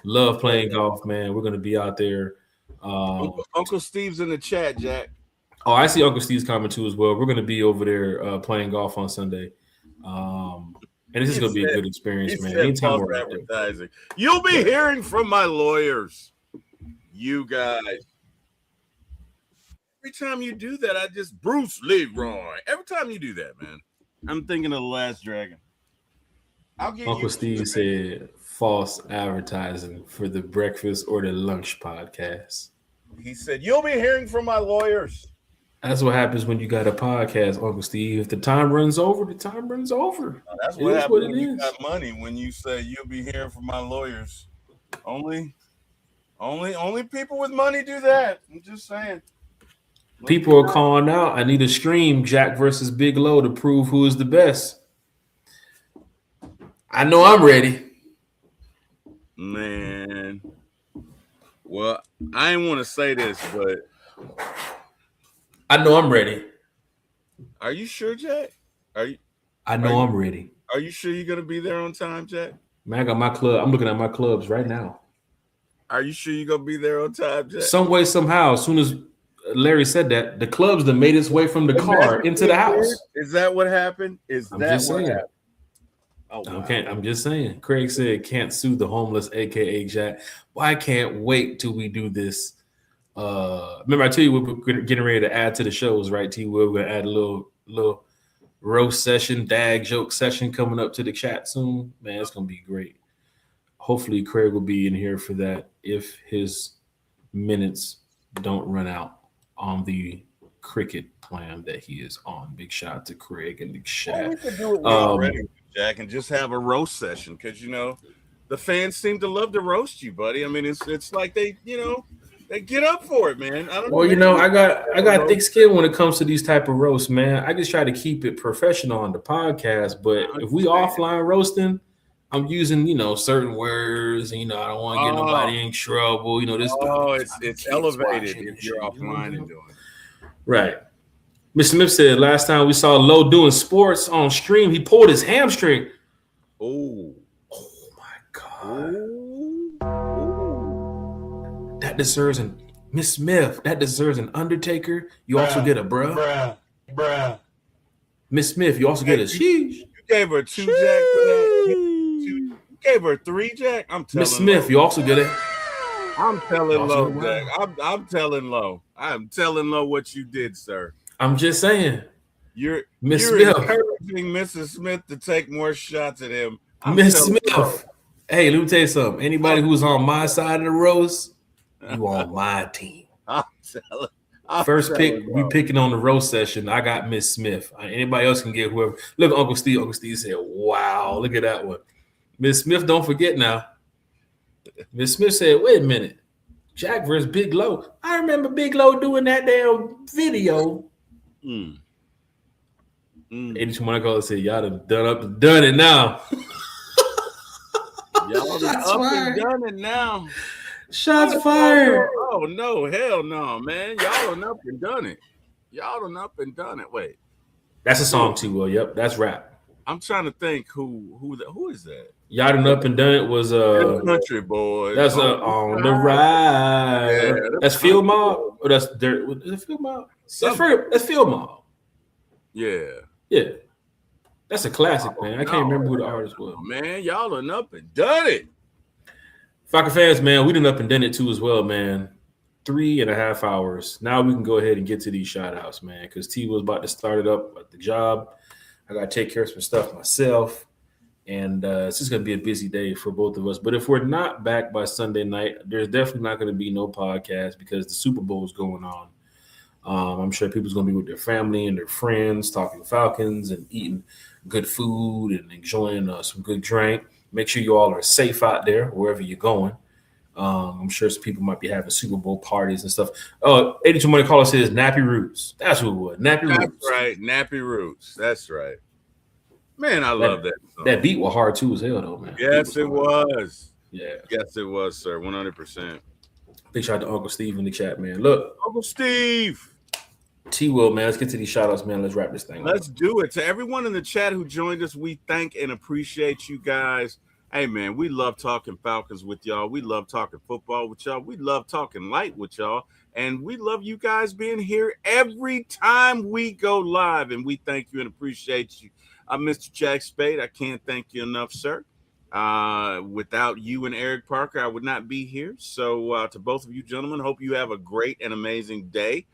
love playing golf, man. We're going to be out there. Uncle Steve's in the chat, Jack. Oh, I see Uncle Steve's comment too as well. We're going to be over there playing golf on Sunday. And this is going to be a good experience, man. Anytime we're advertising. You'll be hearing from my lawyers, you guys. Every time you do that, Bruce Leroy. Every time you do that, man, I'm thinking of The Last Dragon. Uncle Steve said false advertising for the breakfast or the lunch podcast. He said, you'll be hearing from my lawyers. That's what happens when you got a podcast, Uncle Steve. If the time runs over, the time runs over. That's what happens when you got money, when you say you'll be hearing from my lawyers. Only people with money do that. I'm just saying. People are calling out. I need a stream, Jack versus Big Low, to prove who is the best. I know I'm ready. Man. Well, I didn't want to say this, but I know I'm ready. Are you sure, Jack? Are you? I know I'm ready. Are you sure you're gonna be there on time, Jack? Man, I got my club. I'm looking at my clubs right now. Are you sure you're gonna be there on time, Jack? Some way, somehow, as soon as Larry said that, the clubs that made its way from the car into the house. Is that what happened? I'm just saying. Oh, wow. I'm just saying. Craig said can't sue the homeless, aka Jack. Well, I can't wait till we do this. Remember I tell you we're getting ready to add to the shows, right? T. We're gonna add a little roast session, dag joke session coming up to the chat soon. Man, it's gonna be great. Hopefully Craig will be in here for that if his minutes don't run out on the cricket plan that he is on. Big shout out to Craig and the chat. We could do it already, Jack, and just have a roast session because the fans seem to love to roast you, buddy. I mean, it's like they get up for it, man. I don't know. I got thick skin when it comes to these type of roasts, man. I just try to keep it professional on the podcast, but if we offline roasting, I'm using, certain words, and, I don't want to get nobody in trouble. It's elevated if you're offline and doing it. Right. Mr. Smith said last time we saw Lowe doing sports on stream, he pulled his hamstring. Oh my God. That deserves Miss Smith, that deserves an Undertaker. You also get a bruh. Miss Smith, you also get a sheesh. You gave her 2 Jack for that. You gave her 3 Jack. I'm telling Miss Smith, you also get it. I'm telling Lowe, Jack. I'm telling Lowe. I'm telling Lowe what you did, sir. I'm just saying. You're Miss Smith encouraging Mrs. Smith to take more shots at him. Miss Smith. Hey, let me tell you something. Anybody who's on my side of the roast, you on my team. First pick, we picking on the roast session. I got Miss Smith. Anybody else can get whoever. Look, Uncle Steve. Uncle Steve said, "Wow, look at that one." Miss Smith, don't forget now. Miss Smith said, "Wait a minute, Jack versus Big Low. I remember Big Low doing that damn video." 82 Money Caller said, "Y'all done it now." Y'all done it now. Shots fired. Oh no, hell no, man. Y'all done up and done it. Wait. That's a song too, Will. Yep, that's rap. I'm trying to think who is that? Y'all done up and done it was Country Boys. That's on the ride. Yeah, that's Field Mob or that's Dirt. Is it Field Mob? That's Field Mob. Yeah. That's a classic, man. I can't remember who the artist was. Man, y'all done up and done it. Falcon fans, man, we done up and done it too as well, man. 3.5 hours. Now we can go ahead and get to these shout outs, man, because T was about to start it up at the job. I got to take care of some stuff myself. And it's just going to be a busy day for both of us. But if we're not back by Sunday night, there's definitely not going to be no podcast because the Super Bowl is going on. I'm sure people's going to be with their family and their friends, talking Falcons and eating good food and enjoying some good drink. Make sure you all are safe out there wherever you're going. I'm sure some people might be having Super Bowl parties and stuff. 82 Money Caller says Nappy Roots. That's who it was. Nappy Roots. That's right. Nappy Roots. That's right. Man, I love that song. That beat was hard too as hell, though, man. Yes, it was. Yeah. Yes, it was, sir. 100%. Big shout out to Uncle Steve in the chat, man. Look. Uncle Steve. T-Will, man. Let's get to these shout outs, man. Let's wrap this thing up. Let's do it. To everyone in the chat who joined us, we thank and appreciate you guys. Hey, man, we love talking Falcons with y'all. We love talking football with y'all. We love talking light with y'all. And we love you guys being here every time we go live. And we thank you and appreciate you. Mr. Jack Spade, I can't thank you enough, sir. Without you and Eric Parker, I would not be here. So to both of you gentlemen, hope you have a great and amazing day.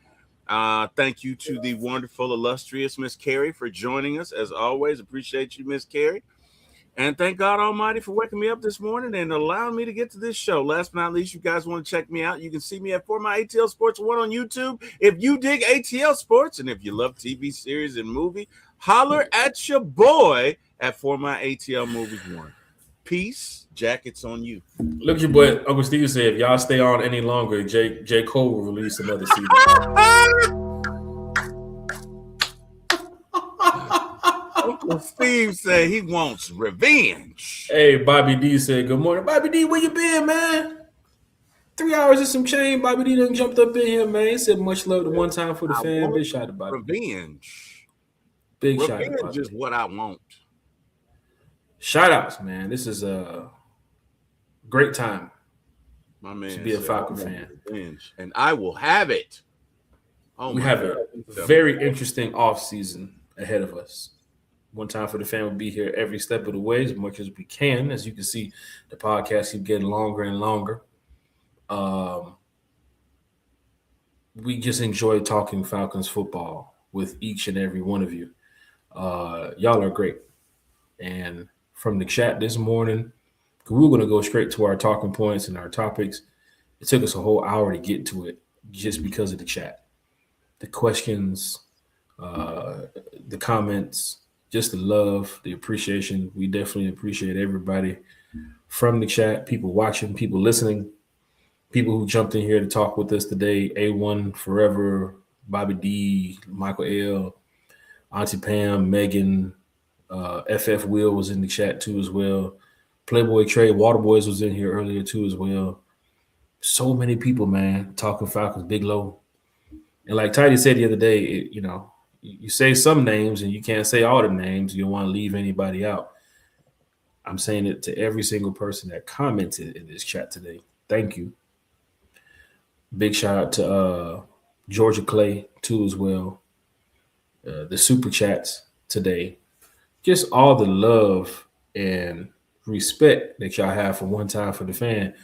Thank you to the wonderful, illustrious Miss Carrie for joining us. As always, appreciate you, Miss Carrie. And thank God Almighty for waking me up this morning and allowing me to get to this show. Last but not least, you guys want to check me out, you can see me at For My ATL Sports 1 on YouTube. If you dig ATL Sports and if you love TV series and movie, holler at your boy at For My ATL Movies 1. Peace. Jackets on you. Look at your boy. Uncle Steve said, if y'all stay on any longer, J. Cole will release another CD. Uncle Steve said he wants revenge. Hey, Bobby D said, good morning. Bobby D, where you been, man? 3 hours and some change. Bobby D done jumped up in here, man. He said much love to one time for the fan. Big shout out to Bobby. Revenge. Big shout out. Revenge is what I want. Shout outs, man. This is a great time. My man to be a Falcon fan. Revenge, and I will have it. Oh, we have a very interesting offseason ahead of us. One Time for the Fan will be here every step of the way as much as we can. As you can see, the podcast keep getting longer and longer. We just enjoy talking Falcons football with each and every one of you. Y'all are great. And from the chat this morning, we were going to go straight to our talking points and our topics. It took us a whole hour to get to it just because of the chat. The questions, the comments, just the love, the appreciation. We definitely appreciate everybody from the chat, people watching, people listening, people who jumped in here to talk with us today. A1 Forever, Bobby D, Michael L, Auntie Pam, Megan, FF Will was in the chat too as well. Playboy Trey, Waterboys was in here earlier too as well. So many people, man, talking Falcons, Big Low. And like Tidy said the other day, you say some names and you can't say all the names. You don't want to leave anybody out. I'm saying it to every single person that commented in this chat today. Thank you. Big shout out to Georgia Clay too as well. The super chats today. Just all the love and respect that y'all have for One Time for the Fan,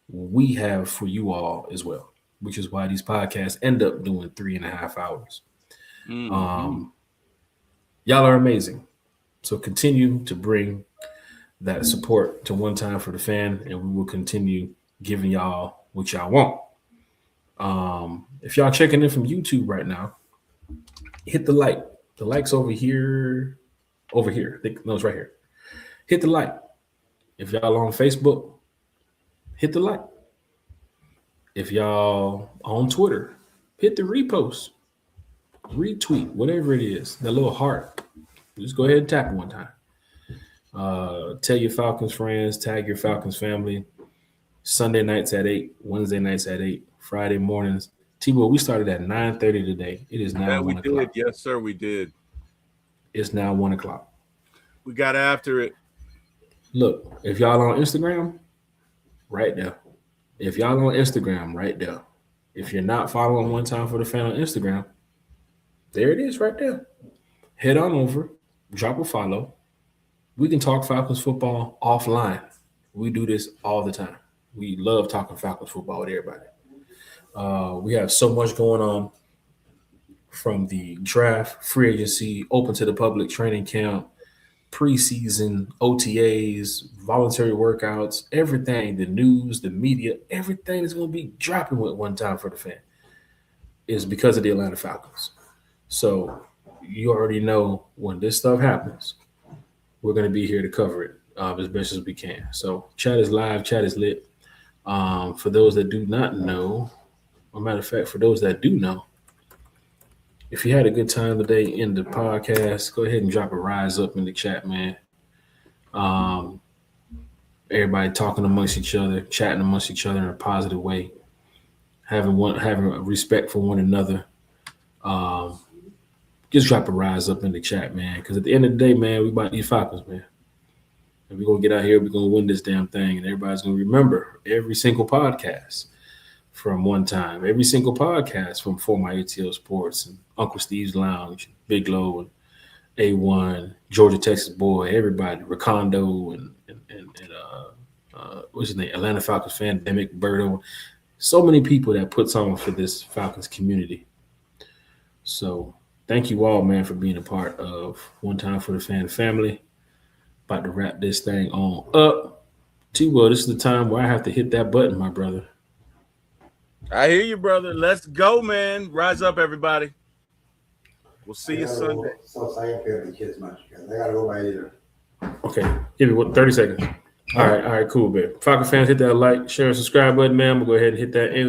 we have for you all as well, which is why these podcasts end up doing 3.5 hours. Mm-hmm. Y'all are amazing. So continue to bring that support to One Time for the Fan, and we will continue giving y'all what y'all want. If y'all checking in from YouTube right now, hit the like. The like's over here. No, it's right here. Hit the like. If y'all on Facebook, hit the like. If y'all on Twitter, hit the repost, retweet, whatever it is, that little heart. Just go ahead and tap it one time. Tell your Falcons friends, tag your Falcons family. Sunday nights at 8, Wednesday nights at 8, Friday mornings. T-Boy, we started at 9:30 today. It is now 1 o'clock. Yes, sir, we did. It's now 1 o'clock. We got after it. Look, if y'all on Instagram, right there. If y'all on Instagram, right there. If you're not following One Time for the Fan on Instagram, there it is right there. Head on over, drop a follow. We can talk Falcons football offline. We do this all the time. We love talking Falcons football with everybody. We have so much going on from the draft, free agency, open to the public training camp, preseason, OTAs, voluntary workouts, everything, the news, the media, everything is going to be dropping with One Time for the Fan is because of the Atlanta Falcons. So you already know when this stuff happens, we're going to be here to cover it as best as we can. So chat is live, chat is lit. For those that do not know, as a matter of fact, for those that do know, if you had a good time today in the podcast, go ahead and drop a rise up in the chat, man. Everybody talking amongst each other, chatting amongst each other in a positive way, having respect for one another. Just drop a rise up in the chat, man. Because at the end of the day, man, we about these Falcons, man. And we're going to get out here, we're going to win this damn thing. And everybody's going to remember every single podcast from One Time, every single podcast from For My ATL Sports and Uncle Steve's Lounge, Big Low and A1, Georgia, Texas Boy, everybody, Recondo and what's his name? Atlanta Falcons fan, Demick Berto. So many people that puts on for this Falcons community. So thank you all, man, for being a part of One Time for the Fan family. About to wrap this thing on up. T-Will, this is the time where I have to hit that button, my brother. I hear you, brother. Let's go, man. Rise up, everybody. We'll see you Sunday. So I ain't feeling the kids much because I gotta go by either. Okay, give me 30 seconds. All right, cool, man. Falcon fans, hit that like, share, and subscribe button, man. We'll go ahead and hit that end.